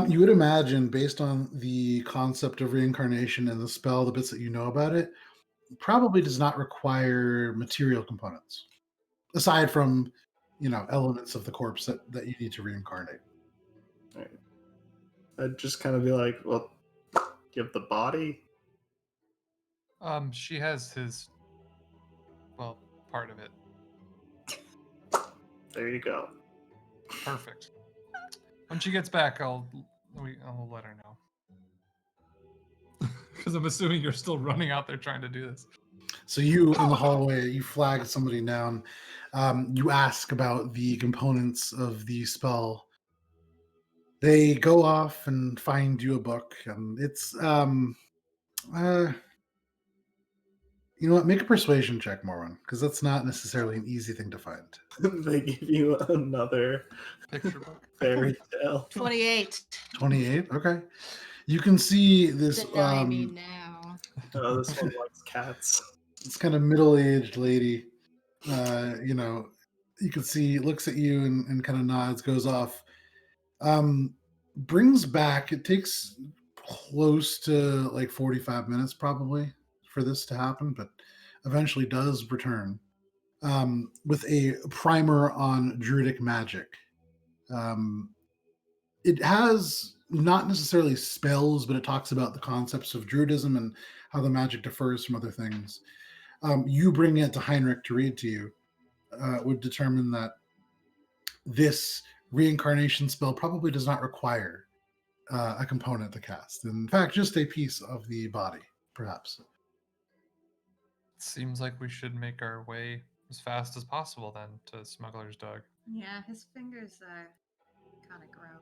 You would imagine, based on the concept of reincarnation and the spell, the bits that you know about it, probably does not require material components, aside from, elements of the corpse that you need to reincarnate. Right. I'd just kind of be like, well, you have the body? She has his, part of it. There you go. Perfect. When she gets back, I'll let her know. Because I'm assuming you're still running out there trying to do this. So you, in the hallway, you flag somebody down. You ask about the components of the spell. They go off and find you a book, and it's you know what? Make a persuasion check, Morwen, because that's not necessarily an easy thing to find. They give you another Picture book. fairy tale. 28. 28. Okay. You can see this. Deny me now. Oh, this one likes cats. This kind of middle-aged lady. You can see looks at you and kind of nods, goes off. Brings back. It takes close to like 45 minutes probably for this to happen, but eventually does return with a primer on Druidic magic. It has not necessarily spells, but it talks about the concepts of Druidism and how the magic differs from other things. You bring it to Heinrich to read to you would determine that this reincarnation spell probably does not require a component to cast. In fact, just a piece of the body, perhaps. Seems like we should make our way as fast as possible then to Smuggler's Dog. Yeah, his fingers are kind of gross.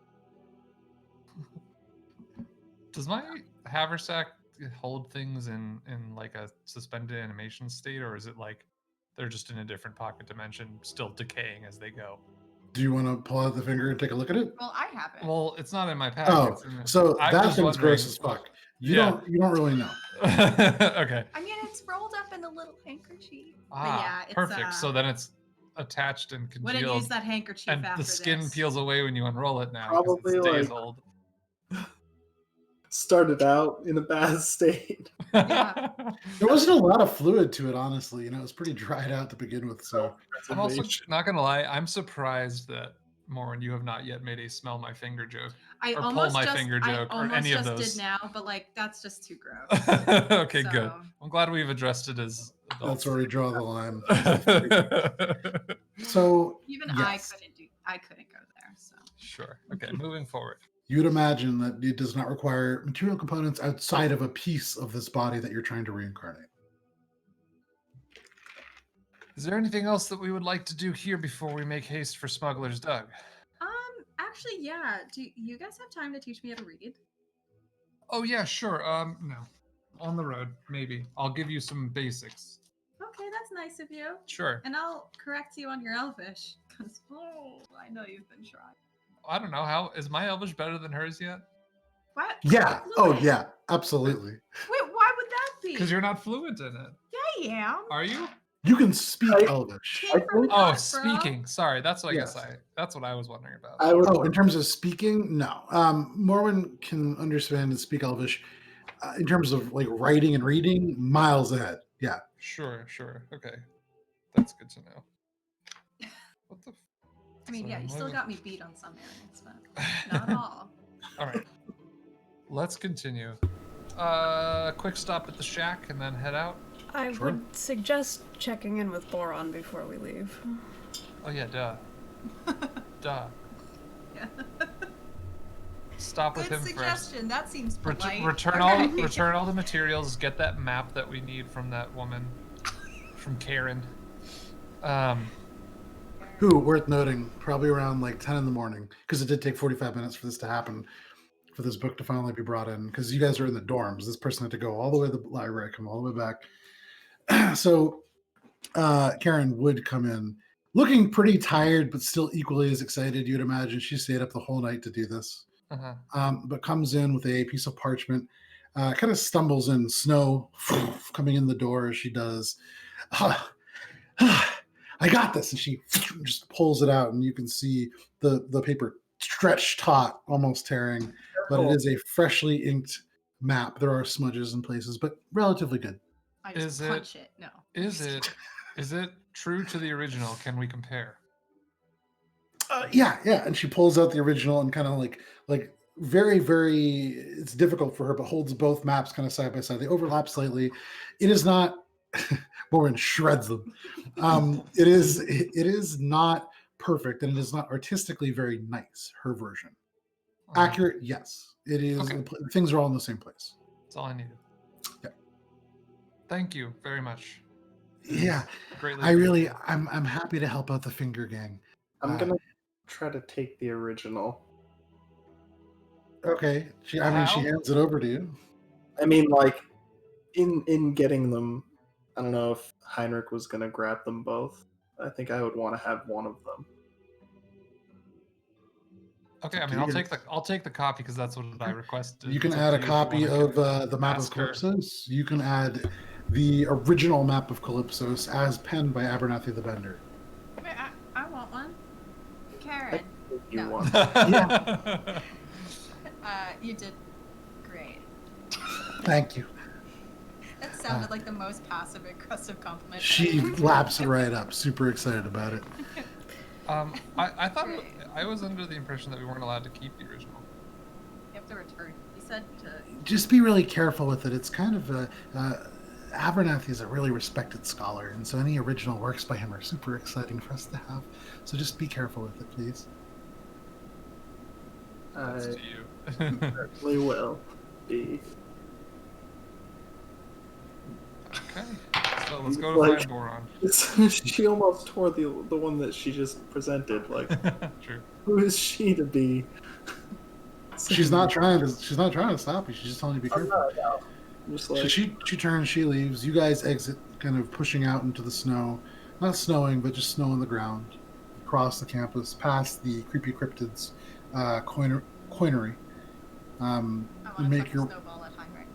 Does my haversack hold things in like a suspended animation state, or is it like they're just in a different pocket dimension, still decaying as they go? Do you want to pull out the finger and take a look at it? Well, I have it. Well, it's not in my pack. Oh, so I'm that just thing's wondering- gross as fuck. You don't really know. Okay. I mean, it's rolled up in a little handkerchief. But Ah, yeah, it's, perfect. So then it's attached and wouldn't use congealed, that handkerchief and after the skin this. peels away when you unroll it now. 'cause Probably, it's days like- old. Started out in a bad state. Yeah. There wasn't a lot of fluid to it, honestly. It was pretty dried out to begin with. So I'm also not gonna lie. I'm surprised that Morwen, you have not yet made a smell my finger joke I or pull almost my just, finger I joke or almost any of just those. did now, but like that's just too gross. Okay, good. So- I'm glad we've addressed it as that's adults. where we draw the line. Sure. So Even yes. I couldn't go there. So Okay, moving forward. You'd imagine that it does not require material components outside of a piece of this body that you're trying to reincarnate. Is there anything else that we would like to do here before we make haste for Smuggler's Dug? actually, yeah. Do you guys have time to teach me how to read? Oh yeah, sure. No, on the road, maybe. I'll give you some basics. Okay, that's nice of you. Sure. And I'll correct you on your Elvish, because I know you've been trying. I don't know how is my Elvish better than hers yet? What? Yeah. Oh, Fluent. yeah. Absolutely. Wait, why would that be? Because you're not fluent in it. Yeah, I am. Are you? You can speak I- Elvish. Came from the Oh, north, bro. speaking. Sorry, that's what I Yes. guess that's what I was wondering about. I would. Oh, in terms of speaking, no. Morwen can understand and speak Elvish. In terms of like writing and reading, miles ahead. Yeah. Sure. Okay. That's good to know. What the? I mean, So yeah, you still what- got me beat on some areas, but not all. All right. Let's continue. Quick stop at the shack and then head out. I Sure. would suggest checking in with Boron before we leave. Oh yeah, duh. Duh. Yeah. stop with Good him suggestion. That seems first. polite. Return Okay. all the materials. Get that map that we need from that woman, from Karen. Who, worth noting, probably around like 10 in the morning, because it did take 45 minutes for this to happen, for this book to finally be brought in, because you guys are in the dorms. This person had to go all the way to the library, come all the way back. So Karen would come in looking pretty tired, but still equally as excited. You'd imagine she stayed up the whole night to do this. But comes in with a piece of parchment, kind of stumbles in snow coming in the door as she does. I got this. And she just pulls it out, and you can see the paper stretched taut, almost tearing. But it is a freshly inked map. There are smudges in places, but relatively good. I just punch it. No. Is it true to the original? Can we compare? Yeah. And she pulls out the original and kind of like very, very. It's difficult for her, but holds both maps kind of side by side. They overlap slightly. It is not. Morwen shreds them. It is not perfect, and it is not artistically very nice. Her version, accurate, yes. It is. Okay. Things are all in the same place. That's all I needed. Yeah. Thank you very much. Yeah, Greatly. I'm happy to help out the Finger Gang. I'm gonna try to take the original. Okay. She hands it over to you. I mean, like, in getting them, I don't know if Heinrich was gonna grab them both. I think I would want to have one of them. Okay, I mean, I'll take the copy because that's what I requested. You can add a copy of the map of Calypsos. You can add the original map of Calypsos as penned by Abernathy the Bender. Wait, I want one. Karen. You No. want? Yeah. You did great. Thank you. That sounded like the most passive-aggressive compliment. She laps it right up. Super excited about it. I thought I was under the impression that we weren't allowed to keep the original. You have to return. He said to. Just be really careful with it. It's kind of Abernathy is a really respected scholar, and so any original works by him are super exciting for us to have. So just be careful with it, please. That's to you. Certainly will be. Okay, so let's go to find Boron. She almost tore the one that she just presented. Like, True. who is she to be? She's not trying to stop you. She's just telling you to be careful. No. Just like, So she turns, she leaves. You guys exit, kind of pushing out into the snow. Not snowing, but just snow on the ground. Across the campus, past the creepy cryptids coinery. I want to Make chuck your a snowball at Heinrich.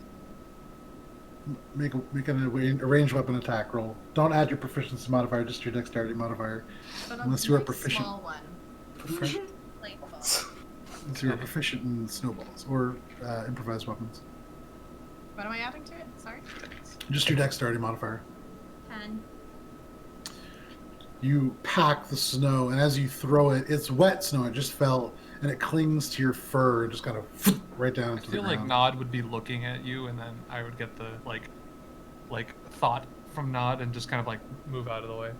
make an ranged weapon attack roll. Don't add your proficiency modifier, just your dexterity modifier. But Unless you are nice proficient. Small one. Proficient. Playful. Unless you are proficient in snowballs or improvised weapons. What am I adding to it? Sorry. Just your dexterity modifier. 10. You pack the snow, and as you throw it, it's wet snow. It just fell, and it clings to your fur and just kind of right down to the ground. I feel like Nod would be looking at you, and then I would get the like thought from Nod and just kind of like move out of the way.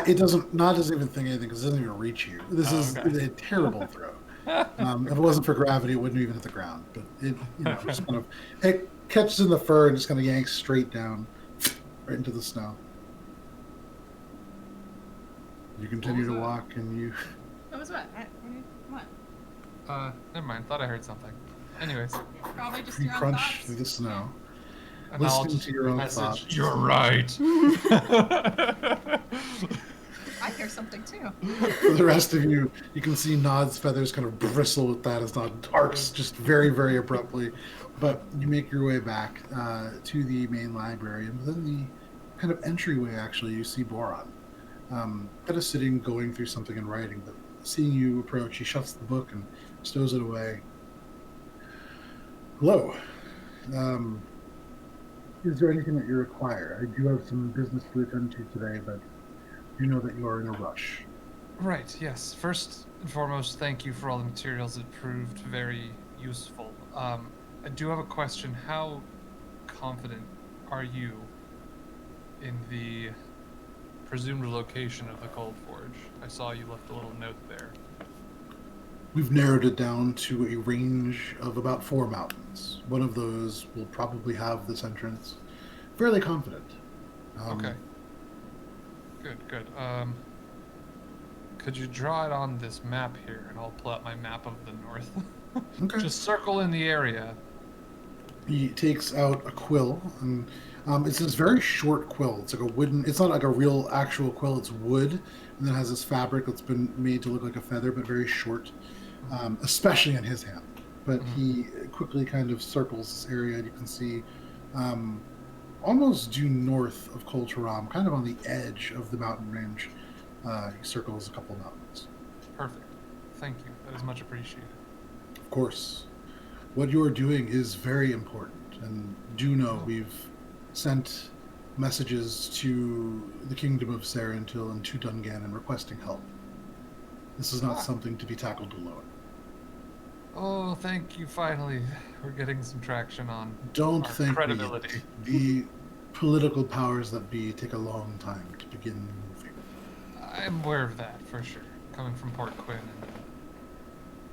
It doesn't. Nod doesn't even think anything because it doesn't even reach you. This is a terrible throw. If it wasn't for gravity, it wouldn't even hit the ground. But it, just kind of it catches in the fur and just kind of yanks straight down, right into the snow. You continue to walk, and you. That was what? What? Never mind. Thought I heard something. Anyways, Probably just You your own crunch thoughts. through the snow, and I'll listening just to your own message. thoughts. You're right. I hear something too. For the rest of you, you can see Nod's feathers kind of bristle with that as Nod arcs just very, very abruptly. But you make your way back to the main library, and within the kind of entryway, actually, you see Boron. Kind of sitting, going through something and writing, but seeing you approach, he shuts the book and stows it away. Hello. Is there anything that you require? I do have some business to attend to today, but you know that you are in a rush. Right, yes. First and foremost, thank you for all the materials. It proved very useful. I do have a question. How confident are you in the presumed location of the Cold Forge? I saw you left a little note there. we've narrowed it down to a range of about 4 mountains. One of those will probably have this entrance. Fairly confident. Okay. Good. Could you draw it on this map here, and I'll pull out my map of the north. Okay. Just circle in the area. He takes out a quill, and it's this very short quill. It's like a wooden. It's not like a real actual quill. It's wood, and then it has this fabric that's been made to look like a feather, but very short, especially in his hand. But he quickly kind of circles this area, and you can see almost due north of Koltaram, kind of on the edge of the mountain range. He circles a couple mountains. Perfect. Thank you. That is much appreciated. Of course. What you're doing is very important, and do know we've sent messages to the Kingdom of Sarentil and to Dungannon requesting help. This is not something to be tackled alone. Oh, thank you, finally. We're getting some traction on Don't our think credibility. the political powers that be take a long time to begin moving. I'm aware of that, for sure. Coming from Port Quinn, and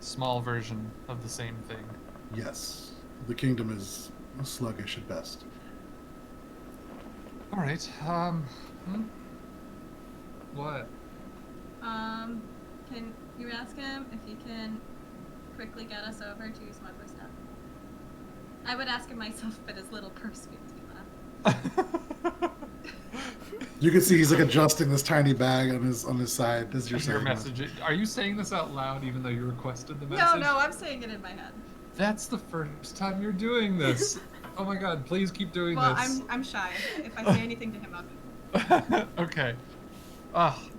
a small version of the same thing. Yes, the kingdom is sluggish at best. All right. What? Can you ask him if he can quickly get us over to Smuggler's Stuff? I would ask him myself, but his little purse makes me laugh. You can see he's like adjusting this tiny bag on his side as you're saying Your message. Are you saying this out loud, even though you requested the message? No, I'm saying it in my head. That's the first time you're doing this. Oh my god, please keep doing well, this. Well, I'm shy. If I say anything to him, I'll be... Okay.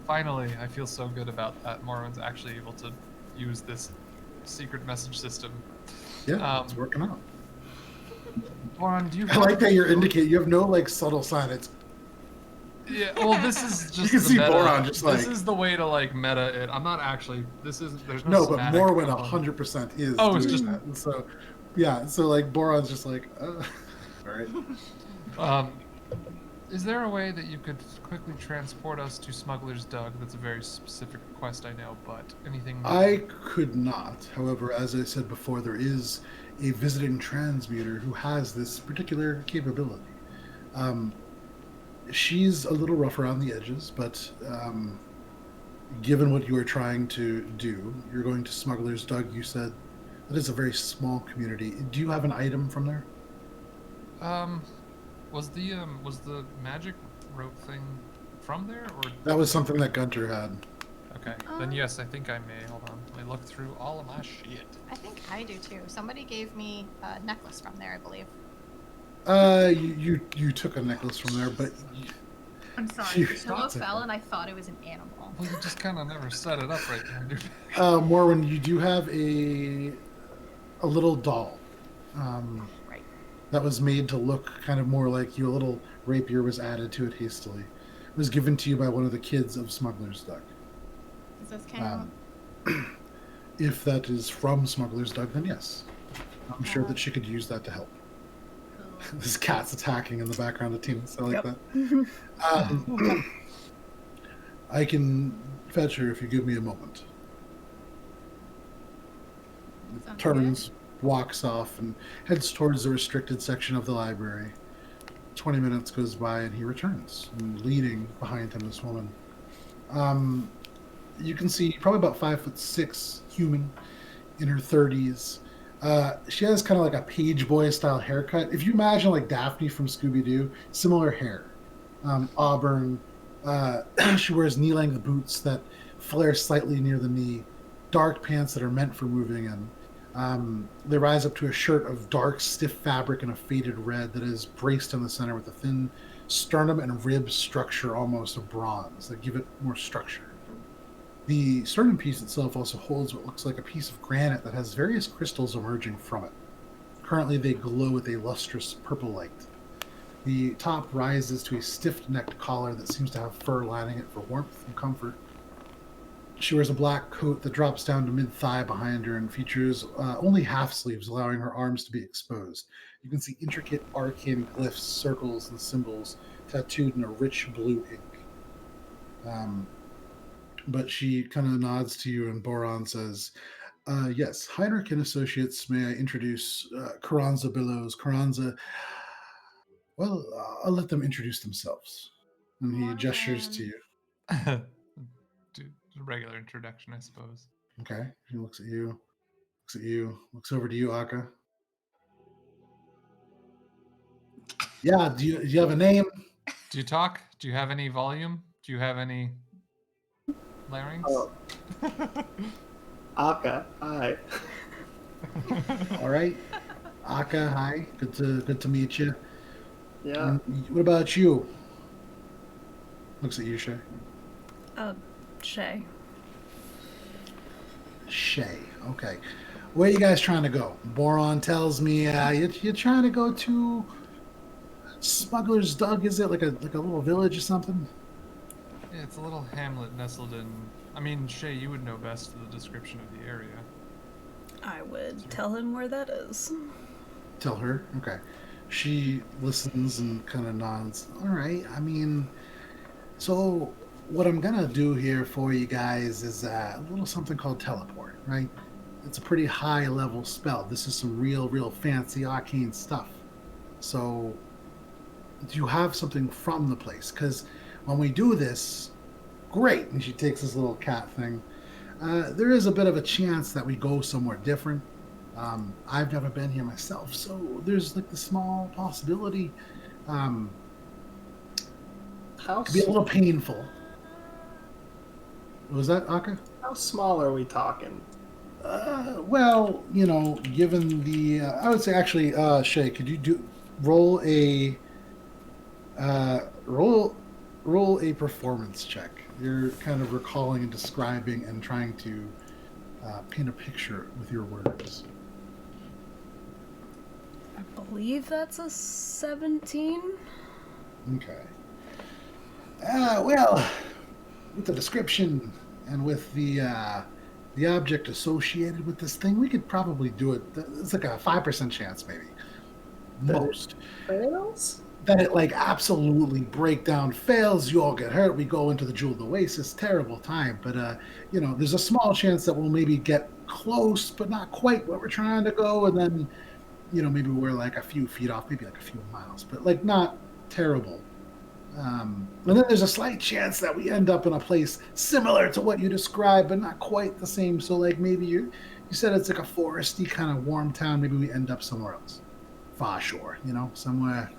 Finally, I feel so good about that. Morwen's actually able to use this secret message system. Yeah, it's working out. Morwen, do you... I like that you're indicating, you have no like subtle sign. It's... Yeah, well, this is just you can see meta. Boron just like... This is the way to like meta it. I'm not actually... There's no No, but Morwen 100% is doing it's just... that. And so, yeah, so like Boron's just like, all right. Is there a way that you could quickly transport us to Smuggler's Dug? That's a very specific request, I know, but anything... I could not. However, as I said before, there is a visiting transmuter who has this particular capability. She's a little rough around the edges, but given what you are trying to do, you're going to Smuggler's Dug, you said. That is a very small community. Do you have an item from there? Was the magic rope thing from there, or that was something that Guntir had? Okay, then yes, I think I may. Hold on, let me look through all of my shit. I think I do too. Somebody gave me a necklace from there, I believe. You took a necklace from there, but I'm sorry. The pillow fell, and I thought it was an animal. Well, you just kind of never set it up right there, dude. Morwen, you do have a little doll. That was made to look kind of more like you. A little rapier was added to it hastily. It was given to you by one of the kids of Smuggler's Dug. Is this kind of... If that is from Smuggler's Dug, then yes. I'm sure that she could use that to help. Cool. This cat's attacking in the background of Tina, so I like that. I can fetch her if you give me a moment. Turns... walks off and heads towards the restricted section of the library. 20 minutes goes by and he returns, and leading behind him this woman. You can see probably about 5'6" human in her 30s. She has kind of like a page boy style haircut. If you imagine like Daphne from Scooby-Doo, similar hair. Auburn. She wears knee-length boots that flare slightly near the knee. Dark pants that are meant for moving in. They rise up to a shirt of dark, stiff fabric in a faded red that is braced in the center with a thin sternum and rib structure almost of bronze that give it more structure. The sternum piece itself also holds what looks like a piece of granite that has various crystals emerging from it. Currently, they glow with a lustrous purple light. The top rises to a stiff-necked collar that seems to have fur lining it for warmth and comfort. She wears a black coat that drops down to mid-thigh behind her and features only half sleeves, allowing her arms to be exposed. You can see intricate arcane glyphs, circles, and symbols tattooed in a rich blue ink. But she kind of nods to you, and Boron says, Yes, Heinrich and Associates. May I introduce Carranza Billows? Carranza. Well, I'll let them introduce themselves. And he gestures to Morwen. you. Do a regular introduction, I suppose. Okay. He looks at you. Looks at you. Looks over to you, Akka. Yeah. Do you have a name? Do you talk? Do you have any volume? Do you have any larynx? Oh. Akka, hi. All right. Akka, hi. Good to meet you. Yeah. And what about you? Looks at you, Shae. Shae. Shae. Okay. Where are you guys trying to go? Boron tells me you're trying to go to Smuggler's Dug. Is it like a little village or something? Yeah, it's a little hamlet nestled in. I mean, Shae, you would know best the description of the area. I would tell him where that is. Tell her. Okay. She listens and kind of nods. All right. I mean, so what I'm gonna do here for you guys is a little something called teleport. Right? It's a pretty high level spell. This is some real fancy arcane stuff. So do you have something from the place? Because when we do this, great. And she takes this little cat thing. There is a bit of a chance that we go somewhere different. I've never been here myself, so there's like the small possibility. How Could be a little painful. Was that Akka? how small are we talking? Well, given the, I would say actually, Shae, could you roll a performance check? You're kind of recalling and describing and trying to paint a picture with your words. I believe that's a 17. Okay. Well, with the description and with the object associated with this thing, we could probably do it. It's like a 5% chance, maybe. Most. Fails? That it like absolutely breakdown fails, you all get hurt, we go into the Jeweled Oasis, terrible time. But there's a small chance that we'll maybe get close, but not quite where we're trying to go, and then maybe we're like a few feet off, maybe like a few miles, but like not terrible. And then there's a slight chance that we end up in a place similar to what you described, but not quite the same. So like maybe you said it's like a foresty kind of warm town, maybe we end up somewhere else. Far shore, somewhere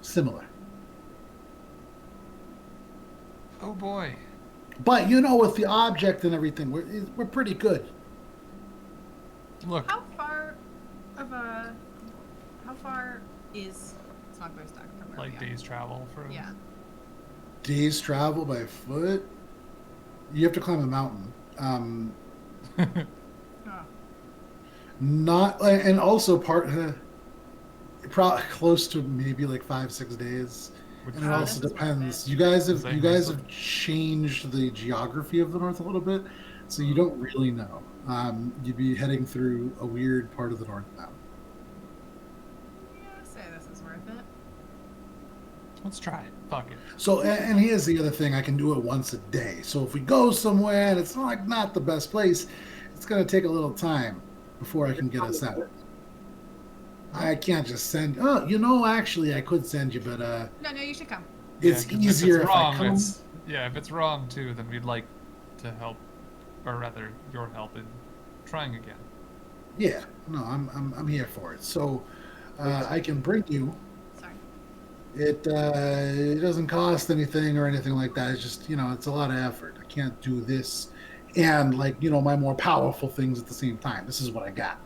similar. Oh boy. But with the object and everything, we're pretty good. Look. How far is Smuggler's Dug from where Like we are? days travel for. Yeah. Days travel by foot. You have to climb a mountain. Oh. Not, and also probably close to maybe like 5-6 days. And it also this is depends. worth You guys have changed the geography of the north a little bit, so you don't really know. You'd be heading through a weird part of the north now. Yeah, I say this is worth it. Let's try it. Fuck it. So, and here's the other thing: I can do it once a day. So if we go somewhere and it's not the best place, it's gonna take a little time before I can get us out. I can't just send. Oh, actually, I could send you, but No, you should come. it's 'cause easier if if it's I wrong, come. if it's wrong too, then we'd like to help, or rather, your help in trying again. Yeah, no, I'm here for it. So I can bring you. Sorry. It doesn't cost anything or anything like that. It's just it's a lot of effort. I can't do this and my more powerful things at the same time. This is what I got.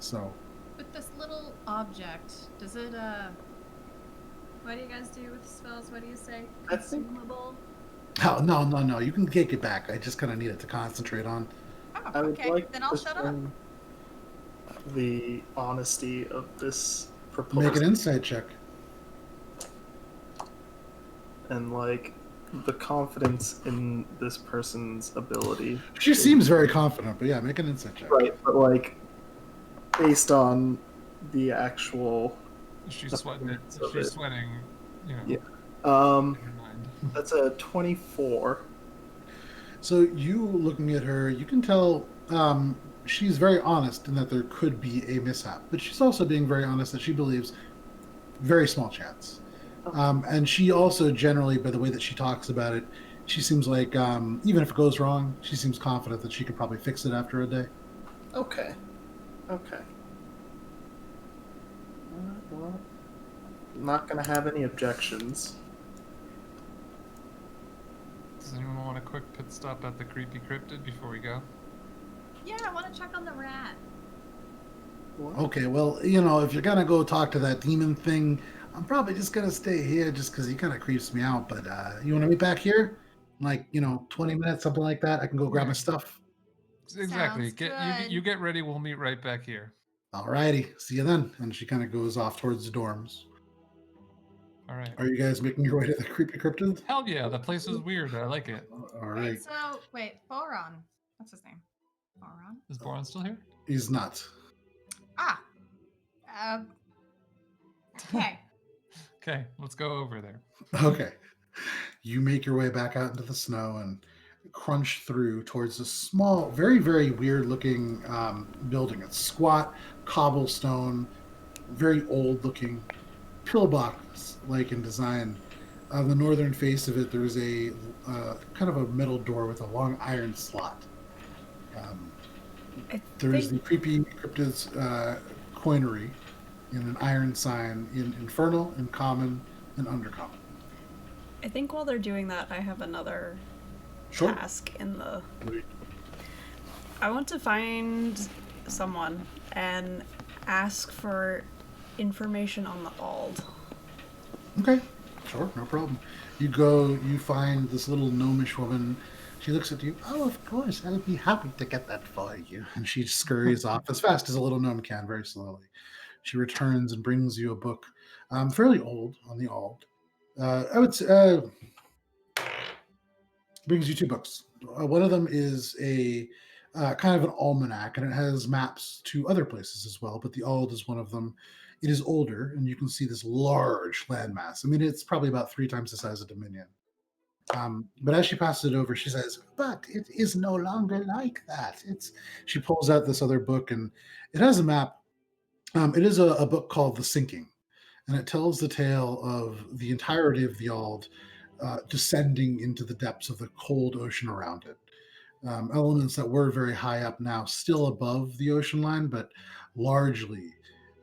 So. With this little object, does it what do you guys do with spells? What do you say? I think- Consumable? Oh, no. You can take it back. I just kind of need it to concentrate on. Oh, I would okay. like Then I'll to shut up. discern the honesty of this proposal Make an insight check. and the confidence in this person's ability. She seems very confident, but yeah, make an insight check. Right, but based on the actual She's sweating it. of She's it. sweating. Yeah. In her mind. That's a 24. So you looking at her, you can tell she's very honest in that there could be a mishap, but she's also being very honest that she believes very small chance. And she also generally, by the way that she talks about it, she seems like even if it goes wrong, she seems confident that she could probably fix it after a day. Okay. Well, I'm not gonna have any objections. Does anyone want a quick pit stop at the creepy cryptid before we go? Yeah, I want to check on the rat. What? Okay, well, if you're gonna go talk to that demon thing, I'm probably just gonna stay here just because he kind of creeps me out. But you want to meet back here, in like 20 minutes, something like that? I can go grab my stuff. Exactly. Sounds good. You get ready. We'll meet right back here. Alrighty, see you then. And she kind of goes off towards the dorms. All right. Are you guys making your way to the creepy cryptid? Hell yeah, that place is weird. I like it. All right. Wait, Boron. What's his name? Boron? Is Boron still here? He's not. Ah. Okay. Okay, let's go over there. Okay. You make your way back out into the snow and crunch through towards a small, very, very weird looking building. It's squat, cobblestone, very old looking, pillbox like in design. On the northern face of it, there's a kind of a metal door with a long iron slot. There's the creepy cryptid's coinery in an iron sign in infernal, in common, and undercommon. I think while they're doing that, I have another task in the... I want to find someone and ask for information on the Ald. Okay, sure, no problem. You find this little gnomish woman. She looks at you. Oh, of course, I'll be happy to get that for you. And she scurries off as fast as a little gnome can, very slowly. She returns and brings you a book, fairly old on the Ald. I would say, brings you two books. One of them is a kind of an almanac, and it has maps to other places as well, but the Ald is one of them. It is older, and you can see this large landmass. I mean, it's probably about 3 times the size of Dominion. But as she passes it over, she says, "But it is no longer like that." She pulls out this other book, and it has a map. It is a book called The Sinking, and it tells the tale of the entirety of the Ald descending into the depths of the cold ocean around it. Elements that were very high up now, still above the ocean line, but largely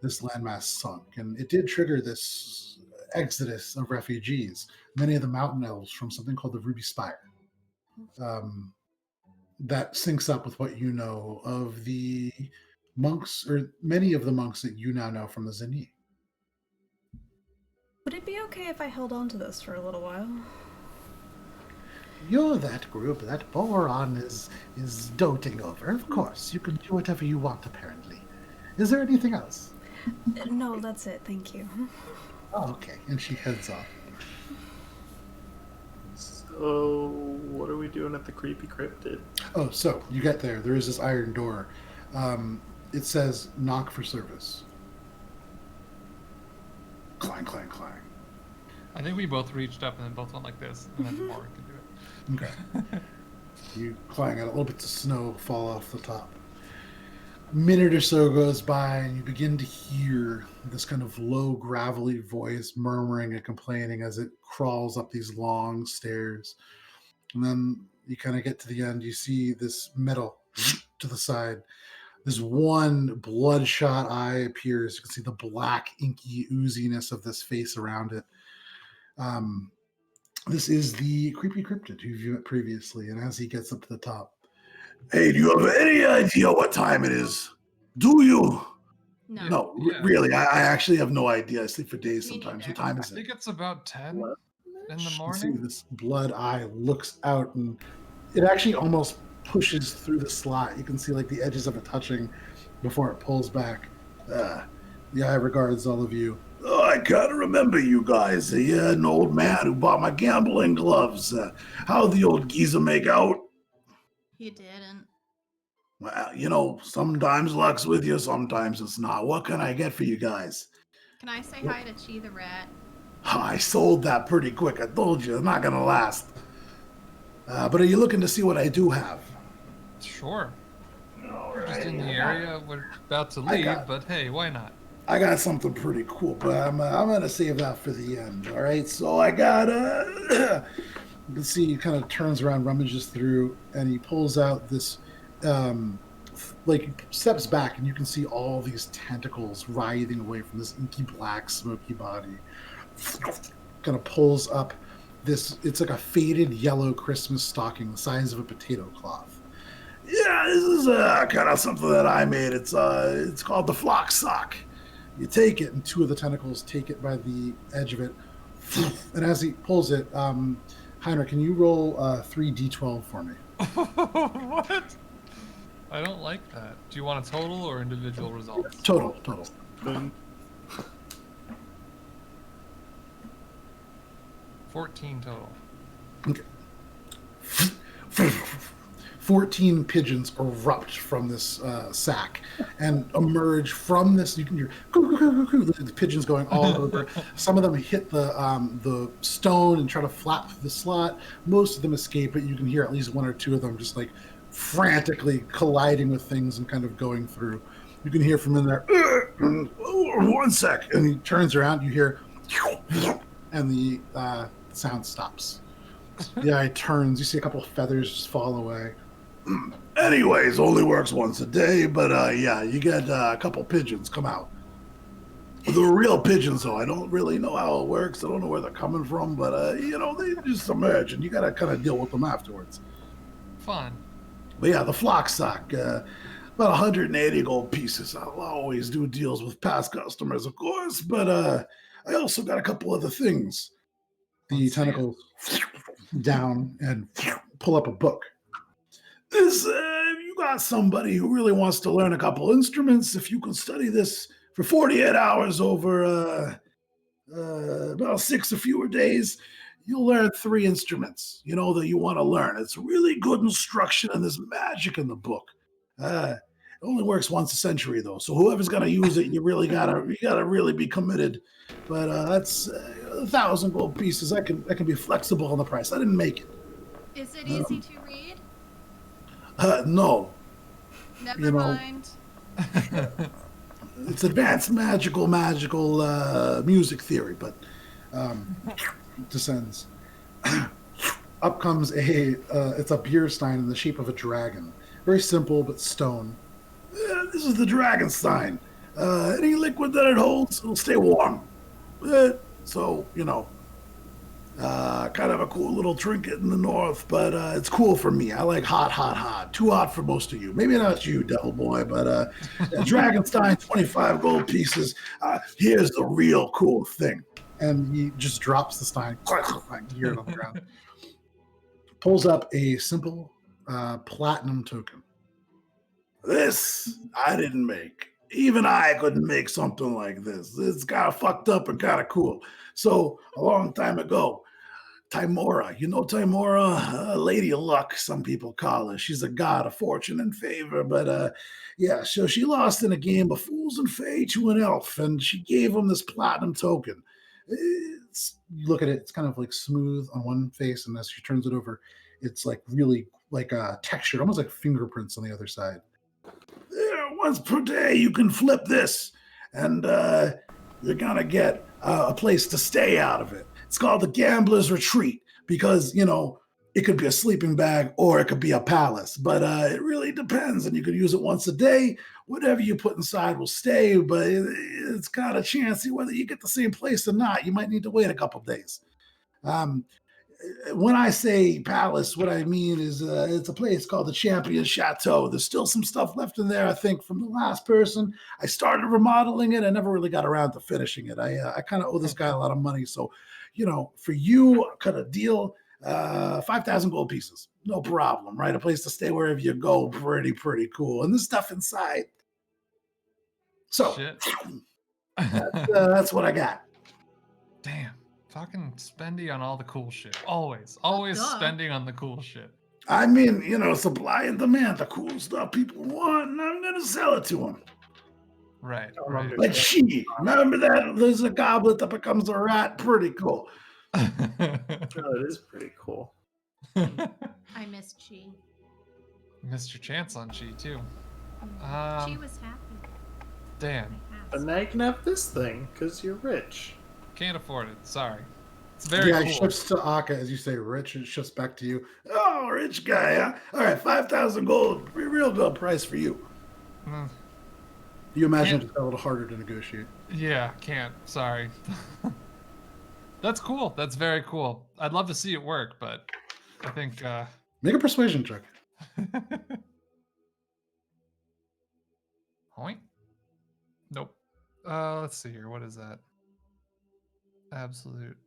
this landmass sunk. And it did trigger this exodus of refugees, many of the mountain elves from something called the Ruby Spire. That syncs up with what you know of the monks, or many of the monks that you now know from the Zeni. Would it be okay if I held on to this for a little while? You're that group that Boron is doting over. Of course, you can do whatever you want, apparently. Is there anything else? No, that's it. Thank you. Oh, okay. And she heads off. So, what are we doing at the creepy cryptid? Oh, so you get there. There is this iron door. It says, "Knock for service." Clang, clang, clang. I think we both reached up and then both went like this, and then Morwen could do it. Okay. You clang out, a little bits of snow fall off the top. A minute or so goes by, and you begin to hear this kind of low, gravelly voice murmuring and complaining as it crawls up these long stairs. And then you kind of get to the end. You see this metal to the side. This one bloodshot eye appears. You can see the black, inky ooziness of this face around it. This is the creepy cryptid who viewed it previously, and as he gets up to the top, Hey, do you have any idea what time it is? Do you? No. no, Yeah. really, I actually have no idea. I sleep for days Me sometimes. neither. What time I is it? think it's about 10 What? in the You see morning. this blood eye looks out, and it actually almost pushes through the slot. You can see like the edges of it touching before it pulls back. The eye regards all of you. Oh, I kind of remember you guys. An old man who bought my gambling gloves. How'd the old geezer make out? He didn't. Well, sometimes luck's with you, sometimes it's not. What can I get for you guys? Can I say hi to Chi the rat? I sold that pretty quick. I told you, it's not going to last. But are you looking to see what I do have? Sure. All We're just right, in the area. We're about to I leave, got- but hey, why not? I got something pretty cool, but I'm gonna save that for the end. All right, so I got you can see he kind of turns around, rummages through, and he pulls out this, like steps back, and you can see all these tentacles writhing away from this inky black, smoky body. Kind of pulls up this. It's like a faded yellow Christmas stocking, the size of a potato cloth. Yeah, this is kind of something that I made. It's called the flock sock. You take it, and two of the tentacles take it by the edge of it, and as he pulls it, Heinrich, can you roll 3d12 for me? What? I don't like that. Do you want a total or individual results? Total. 14 total. Okay. 14 pigeons erupt from this sack and emerge from this. You can hear the pigeons going all over. Some of them hit the stone and try to flap through the slot. Most of them escape, but you can hear at least one or two of them just like frantically colliding with things and kind of going through. You can hear from in there, 1 sec. And he turns around, you hear, and the sound stops. Yeah, he turns. You see a couple of feathers just fall away. Anyways, only works once a day, but yeah, you get a couple pigeons come out. They're real pigeons, though. I don't really know how it works. I don't know where they're coming from, but they just emerge, and you gotta kind of deal with them afterwards. Fun. But yeah, the flock sock, about 180 gold pieces. I'll always do deals with past customers, of course, but I also got a couple other things. The Let's see it. tentacles down and pull up a book. This, you got somebody who really wants to learn a couple instruments. If you can study this for 48 hours over about 6 or fewer days, you'll learn 3 instruments, that you want to learn. It's really good instruction, and there's magic in the book. It only works once a century, though. So whoever's gonna use it, you gotta really be committed. But that's 1,000 gold pieces. I can be flexible on the price. I didn't make it. Is it easy to read? No. Never mind. It's advanced magical music theory, but descends. Up comes it's a beer stein in the shape of a dragon. Very simple, but stone. This is the dragon stein. Any liquid that it holds, it'll stay warm. So, kind of a cool little trinket in the north, but it's cool for me. I like hot. Too hot for most of you. Maybe not you, devil boy, but Dragonstein, 25 gold pieces. Here's the real cool thing. And he just drops the stein. Here on the ground. Pulls up a simple platinum token. This I didn't make. Even I couldn't make something like this. It's kind of fucked up and kind of cool. So a long time ago, Timora, Timora, Lady of Luck, some people call her. She's a god of fortune and favor, but yeah, so she lost in a game of Fools and Fae to an elf, and she gave him this platinum token. You look at it, it's kind of like smooth on one face, and as she turns it over, it's like really like textured, almost like fingerprints on the other side. Once per day, you can flip this, and you're gonna get a place to stay out of it. It's called the Gambler's Retreat because, it could be a sleeping bag or it could be a palace, but it really depends, and you could use it once a day. Whatever you put inside will stay, but it's got a chance whether you get the same place or not. You might need to wait a couple days. When I say palace, what I mean is it's a place called the Champion Chateau. There's still some stuff left in there, I think, from the last person. I started remodeling it. I never really got around to finishing it. I kind of owe this guy a lot of money. So, for you, kind of deal, 5,000 gold pieces. No problem, right? A place to stay wherever you go. Pretty cool. And there's stuff inside. So, that's what I got. Damn. Fucking spendy on all the cool shit. Always duh. spending on the cool shit. I mean, supply and demand, the cool stuff people want, and I'm going to sell it to them. Right. Like she. Remember that? There's a goblet that becomes a rat. Pretty cool. Oh, it is pretty cool. I missed Chi. Missed your chance on Chi too. Chi was happy. Damn. But now you can have this thing because you're rich. Can't afford it. Sorry. It's very It cool. shifts to Akka as you say rich, and it shifts back to you. Oh, rich guy, huh? All right, 5,000 gold. Real good price for you. You imagine it's a little harder to negotiate. Yeah, can't. Sorry. That's cool. That's very cool. I'd love to see it work, but I think... Make a persuasion check. Hoink? Nope. Let's see here. What is that? Absolute.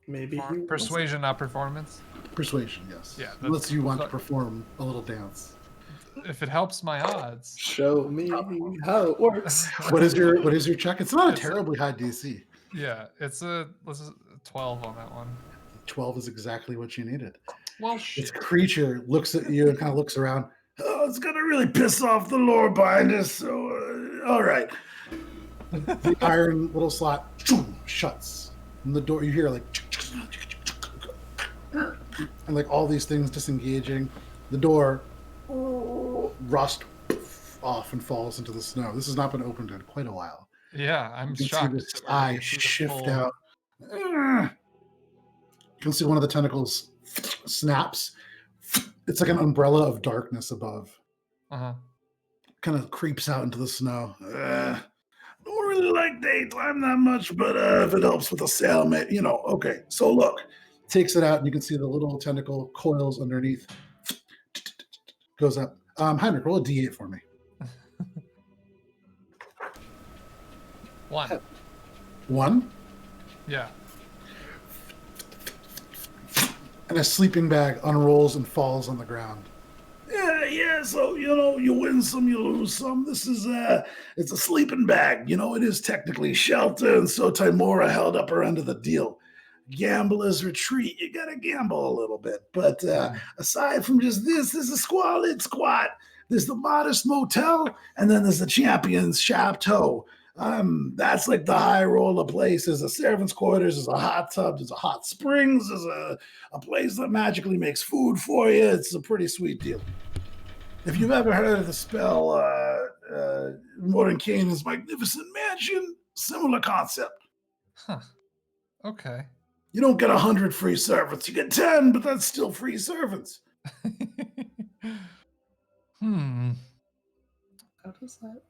Maybe Persuasion, not performance? Persuasion, yes. Yeah. Unless you want to perform a little dance. If it helps my odds. Show me how it works. What is your check? It's not a terribly high DC. Yeah, it's a 12 on that one. 12 is exactly what you needed. Well, This creature looks at you and kind of looks around. Oh, it's gonna really piss off the lore binders. So, all right. The iron little slot shuts. And the door, you hear like, and like all these things disengaging. The door rust off and falls into the snow. This has not been opened in quite a while. Yeah, I'm You can shocked. see this eye shift out. You can see one of the tentacles snaps. It's like an umbrella of darkness above. Uh-huh. Kind of creeps out into the snow. Don't really like daytime that much, but if it helps with the sail, okay. So look, Takes it out, and you can see the little tentacle coils underneath. Goes up. Heinrich, roll a D8 for me. 1. 1. Yeah. And a sleeping bag unrolls and falls on the ground. yeah. So you win some, you lose some. This is it's a sleeping bag. It is technically shelter, and so Timora held up her end of the deal. Gamblers retreat. You gotta gamble a little bit, but aside from just this is a squalid squat. There's the modest motel, and then there's the champion's chateau. That's like the high roller place. There's a servant's quarters, there's a hot tub, there's a hot springs, there's a place that magically makes food for you. It's a pretty sweet deal. If you've ever heard of the spell Mordenkainen's Magnificent Mansion, similar concept. Huh. Okay. You don't get 100 free servants. You get 10, but that's still free servants. Hmm. How does that?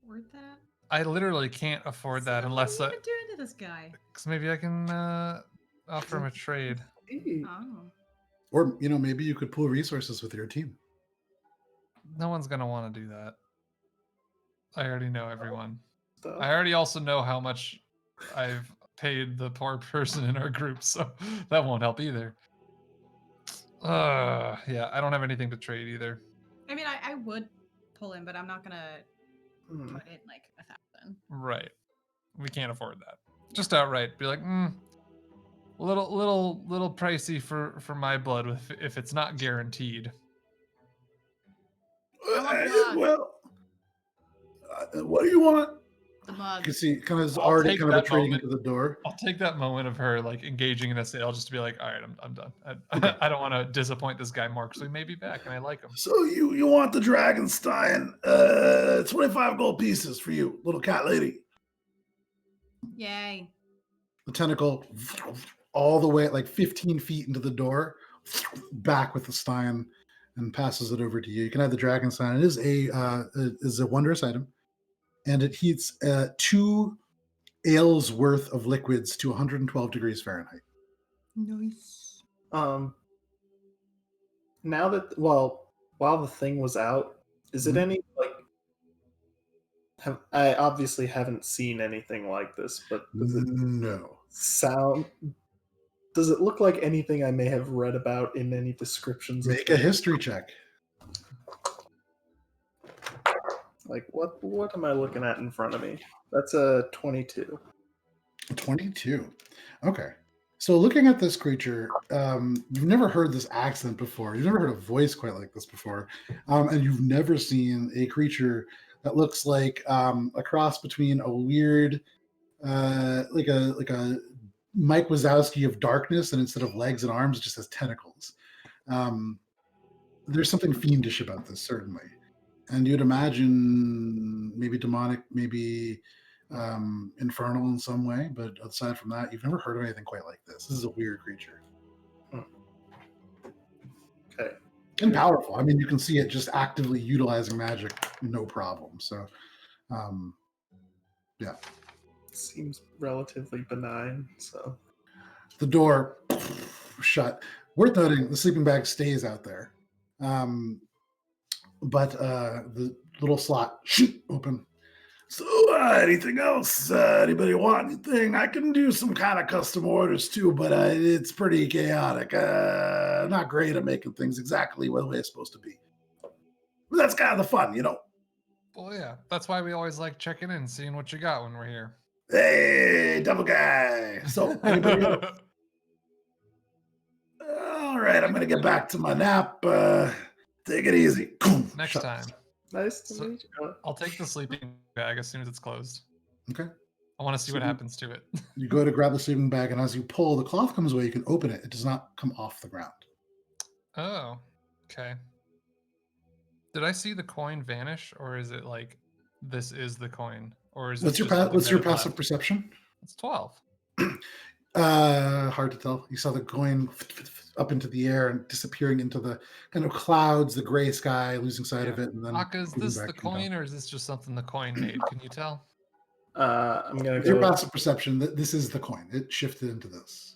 Word that? I literally can't afford that unless What are you doing to this guy? because maybe I can offer him a trade. Oh. Or, maybe you could pool resources with your team. No one's gonna want to do that. I already know everyone. Stuff. I already also know how much I've paid the poor person in our group, so that won't help either. Yeah, I don't have anything to trade either. I mean, I would pull him, but I'm not gonna put in like 1,000. Right. We can't afford that. Just outright be like, little pricey for my blood if it's not guaranteed. Well, what do you want? The You mug. can see kind of is I'll already take kind of that retreating moment. into the door. I'll take that moment of her like engaging in a sale just to be like, all right, I'm done. I don't want to disappoint this guy more because we may be back and I like him. So you want the Dragonstein? 25 gold pieces for you, little cat lady. Yay. The tentacle all the way like 15 feet into the door, back with the stein, and passes it over to you. You can have the dragon stein. It is a wondrous item, and it heats 2 ales worth of liquids to 112 degrees Fahrenheit. Nice. Now that while the thing was out, is it any like? I obviously haven't seen anything like this, but does it No. sound? Does it look like anything I may have read about in any descriptions? Make a history check. Like what am I looking at in front of me? That's a 22. 22. Okay. So looking at this creature, you've never heard this accent before. You've never heard a voice quite like this before. And you've never seen a creature that looks like a cross between a weird, like a Mike Wazowski of darkness, and instead of legs and arms, it just has tentacles. There's something fiendish about this, certainly. And you'd imagine maybe demonic, maybe infernal in some way, but aside from that, you've never heard of anything quite like this. This is a weird creature. Okay. And powerful. I mean, you can see it just actively utilizing magic, no problem. So, yeah. Seems relatively benign, so. The door shut. Worth noting, the sleeping bag stays out there. But the little slot open. So, anything else? Anybody want anything? I can do some kind of custom orders too, but it's pretty chaotic. Not great at making things exactly the way it's supposed to be. But that's kind of the fun, you know? Well, yeah. That's why we always like checking in, seeing what you got when we're here. Hey, double guy. So, anybody else? All right, I'm going to get back to my nap. Take it easy. Next Shut. time. Nice to meet you. I'll take the sleeping bag as soon as it's closed. Okay. I want to see what happens to it. You go to grab the sleeping bag, and as you pull, the cloth comes away. You can open it. It does not come off the ground. Oh, okay. Did I see the coin vanish, or is it like this is the coin, or is What's it your just the passive left? perception? It's 12. Hard to tell. You saw the coin up into the air and disappearing into the kind of clouds, the gray sky, losing sight of it, and then. Akka, is moving this back the to the top. coin, or is this just something the coin made? Can you tell? I'm gonna With your go. passive perception, this is the coin. It shifted into this.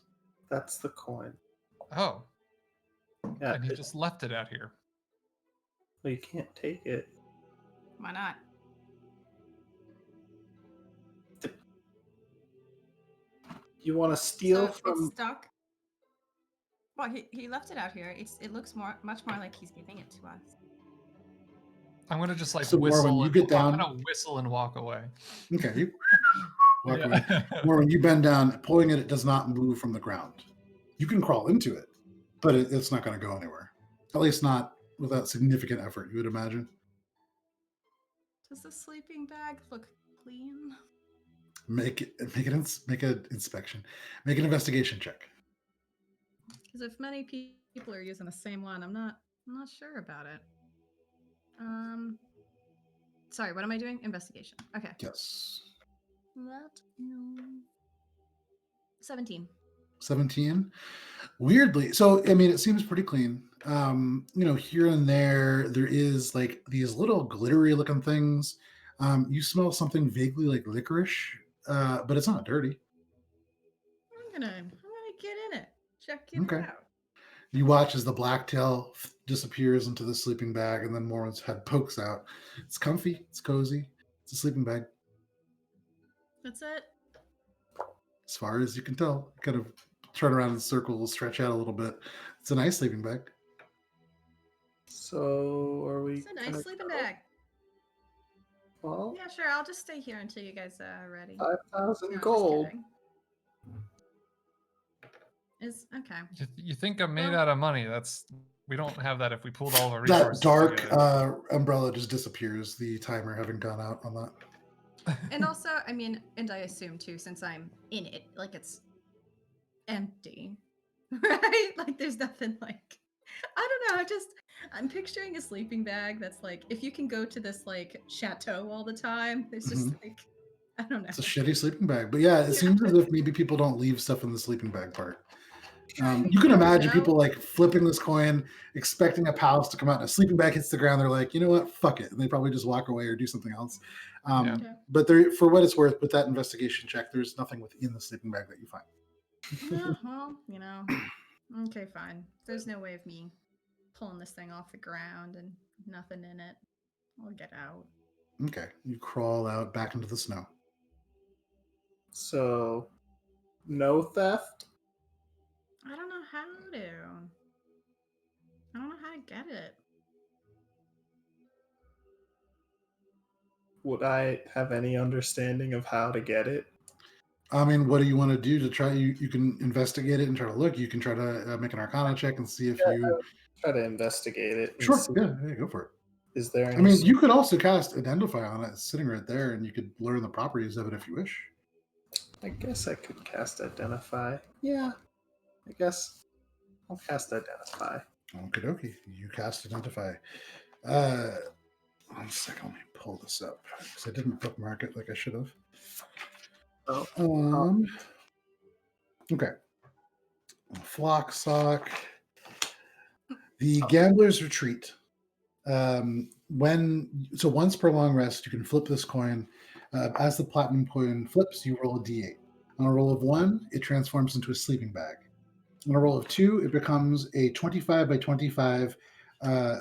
That's the coin. Oh, Yeah, and he just left it out here. well, you can't take it. Why not? You want to steal So from? it's stuck. Well, he left it out here. It looks much more like he's giving it to us. I'm gonna just like So, whistle. Morwen, you and, get I'm down. gonna whistle and walk away. Okay, you walk Yeah. away. Morwen, you bend down, pulling it. It does not move from the ground. You can crawl into it, but it's not going to go anywhere. At least not without significant effort. You would imagine. Does the sleeping bag look clean? Make an inspection. Make an investigation check. Because if many people are using the same one, I'm not sure about it. Sorry, what am I doing? Investigation. Okay. Yes. That 17. 17. Weirdly, so I mean, it seems pretty clean. Here and there is like these little glittery looking things. You smell something vaguely like licorice, but it's not dirty. I'm gonna get in it. Check it Okay. out. You watch as the blacktail disappears into the sleeping bag, and then Morwen's head pokes out. It's comfy. It's cozy. It's a sleeping bag, That's it. as far as you can tell. Kind of turn around in circles, stretch out a little bit. It's a nice sleeping bag. So are we? It's a nice gonna sleeping go? bag. Well, Yeah, sure. I'll just stay here until you guys are ready. 5,000 No, just gold. kidding. Is okay. You think I'm made out of money? We don't have that if we pooled all of our That resources. dark together. umbrella just disappears, the timer having gone out on that. And also, I mean, and I assume too, since I'm in it, like it's empty, right? Like there's nothing like, I don't know. I'm picturing a sleeping bag that's like, if you can go to this like chateau all the time, there's just like, I don't know. It's a shitty sleeping bag. But yeah, it seems as if maybe people don't leave stuff in the sleeping bag part. You can imagine people like flipping this coin, expecting a palace to come out, and a sleeping bag hits the ground. They're like, you know what? Fuck it. And they probably just walk away or do something else. But for what it's worth, with that investigation check, there's nothing within the sleeping bag that you find. Yeah, well, okay, fine. There's no way of me pulling this thing off the ground and nothing in it. I'll get out. Okay. You crawl out back into the snow. So, no theft? I don't know how to. I don't know how to get it. Would I have any understanding of how to get it? I mean, what do you want to do to try? You can investigate it and try to look. You can try to make an Arcana check and see if you try to investigate it. And Sure. see, Yeah, go for it. is there any I mean, you could also cast Identify on it. It's sitting right there, and you could learn the properties of it if you wish. I guess I could cast Identify. Yeah, I guess I'll cast Identify. Okie dokie. You cast Identify. 1 second, let me pull this up because I didn't bookmark it like I should have. Oh. Okay. Flock sock. The Gambler's Retreat. Once per long rest, you can flip this coin. As the platinum coin flips, you roll a d8. On a roll of 1, it transforms into a sleeping bag. On a roll of 2, it becomes a 25 by 25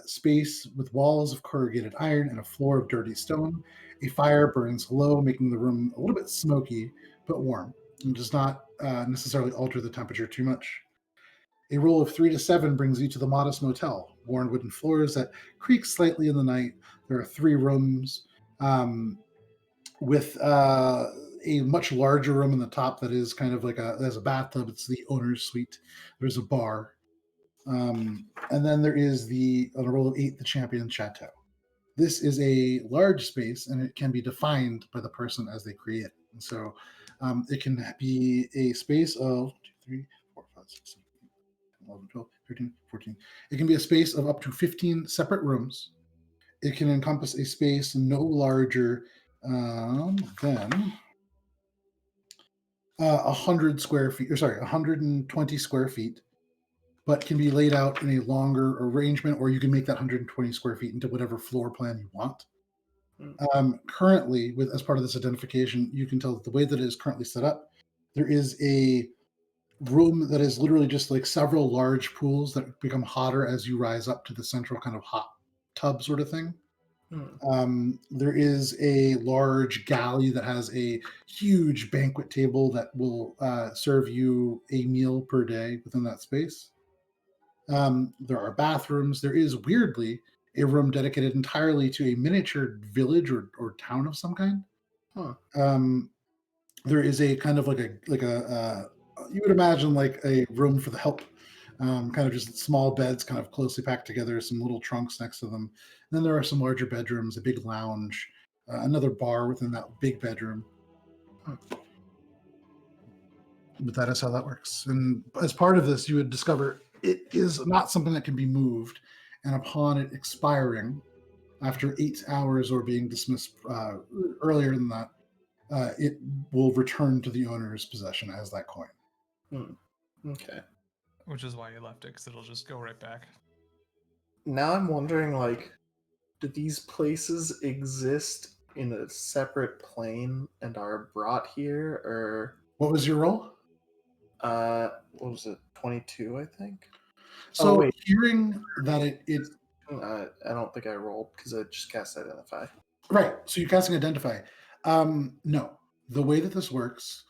space with walls of corrugated iron and a floor of dirty stone. A fire burns low, making the room a little bit smoky but warm, and does not necessarily alter the temperature too much. A roll of 3 to 7 brings you to the modest motel, worn wooden floors that creak slightly in the night. There are 3 rooms with a much larger room in the top that is kind of like there's a bathtub. It's the owner's suite. There's a bar. And then there is on a roll of 8, the Champion Chateau. This is a large space, and it can be defined by the person as they create it. And so it can be a space of 2, 3, 4, 5, 6, 7, 11, 12, 13, 14. It can be a space of up to 15 separate rooms. It can encompass a space no larger than 100 square feet, 120 square feet, but can be laid out in a longer arrangement, or you can make that 120 square feet into whatever floor plan you want. Currently, as part of this identification, you can tell that the way that it is currently set up, there is a room that is literally just like several large pools that become hotter as you rise up to the central kind of hot tub sort of thing. There is a large galley that has a huge banquet table that will serve you a meal per day within that space. There are bathrooms. There is, weirdly, a room dedicated entirely to a miniature village or town of some kind. There is a kind of like a you would imagine like a room for the help, kind of just small beds kind of closely packed together, some little trunks next to them. And then there are some larger bedrooms, a big lounge, another bar within that big bedroom. But that is how that works. And as part of this, you would discover it is not something that can be moved. And upon it expiring, after 8 hours or being dismissed earlier than that, it will return to the owner's possession as that coin. Okay. Which is why you left it, because it'll just go right back. Now I'm wondering, like, do these places exist in a separate plane and are brought here, or... What was your roll? What was it? 22, I think? So hearing that it I don't think I rolled because I just cast Identify. Right. So you're casting Identify. No. The way that this works,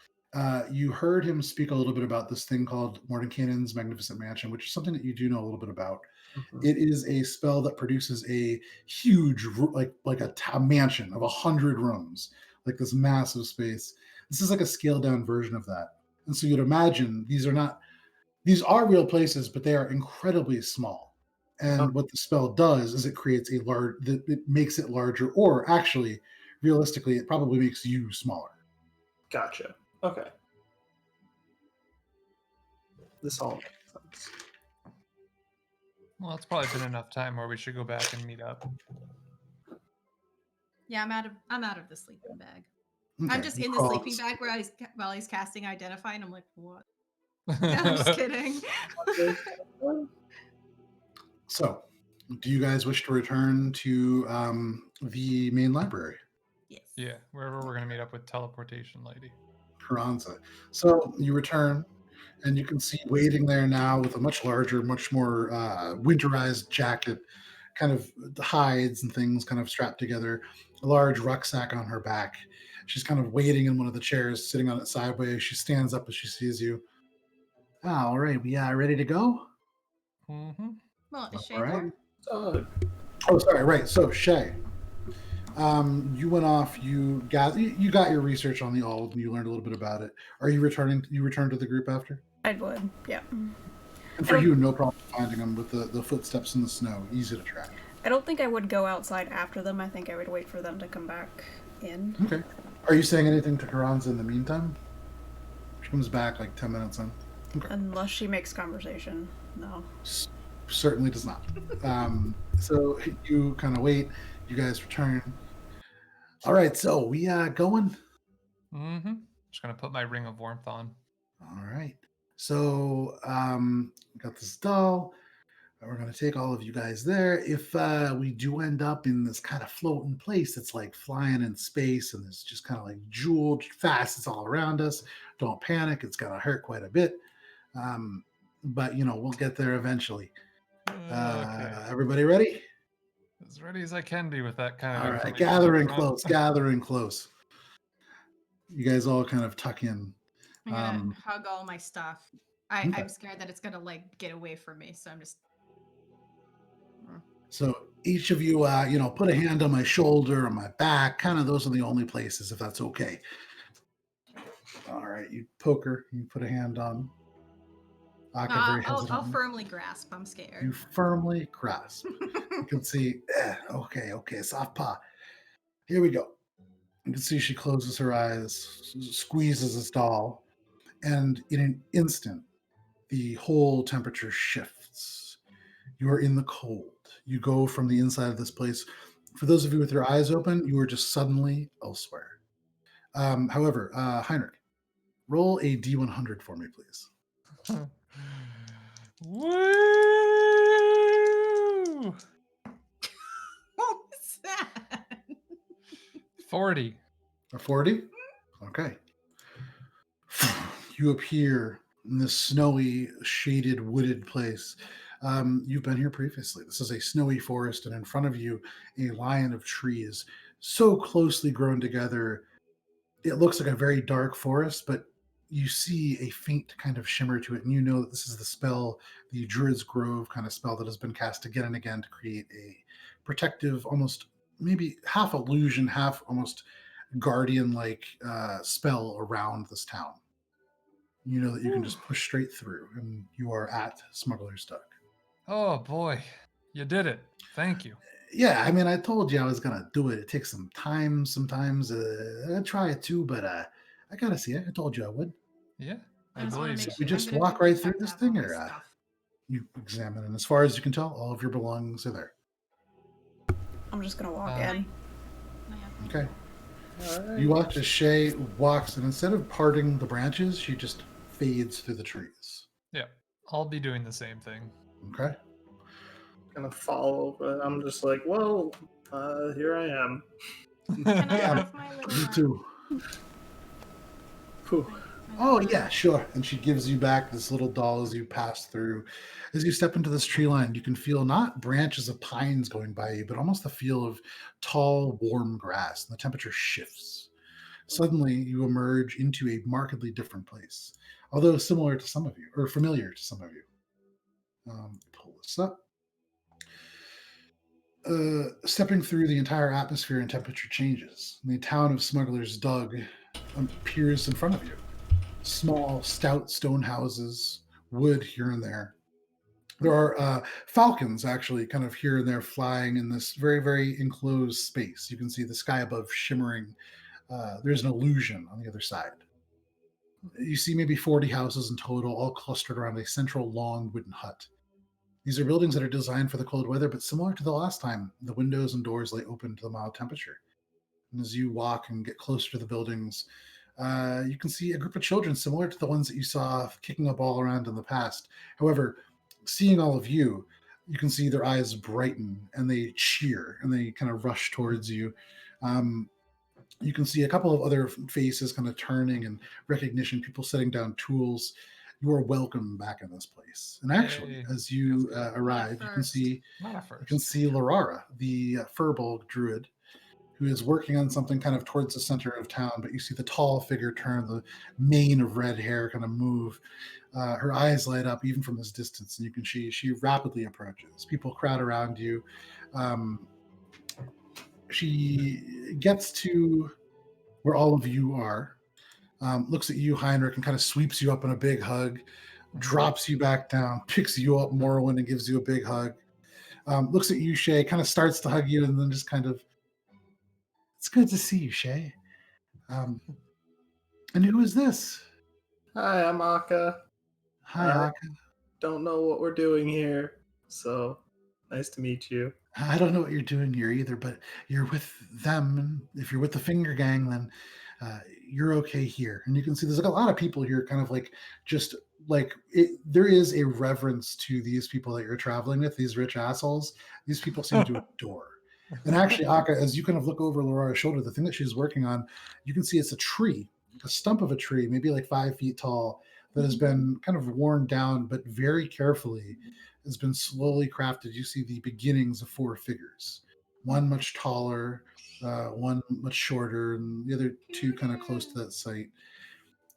you heard him speak a little bit about this thing called Mordenkaien's Magnificent Mansion, which is something that you do know a little bit about. Mm-hmm. It is a spell that produces a huge, like a mansion of 100 rooms, like this massive space. This is like a scaled down version of that. And so you'd imagine these are real places, but they are incredibly small. And what the spell does is it creates it makes it larger, or actually, realistically, it probably makes you smaller. Gotcha. Okay. This all makes sense. Well, it's probably been enough time where we should go back and meet up. Yeah, I'm out of the sleeping bag. Okay. I'm just in the sleeping bag while he's casting Identify, and I'm like, what? I'm just kidding. So, do you guys wish to return to the main library? Yes. Yeah, wherever we're going to meet up with Teleportation Lady. Carranza. So you return, and you can see waiting there now with a much larger, much more winterized jacket, kind of hides and things kind of strapped together, a large rucksack on her back. She's kind of waiting in one of the chairs, sitting on it sideways. She stands up as she sees you. All right, we are ready to go? Mm-hmm. Well, is Shae All right. there? Oh, sorry. Right. So, Shae, you went off. You got your research on the old, and you learned a little bit about it. Are you returning? You returned to the group after? I would, yeah. And for you, no problem finding them with the footsteps in the snow. Easy to track. I don't think I would go outside after them. I think I would wait for them to come back in. Okay. Are you saying anything to Carranza in the meantime? She comes back like 10 minutes in. Okay. Unless she makes conversation. No. Certainly does not. So you kind of wait. You guys return. All right, so we going? Mm-hmm. Just gonna put my ring of warmth on. All right. So we got this doll. We're going to take all of you guys there. If we do end up in this kind of floating place that's like flying in space and it's just kind of like jeweled fast, it's all around us. Don't panic. It's going to hurt quite a bit. But, we'll get there eventually. Okay. Everybody ready? As ready as I can be with that kind of All right. information. Gathering close. You guys all kind of tuck in. I'm gonna hug all my stuff. Okay. I'm scared that it's gonna like get away from me, so I'm just. So each of you, put a hand on my shoulder or my back. Kind of those are the only places, if that's okay. All right, you poke her. You put a hand on. I'll firmly grasp. I'm scared. You firmly grasp. You can see, okay, soft paw. Here we go. You can see she closes her eyes, squeezes this doll, and in an instant, the whole temperature shifts. You are in the cold. You go from the inside of this place. For those of you with your eyes open, you are just suddenly elsewhere. However, Heinrich, roll a D100 for me, please. Woo! What was that? 40. A 40? Okay. You appear in this snowy, shaded, wooded place. You've been here previously. This is a snowy forest, and in front of you, a line of trees so closely grown together, it looks like a very dark forest, but you see a faint kind of shimmer to it, and you know that this is the spell, the Druid's Grove kind of spell that has been cast again and again to create a protective, almost maybe half illusion, half almost guardian-like spell around this town. You know that you can just push straight through, and you are at Smuggler's Duck. Oh boy, you did it. Thank you. Yeah, I mean, I told you I was going to do it. It takes some time sometimes. I'd try it too, but I got to see it. I told you I would. Yeah, I just wanna believe make you. We I'm just gonna walk right through check this up thing, all my or stuff. you examine, and as far as you can tell, all of your belongings are there. I'm just gonna walk Uh, in. Okay. All right. You watch as Shae walks, and instead of parting the branches, she just fades through the trees. Yeah, I'll be doing the same thing. Okay. Gonna follow, but I'm just like, well, here I am. Can I Yeah, have my little? You too. Whew. Oh, yeah, sure. And she gives you back this little doll as you pass through. As you step into this tree line, you can feel not branches of pines going by you, but almost the feel of tall, warm grass. And the temperature shifts. Suddenly, you emerge into a markedly different place, although similar to some of you, or familiar to some of you. Pull this up. Stepping through the entire atmosphere and temperature changes. The town of Smuggler's Dug appears in front of you. Small, stout stone houses, wood here and there. There are falcons actually kind of here and there flying in this very, very enclosed space. You can see the sky above shimmering. There's an illusion on the other side. You see maybe 40 houses in total, all clustered around a central long wooden hut. These are buildings that are designed for the cold weather, but similar to the last time, the windows and doors lay open to the mild temperature. And as you walk and get closer to the buildings, you can see a group of children similar to the ones that you saw kicking a ball around in the past. However, seeing all of you, you can see their eyes brighten and they cheer and they kind of rush towards you. You can see a couple of other faces kind of turning and recognition, people setting down tools. You are welcome back in this place. And actually, Yay. as you That's arrive, you can see Not a you first. can see Larara, the Furbolg druid, who is working on something kind of towards the center of town. But you see the tall figure turn, the mane of red hair kind of move. Her eyes light up even from this distance, and you can see she rapidly approaches. People crowd around you. She gets to where all of you are, looks at you, Heinrich, and kind of sweeps you up in a big hug, drops you back down, picks you up, Morwen, and gives you a big hug. Looks at you, Shae, kind of starts to hug you, and then just kind of, it's good to see you, Shae. And who is this? Hi, I'm Aka. Hi, I Aka. don't know what we're doing here, so nice to meet you. I don't know what you're doing here either, but you're with them. And if you're with the Finger Gang, then you're okay here. And you can see there's like a lot of people here, kind of like just like there is a reverence to these people that you're traveling with, these rich assholes. These people seem to adore. And actually, Aka, as you kind of look over Laura's shoulder, the thing that she's working on, you can see it's a tree, a stump of a tree, maybe like 5 feet tall, that has been kind of worn down, but very carefully has been slowly crafted. You see the beginnings of 4 figures, one much taller, one much shorter, and the other 2 kind of close to that site.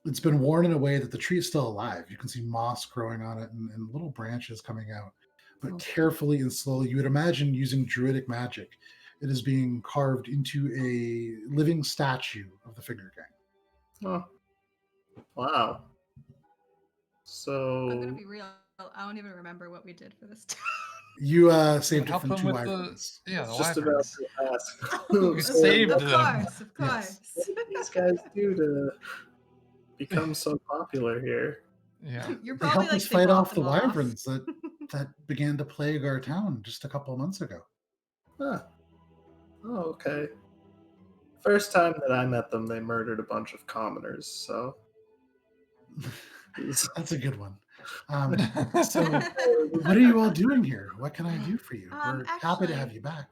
It's been worn in a way that the tree is still alive. You can see moss growing on it and little branches coming out. But carefully and slowly, you would imagine using Druidic magic, it is being carved into a living statue of the Finger Gang. Oh, wow. I'm So gonna be real. I don't even remember what we did for this. You saved it Help from them 2 with wyverns. the just about wyverns. to ask. You So saved of them. course, of Yes. course. what did these guys do to become so popular here? Yeah. You're They probably helped like us they fight bought off the them off. wyverns that began to plague our town just a couple of months ago. Huh. Oh, okay. First time that I met them, they murdered a bunch of commoners, so That's a good one. So, what are you all doing here? What can I do for you? We're happy to have Actually, you back.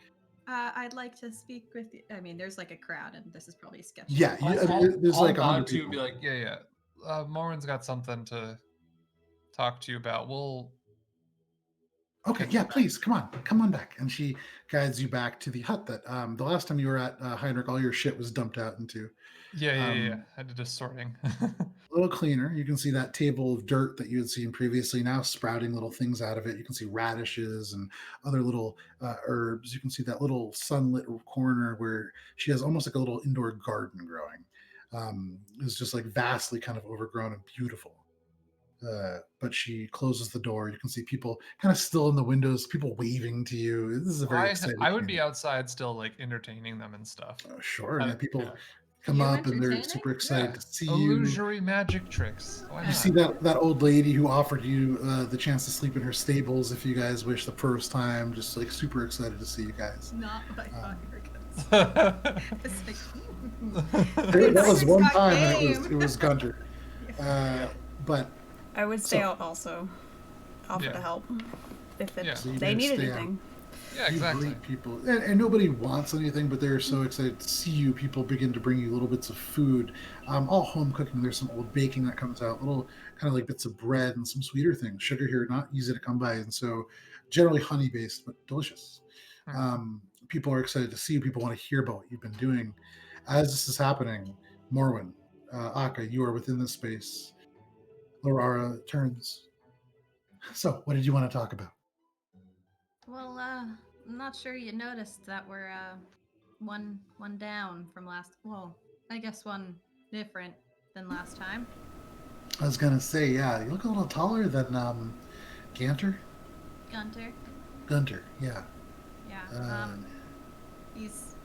I'd like to speak with you. I mean, there's like a crowd, and this is probably sketchy. Yeah, there's I'll like nod 100 to you and people. be like, yeah. Morwen's got something to talk to you about. We'll Okay, yeah, please come on back. And she guides you back to the hut that the last time you were at Heinrich, all your shit was dumped out into. yeah. I did a sorting. A little cleaner. You can see that table of dirt that you had seen previously now sprouting little things out of it. You can see radishes and other little herbs. You can see that little sunlit corner where she has almost like a little indoor garden growing. It's just like vastly kind of overgrown and beautiful. But she closes the door. You can see people kind of still in the windows, people waving to you. This is a very exciting. I would be outside still, like entertaining them and stuff. Sure, I- yeah, people yeah. come You up and they're entertaining? super excited Yeah. to see you. Illusory magic tricks. Why You not? see that old lady who offered you the chance to sleep in her stables if you guys wish the first time. Just like super excited to see you guys. Not like Heinrich. It's like, That was one Got time, and game. it was Guntir. But I would stay So- out also. Offer Yeah. to help if Yeah. So you they guys need stay anything. Yeah, you exactly. greet people, and nobody wants anything, but they're so excited to see you. People begin to bring you little bits of food, all home cooking. There's some old baking that comes out, little kind of like bits of bread and some sweeter things. Sugar here not easy to come by, and so generally honey based, but delicious. People are excited to see you. People want to hear about what you've been doing. As this is happening, Morwen, Aka, you are within this space. Laura turns. So, what did you want to talk about? well, I'm not sure you noticed that we're one down from last. Well, I guess one different than last time. I was gonna say, yeah, you look a little taller than Guntir. Gunter. Yeah. Yeah. He's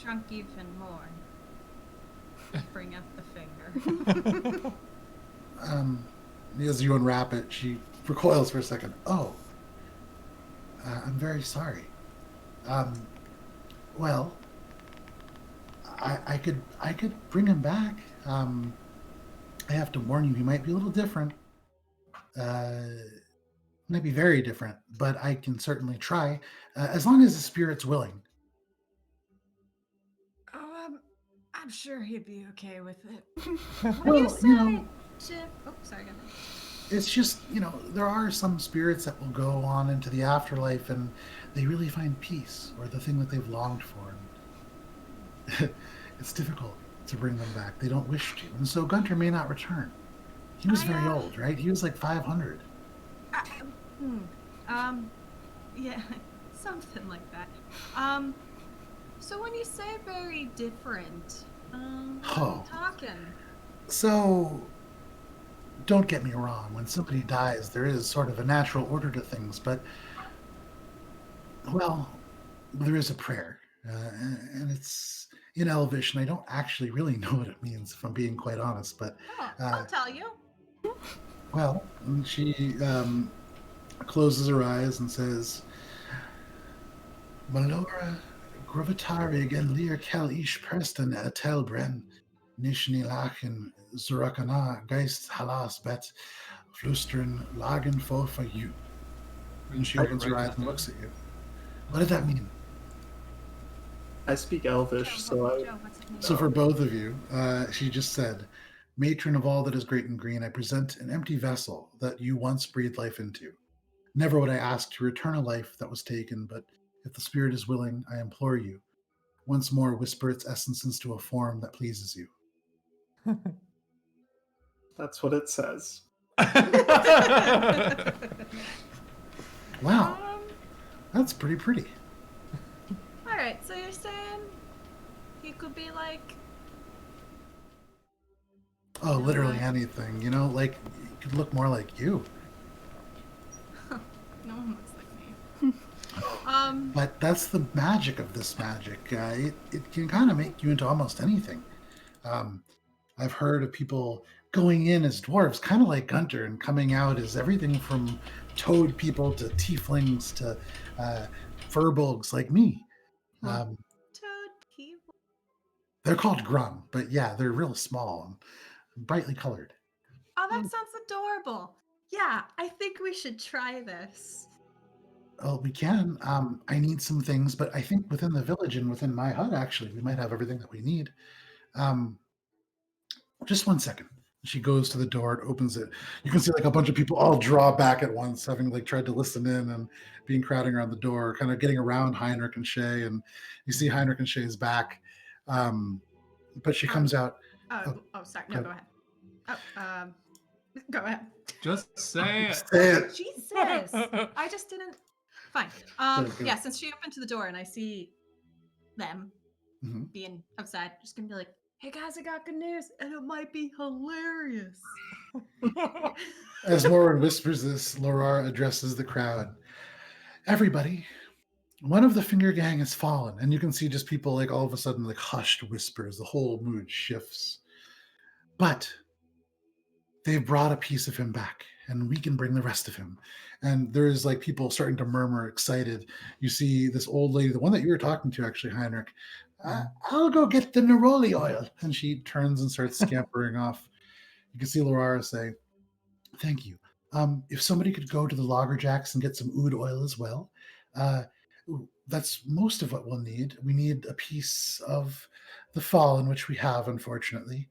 shrunk even more. Bring up the finger. As you unwrap it, she recoils for a second. Oh, I'm very sorry. Well, I could bring him back. I have to warn you, he might be a little different. Might be very different, but I can certainly try, as long as the spirit's willing. Oh, I'm sure he'd be okay with it. What do Well, you say, you know, Chip? Oh, sorry. Go ahead. it's just, there are some spirits that will go on into the afterlife and they really find peace or the thing that they've longed for. And it's difficult to bring them back. They don't wish to. And so Guntir may not return. He was very old, right? He was like 500. Yeah, something like that. So when you say very different, what are you talking? So, don't get me wrong. When somebody dies, there is sort of a natural order to things, but, well, there is a prayer. And it's in Elvish, and I don't actually really know what it means, if I'm being quite honest. But Oh, I'll tell you. Well, and she closes her eyes and says, Malora Gravitarig and Lear Kel Ish Preston Tel Bren Nishni Lachen Zurakana Geist Halas Bet Flustern Lagen Fo for you. And she opens her eyes and looks at you. What did that mean? I speak Elvish, so I. Joe, what's it mean? So for both of you, she just said, Matron of all that is great and green, I present an empty vessel that you once breathed life into. Never would I ask to return a life that was taken, but if the spirit is willing, I implore you, once more whisper its essence into a form that pleases you. That's what it says. Wow, that's pretty. All right, so you're saying he could be like Oh, literally anything, you know, like, it could look more like you. no one looks like me. But that's the magic of this magic. It can kind of make you into almost anything. I've heard of people going in as dwarves, kind of like Guntir, and coming out as everything from toad people to tieflings to furbolgs like me. Toad people. They're called Grum, but yeah, they're real small and brightly colored. Oh, that sounds adorable. Yeah, I think we should try this. Oh, we can. I need some things, but I think within the village and within my hut, actually, we might have everything that we need. Just 1 second. She goes to the door, it opens it. You can see like a bunch of people all draw back at once, having like tried to listen in and being crowding around the door, kind of getting around Heinrich and Shae. And you see Heinrich and Shae's back. But she comes out. Sorry. No, go ahead. Go ahead. Just say it. Say it. Jesus. I just didn't. Fine. Okay. Yeah, since she opened to the door and I see them Mhm. being outside, just gonna be like, hey guys, I got good news, and it might be hilarious. As Morwen whispers this, Lorar addresses the crowd. Everybody, one of the finger gang has fallen, and you can see just people like all of a sudden like hushed whispers. The whole mood shifts. But they've brought a piece of him back, and we can bring the rest of him. And there's like people starting to murmur, excited. You see this old lady, the one that you were talking to, actually, Heinrich. I'll go get the neroli oil. And she turns and starts scampering off. You can see Laura say, thank you. If somebody could go to the Loggerjacks and get some oud oil as well. That's most of what we'll need. We need a piece of the fallen, which we have, unfortunately.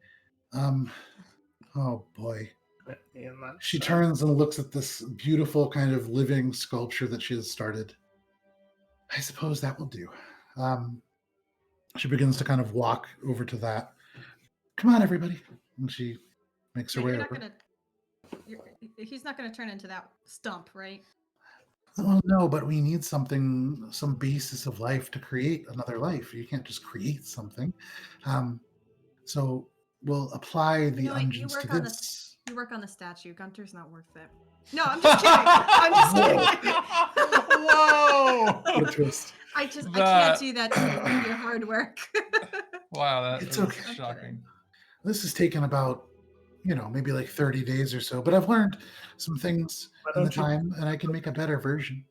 Oh boy. She turns and looks at this beautiful kind of living sculpture that she has started. I suppose that will do. She begins to kind of walk over to that. Come on, everybody. And she makes her way over. He's not gonna turn into that stump, right? Well, no, but we need something, some basis of life to create another life. You can't just create something. So we'll apply the unguents to this. You work on the statue. Gunter's not worth it. No, I'm just kidding. I'm just kidding. Whoa! What a twist. I can't do that to you. Your hard work. Wow, It's that's okay. shocking. This has taken about, maybe like 30 days or so, but I've learned some things in the time, and I can make a better version.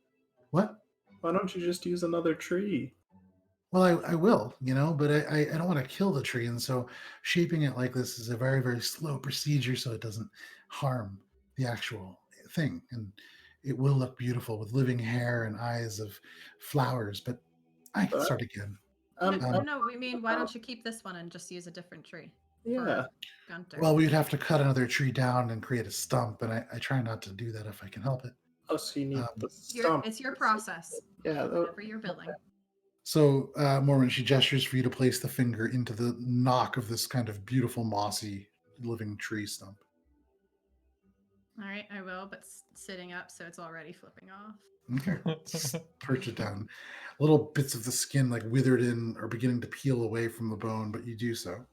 What? Why don't you just use another tree? Well, I will, but I don't want to kill the tree, and so shaping it like this is a very, very slow procedure so it doesn't harm the actual thing. And it will look beautiful with living hair and eyes of flowers, but I can start again. No, we mean, why don't you keep this one and just use a different tree? Yeah. Gunter. Well, we'd have to cut another tree down and create a stump, and I try not to do that if I can help it. Oh, so you need the stump. It's your process. Yeah. Whatever you're building. So, Morwen, she gestures for you to place the finger into the knock of this kind of beautiful, mossy, living tree stump. All right, I will, but sitting up, so it's already flipping off. Okay. Just perch it down. Little bits of the skin, like withered in, are beginning to peel away from the bone, but you do so.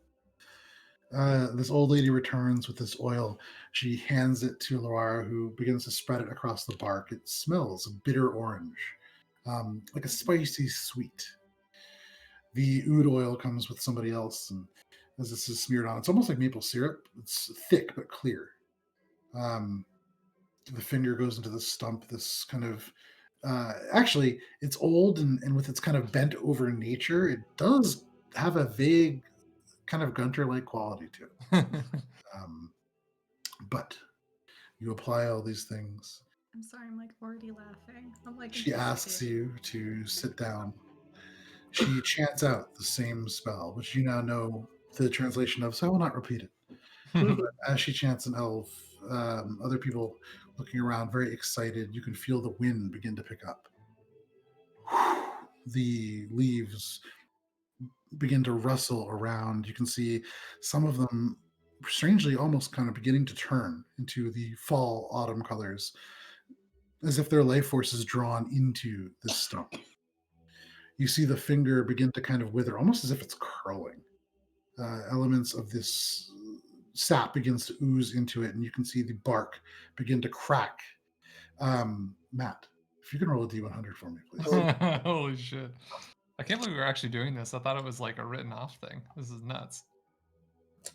This old lady returns with this oil. She hands it to Laura, who begins to spread it across the bark. It smells bitter orange. Like a spicy sweet. The oud oil comes with somebody else, and as this is smeared on, it's almost like maple syrup. It's thick but clear. The finger goes into the stump, this kind of actually it's old and with its kind of bent over nature, it does have a vague kind of Guntir-like quality to it. But you apply all these things. I'm sorry, I'm like already laughing. I'm like She asks you to sit down. She chants out the same spell, which you now know the translation of, so I will not repeat it. But as she chants an elf, other people looking around, very excited, you can feel the wind begin to pick up. The leaves begin to rustle around. You can see some of them, strangely, almost kind of beginning to turn into the fall autumn colors, as if their life force is drawn into this stump. You see the finger begin to kind of wither, almost as if it's curling. Elements of this sap begins to ooze into it, and you can see the bark begin to crack. Matt, if you can roll a D100 for me, please. Holy shit. I can't believe we're actually doing this. I thought it was like a written off thing. This is nuts.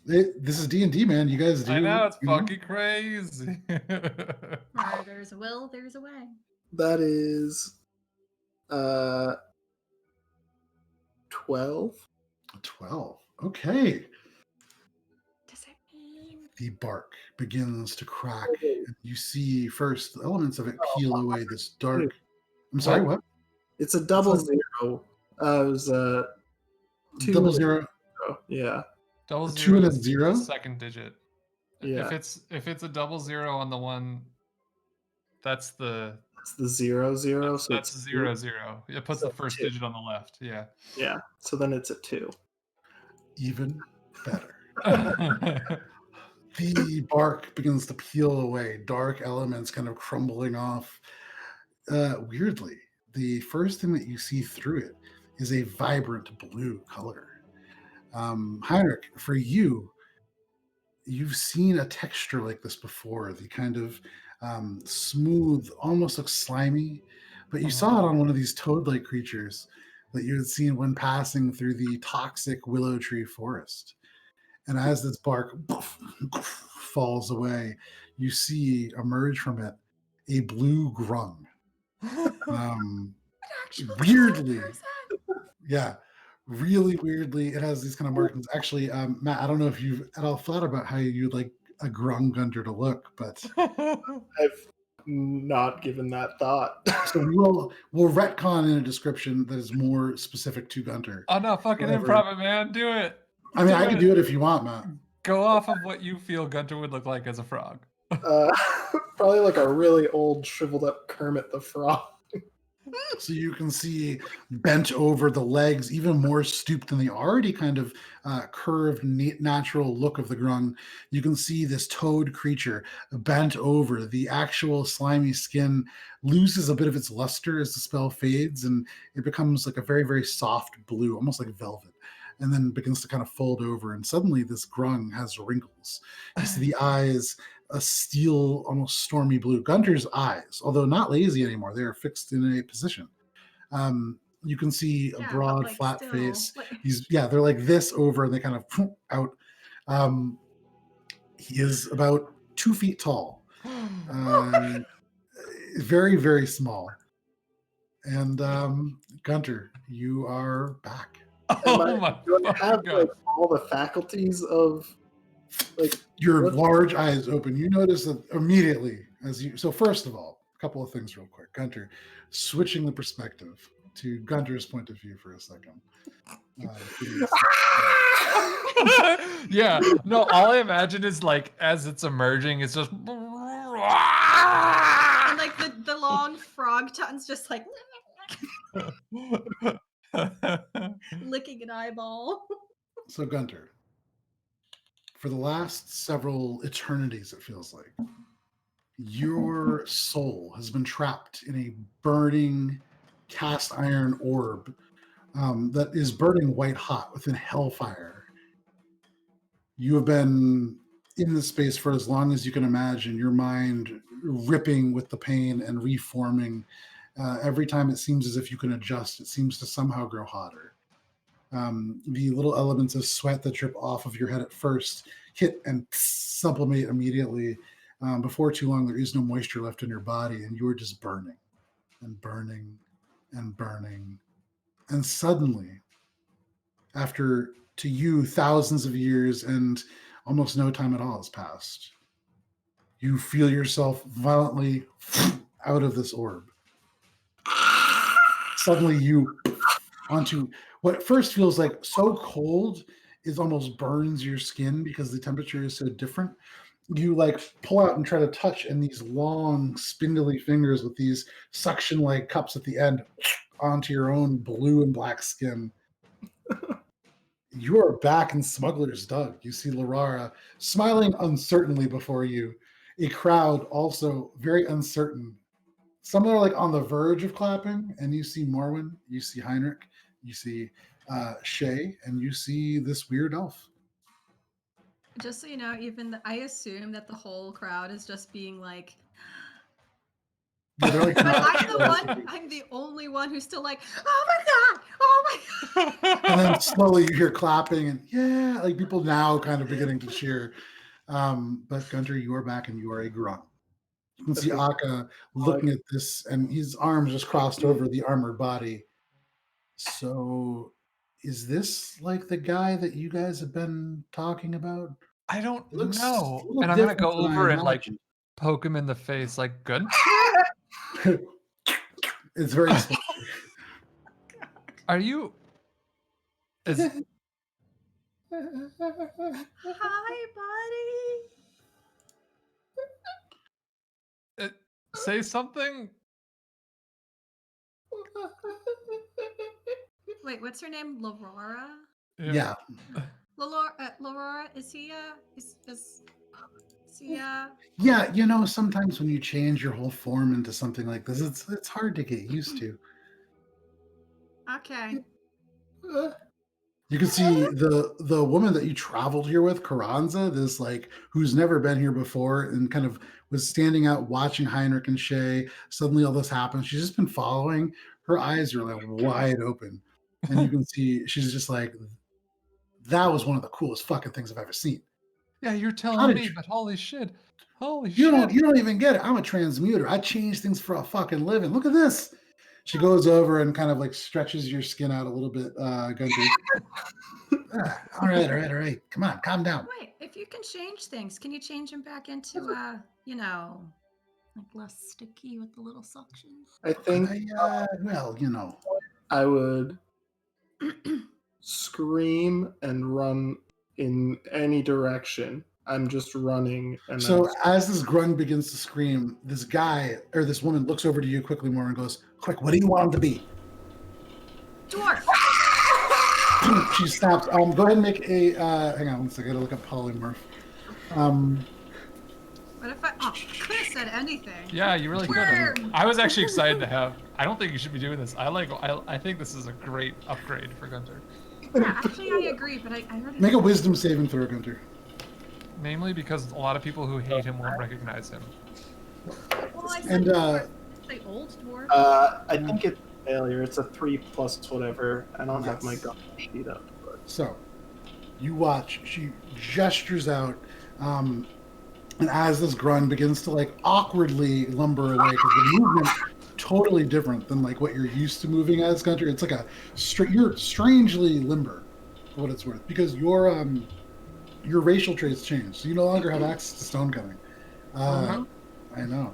This is D&D, man. You guys do. I know, it's fucking crazy. Where there's a will, there's a way. That is 12. 12. Okay. Does it mean? The bark begins to crack, and you see first the elements of it peel away this dark. I'm sorry, what? It's a double zero. It was 2 Double zero. Yeah. Double 2 zero and a is 0? the second digit. Yeah. If it's a double zero on the one, that's the It's the 0 0. So that's it's 0 0. It puts So the first 2. digit on the left. Yeah. Yeah. So then it's a 2. Even better. The bark begins to peel away, dark elements kind of crumbling off. Weirdly, the first thing that you see through it is a vibrant blue color. Heinrich, for you, you've seen a texture like this before, the kind of smooth, almost looks slimy, but you saw it on one of these toad-like creatures that you had seen when passing through the toxic willow tree forest. And as this bark falls away, you see emerge from it a blue grung. Weirdly, yeah, really weirdly, it has these kind of markings. Actually, Matt, I don't know if you've at all thought about how you'd like a grung Guntir to look, but I've not given that thought. so we'll retcon in a description that is more specific to Guntir. Oh no, fucking Whatever. improv it, man. Do it. I mean, I can do it if you want, Matt. Go off of what you feel Guntir would look like as a frog. Probably like a really old, shriveled up Kermit the Frog. So you can see bent over the legs, even more stooped than the already kind of curved, natural look of the grung. You can see this toad creature bent over. The actual slimy skin loses a bit of its luster as the spell fades, and it becomes like a very, very soft blue, almost like velvet, and then begins to kind of fold over. And suddenly this grung has wrinkles. You see the eyes, a steel, almost stormy blue. Guntir's eyes, although not lazy anymore, they are fixed in a position. You can see a broad, like, flat still, face. like- They're like this over, and they kind of out. He is about 2 feet tall, very, very small. And Guntir, you are back. Oh my Do I have God. like all the faculties of like Your what- large eyes open. You notice that immediately as you. So first of all, a couple of things real quick. Guntir, switching the perspective to Guntir's point of view for a second. Yeah. No, all I imagine is like as it's emerging, it's just And like the long frog tongue's just like licking an eyeball. So Guntir, for the last several eternities, it feels like, your soul has been trapped in a burning cast iron orb that is burning white hot within hellfire. You have been in this space for as long as you can imagine, your mind ripping with the pain and reforming. Every time it seems as if you can adjust, it seems to somehow grow hotter. The little elements of sweat that drip off of your head at first hit and sublimate immediately Before too long, there is no moisture left in your body, and you are just burning and burning and burning. And suddenly, after, to you, thousands of years and almost no time at all has passed, you feel yourself violently out of this orb. Suddenly you onto what at first feels like so cold it almost burns your skin because the temperature is so different. You like pull out and try to touch, and these long spindly fingers with these suction like cups at the end onto your own blue and black skin. You are back in Smuggler's Dug. You see Larara smiling uncertainly before you. A crowd also very uncertain. Some are like on the verge of clapping, and you see Morwen, you see Heinrich, you see Shae, and you see this weird elf. Just so you know, I assume that the whole crowd is just being like, Yeah, they're like, but I'm the only one who's still like, oh my god. And then slowly you hear clapping, and yeah, like people now kind of beginning to cheer. But Guntir, you are back, and you are a grunt. You can see Akka looking at this, and his arms just crossed over the armored body. So, is this like the guy that you guys have been talking about? I don't It looks a know. little And I'm gonna different go than I over and like imagined. poke him in the face, like, good. It's very slow. Are you? Is Hi, buddy. say something? Wait, what's her name? Laurora? Yeah. Laurora, is he Yeah, you know, sometimes when you change your whole form into something like this, it's hard to get used to. okay. You can see the woman that you traveled here with, Carranza, this like who's never been here before and kind of was standing out watching Heinrich and Shae. Suddenly all this happens. She's just been following. Her eyes are like wide open. And you can see she's just like, that was one of the coolest fucking things I've ever seen. Yeah, you're How telling did me, you- but holy shit. Holy You shit. don't even get it. I'm a transmuter. I change things for a fucking living. Look at this. She goes over and kind of like stretches your skin out a little bit, Guntir. All right. Come on, calm down. Wait, if you can change things, can you change them back into like less sticky with the little suctions? I think Well, you know. I would scream and run in any direction. I'm just running. And So as this grunt begins to scream, this guy or this woman looks over to you quickly more and goes, quick, what do you want him to be? Dwarf! She stops. Go ahead and make a, hang on one second, I gotta look up polymorph. What if I could have said anything? Yeah, you really could have. I was actually excited to have. I don't think you should be doing this. I think this is a great upgrade for Guntir. Yeah, actually I agree, but I already Make a wisdom saving throw, Guntir. Namely because a lot of people who hate him won't recognize him. Well, I said And say old dwarf. I think it's a failure. It's a 3 plus whatever. I don't have my gun sheet up. But. So, you watch. She gestures out, and as this grunt begins to like awkwardly lumber away, because the movement totally different than like what you're used to moving as, Guntir. It's like you're strangely limber, for what it's worth, because your racial traits change, so you no longer have access to stonecutting. I know.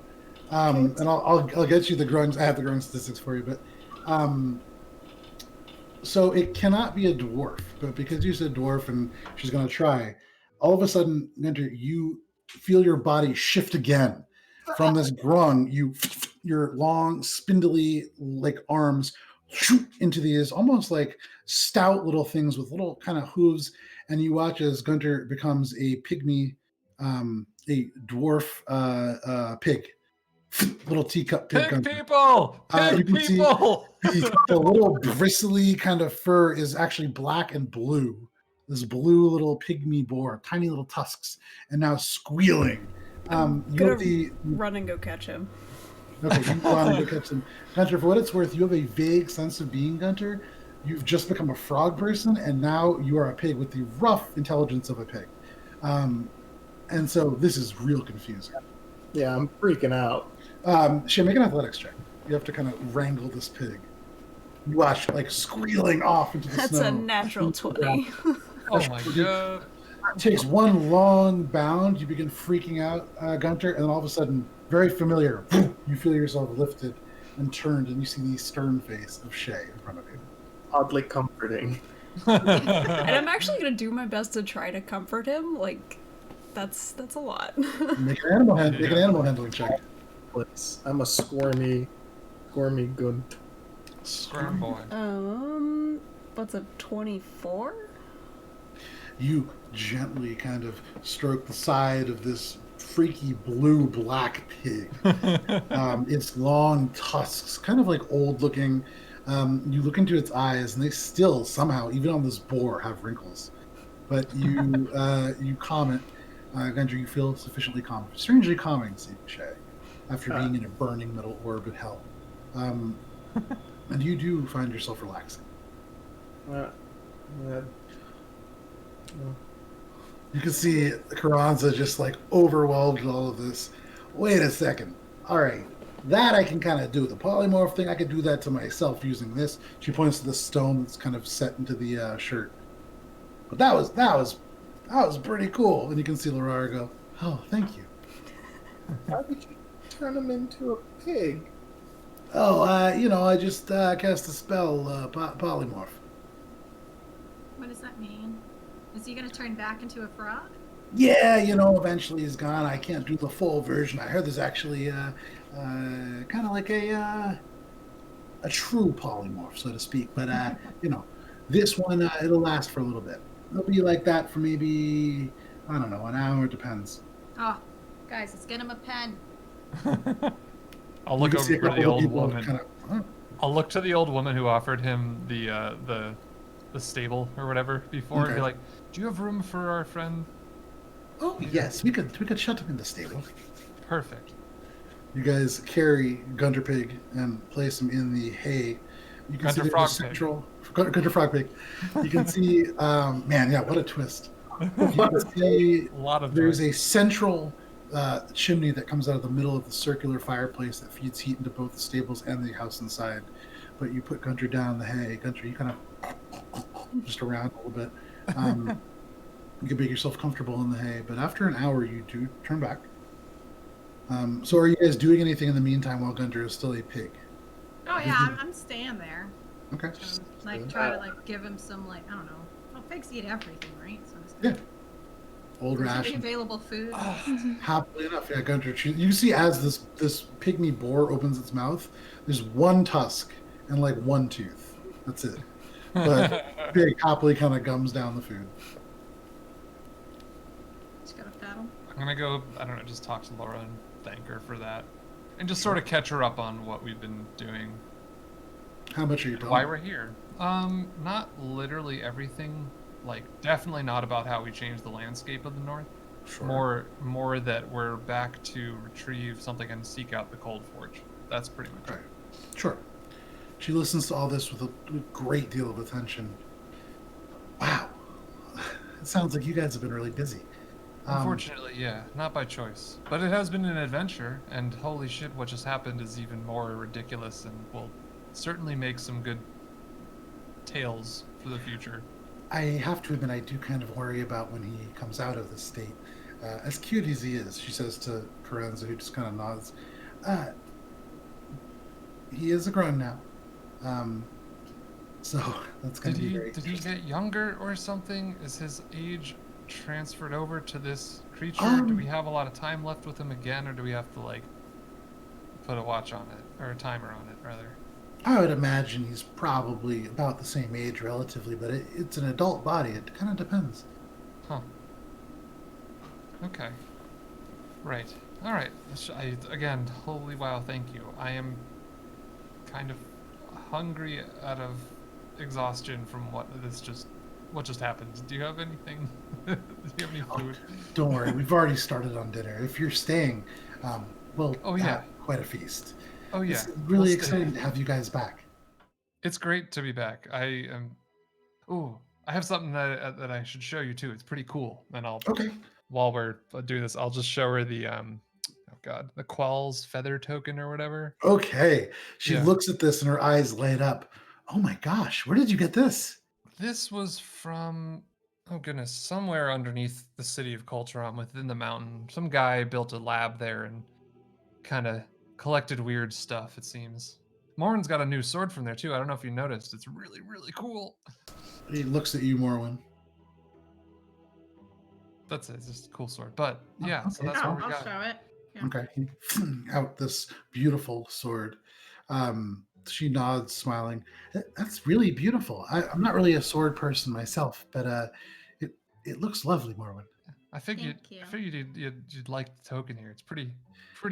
And I'll get you the grunt. I have the grunt statistics for you, but so it cannot be a dwarf. But because you said dwarf and she's going to try, all of a sudden, Guntir, you feel your body shift again from this grunt. Your long, spindly like arms shoot into these almost like stout little things with little kind of hooves, and you watch as Guntir becomes a pygmy, a dwarf pig. Little teacup pig. Pig people! Pig you can people! See the little bristly kind of fur is actually black and blue. This blue little pygmy boar, tiny little tusks, and now squealing. Gonna run and go catch him. Okay, you run and go catch him. Guntir, for what it's worth, you have a vague sense of being Guntir. You've just become a frog person, and now you are a pig with the rough intelligence of a pig. And so this is real confusing. Yeah, I'm freaking out. Shae, make an athletics check. You have to kind of wrangle this pig. You watch like squealing off into the That's snow. a natural 20. Oh my god. It takes one long bound. You begin freaking out, Guntir, and then all of a sudden, very familiar, you feel yourself lifted and turned, and you see the stern face of Shae in front of you. Oddly comforting. And I'm actually gonna do my best to try to comfort him. Like, that's a lot. Make an animal handling check. I'm a squirmy gunt. Squirm boy. What's a 24? You gently kind of stroke the side of this freaky blue-black pig. Its long tusks, kind of like old-looking. You look into its eyes, and they still somehow, even on this boar, have wrinkles. But you you comment, Guntir, you feel sufficiently calm. Strangely calming, Shae, after being in a burning metal orb in hell. And you do find yourself relaxing. You can see Carranza just like overwhelmed with all of this. Wait a second. All right. That I can kind of do. The polymorph thing, I could do that to myself using this. She points to the stone that's kind of set into the shirt. But that was pretty cool. And you can see Laura go, "Oh, thank you." How did you turn him into a pig? Oh, I just cast a spell, polymorph. What does that mean? Is he going to turn back into a frog? Yeah, eventually he's gone. I can't do the full version. I heard there's actually kind of like a true polymorph, so to speak. But this one it'll last for a little bit. It'll be like that for maybe, I don't know, an hour. It depends. Oh, guys, let's get him a pen. I'll look over to the old woman. Kind of, I'll look to the old woman who offered him the stable or whatever before, and be like, "Do you have room for our friend?" Oh yes, we could shut him in the stable. Perfect. You guys carry Gunter Pig and place him in the hay. You can Gunter see Frog Gunter Frog Pig. You can see, man, yeah, what a twist. You can see A lot of there's joy. a central chimney that comes out of the middle of the circular fireplace that feeds heat into both the stables and the house inside. But you put Gunter down in the hay. Gunter, you kind of just around a little bit. You can make yourself comfortable in the hay. But after an hour, you do turn back. So are you guys doing anything in the meantime while Gunter is still a pig? Oh yeah, I'm staying there. Okay. Like try to like give him some like, I don't know. Well, pigs eat everything, right? So it's Yeah. Old Any ration. available food. Happily enough, yeah, Gunter. You see as this pygmy boar opens its mouth, there's one tusk and like one tooth. That's it. But Pig happily kind of gums down the food. Just got a paddle. I'm gonna go, I don't know, just talk to Laura and thank her for that. And just sort of catch her up on what we've been doing. How much are you Why talking? we're here. Not literally everything. Like, definitely not about how we changed the landscape of the North. Sure. More that we're back to retrieve something and seek out the Cold Forge. That's pretty much Right. Sure. She listens to all this with a great deal of attention. Wow. It sounds like you guys have been really busy. Unfortunately, yeah, not by choice. But it has been an adventure, and holy shit, what just happened is even more ridiculous and will certainly make some good tales for the future. I have to admit, I do kind of worry about when he comes out of this state. As cute as he is, she says to Carranza, who just kind of nods. He is a grown now. So that's going to be very Did he interesting. get younger or something? Is his age transferred over to this creature? Do we have a lot of time left with him again, or do we have to, like, put a watch on it, or a timer on it, rather? I would imagine he's probably about the same age relatively, but it's an adult body. It kind of depends. Huh. Okay. Right. All right. Again, holy wow, thank you. I am kind of hungry out of exhaustion from what just happened. Do you have anything? Do you have any food? Don't worry, we've already started on dinner. If you're staying, we'll have quite a feast. Oh yeah. It's really We'll stay. exciting to have you guys back. It's great to be back. I am. Ooh, I have something that I should show you too. It's pretty cool. And I'll. Okay. While we're doing this, I'll just show her the oh god, the Quell's feather token or whatever. Okay. She Yeah. looks at this and her eyes light up. Oh my gosh, where did you get this? This was from, oh goodness, somewhere underneath the city of Colcheron within the mountain. Some guy built a lab there and kind of collected weird stuff, it seems. Morwen's got a new sword from there too. I don't know if you noticed. It's really, really cool. He looks at you, Morwen. That's it. It's just a cool sword. But Oh, yeah, so okay. that's what Oh, we I'll got. show it. Yeah. Okay. He out this beautiful sword. She nods, smiling. That's really beautiful. I'm not really a sword person myself, but it looks lovely, Morwen. I figured Thank you. you'd like the token here. It's pretty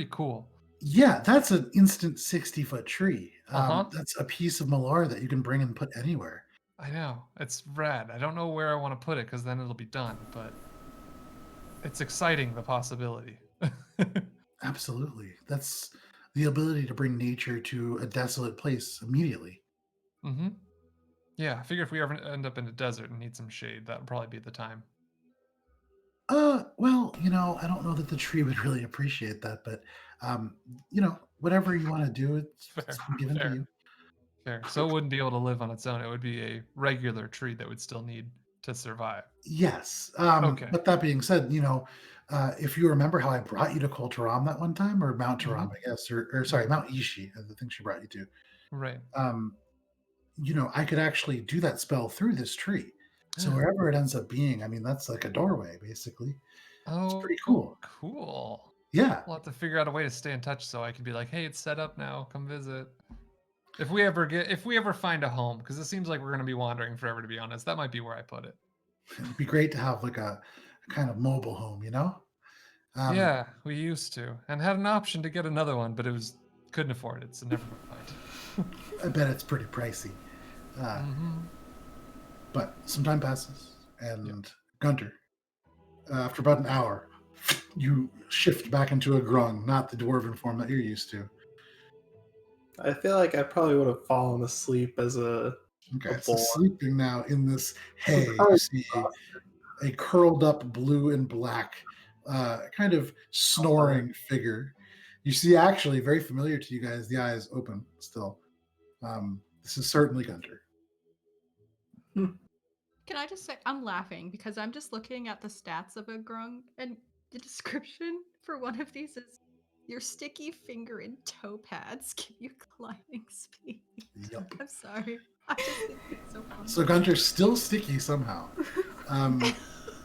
cool. Yeah, that's an instant 60-foot tree. Uh-huh. That's a piece of Malar that you can bring and put anywhere. I know. It's rad. I don't know where I want to put it because then it'll be done, but it's exciting, the possibility. Absolutely. That's the ability to bring nature to a desolate place immediately. Mm-hmm. Yeah, I figure if we ever end up in a desert and need some shade, that would probably be the time. Well, I don't know that the tree would really appreciate that, but whatever you want to do, it's been given to you. Fair. So it wouldn't be able to live on its own. It would be a regular tree that would still need to survive. Yes. Okay. But that being said, if you remember how I brought you to Colcheram that one time, or Mount Taram, I guess, or sorry, Mount Ishi, I think she brought you to. Right. I could actually do that spell through this tree. So wherever it ends up being, I mean, that's like a doorway, basically. It's pretty cool. Cool. Yeah. We'll have to figure out a way to stay in touch so I can be like, hey, it's set up now. Come visit. If we ever find a home, because it seems like we're going to be wandering forever, to be honest, that might be where I put it. It'd be great to have like a kind of mobile home, Yeah, we used to, and had an option to get another one, but couldn't afford it, so never mind. I bet it's pretty pricey. But some time passes, and Guntir, after about an hour, you shift back into a grung, not the dwarven form that you're used to. I feel like I probably would have fallen asleep as a Okay, a so boar. sleeping now in this hay, you see a curled up blue and black, kind of snoring figure. You see, actually, very familiar to you guys, the eyes open still. This is certainly Guntir. Can I just say, I'm laughing because I'm just looking at the stats of a grung, and the description for one of these is your sticky finger and toe pads give you climbing speed. Yep. I'm sorry. I just think it's so funny. So Guntir's still sticky somehow. Yeah.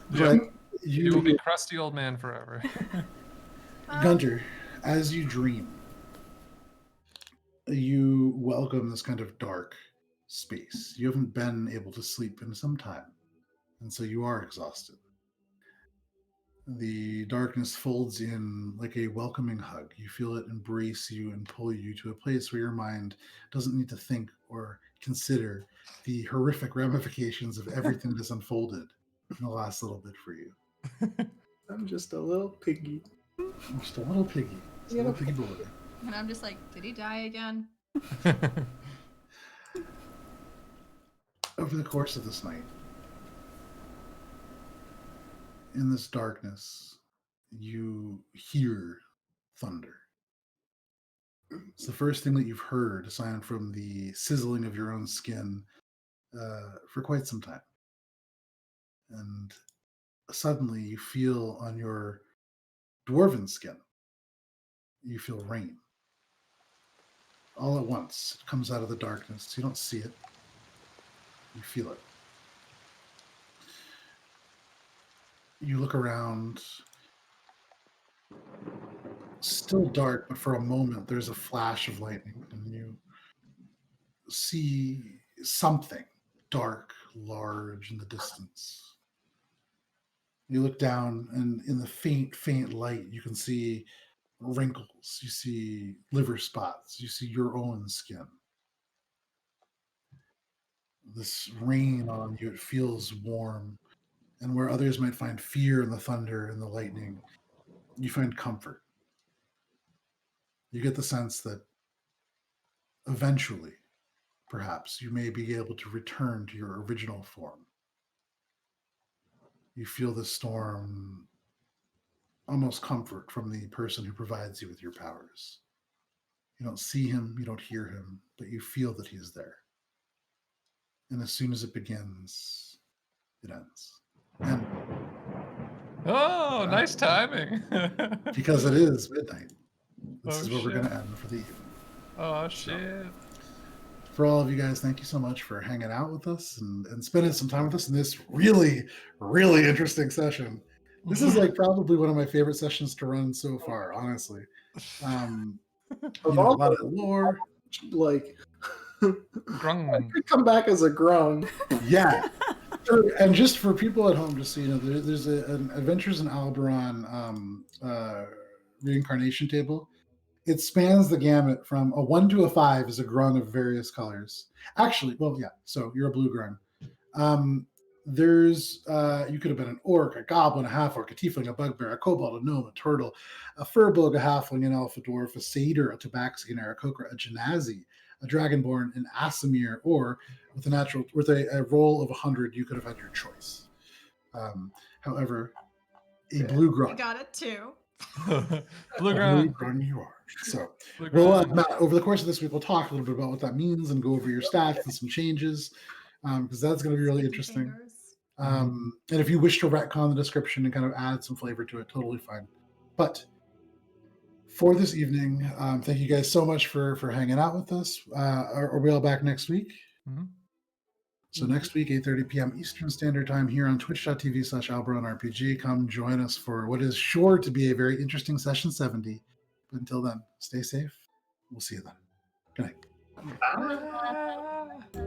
But You will be crusty old man forever. Guntir, as you dream, you welcome this kind of dark space. You haven't been able to sleep in some time, and so you are exhausted. The darkness folds in like a welcoming hug. You feel it embrace you and pull you to a place where your mind doesn't need to think or consider the horrific ramifications of everything that's unfolded in the last little bit for you. I'm just a little piggy. Just a little piggy. Just a little piggy boy. And I'm just like, did he die again? Over the course of this night, in this darkness, you hear thunder. It's the first thing that you've heard, aside from the sizzling of your own skin, for quite some time. And suddenly you feel on your dwarven skin, you feel rain. All at once, it comes out of the darkness. You don't see it. You feel it. You look around. Still dark, but for a moment there's a flash of lightning, and you see something dark, large in the distance. You look down, and in the faint light, you can see wrinkles. You see liver spots. You see your own skin. This rain on you, it feels warm. And where others might find fear in the thunder and the lightning, you find comfort. You get the sense that eventually, perhaps, you may be able to return to your original form. You feel the storm almost comfort from the person who provides you with your powers. You don't see him, you don't hear him, but you feel that he's there. And as soon as it begins, it ends. And nice timing. because it is midnight, this Oh, is where we're shit. going to end for the evening. Oh shit. For all of you guys, thank you so much for hanging out with us and spending some time with us in this really, really interesting session. This is like probably one of my favorite sessions to run so far, honestly. A lot of lore. Like, Grungman. could come back as a grung. Yeah. And just for people at home, just so you know, there's an Adventures in Alberon reincarnation table. It spans the gamut from a 1 to a 5 is a grung of various colors. Actually, well, yeah, so you're a blue grung. There's you could have been an orc, a goblin, a half-orc, a tiefling, a bugbear, a kobold, a gnome, a turtle, a furbolg, a halfling, an elf, a dwarf, a satyr, a tabaxi, an aarakocra, a genasi, a dragonborn, an asimir, or with a roll of 100, you could have had your choice. However, a blue grung. I got it too. Blue A ground. blue grung you are. So, Blue well, ground. Matt, over the course of this week, we'll talk a little bit about what that means and go over your stats and some changes, because that's going to be really interesting. And if you wish to retcon the description and kind of add some flavor to it, totally fine. But for this evening, thank you guys so much for hanging out with us. Are we all back next week? Mm-hmm. So next week, 8:30 p.m. Eastern Standard Time here on twitch.tv/AlberonRPG. Come join us for what is sure to be a very interesting session 70. But until then, stay safe. We'll see you then. Good night. Bye.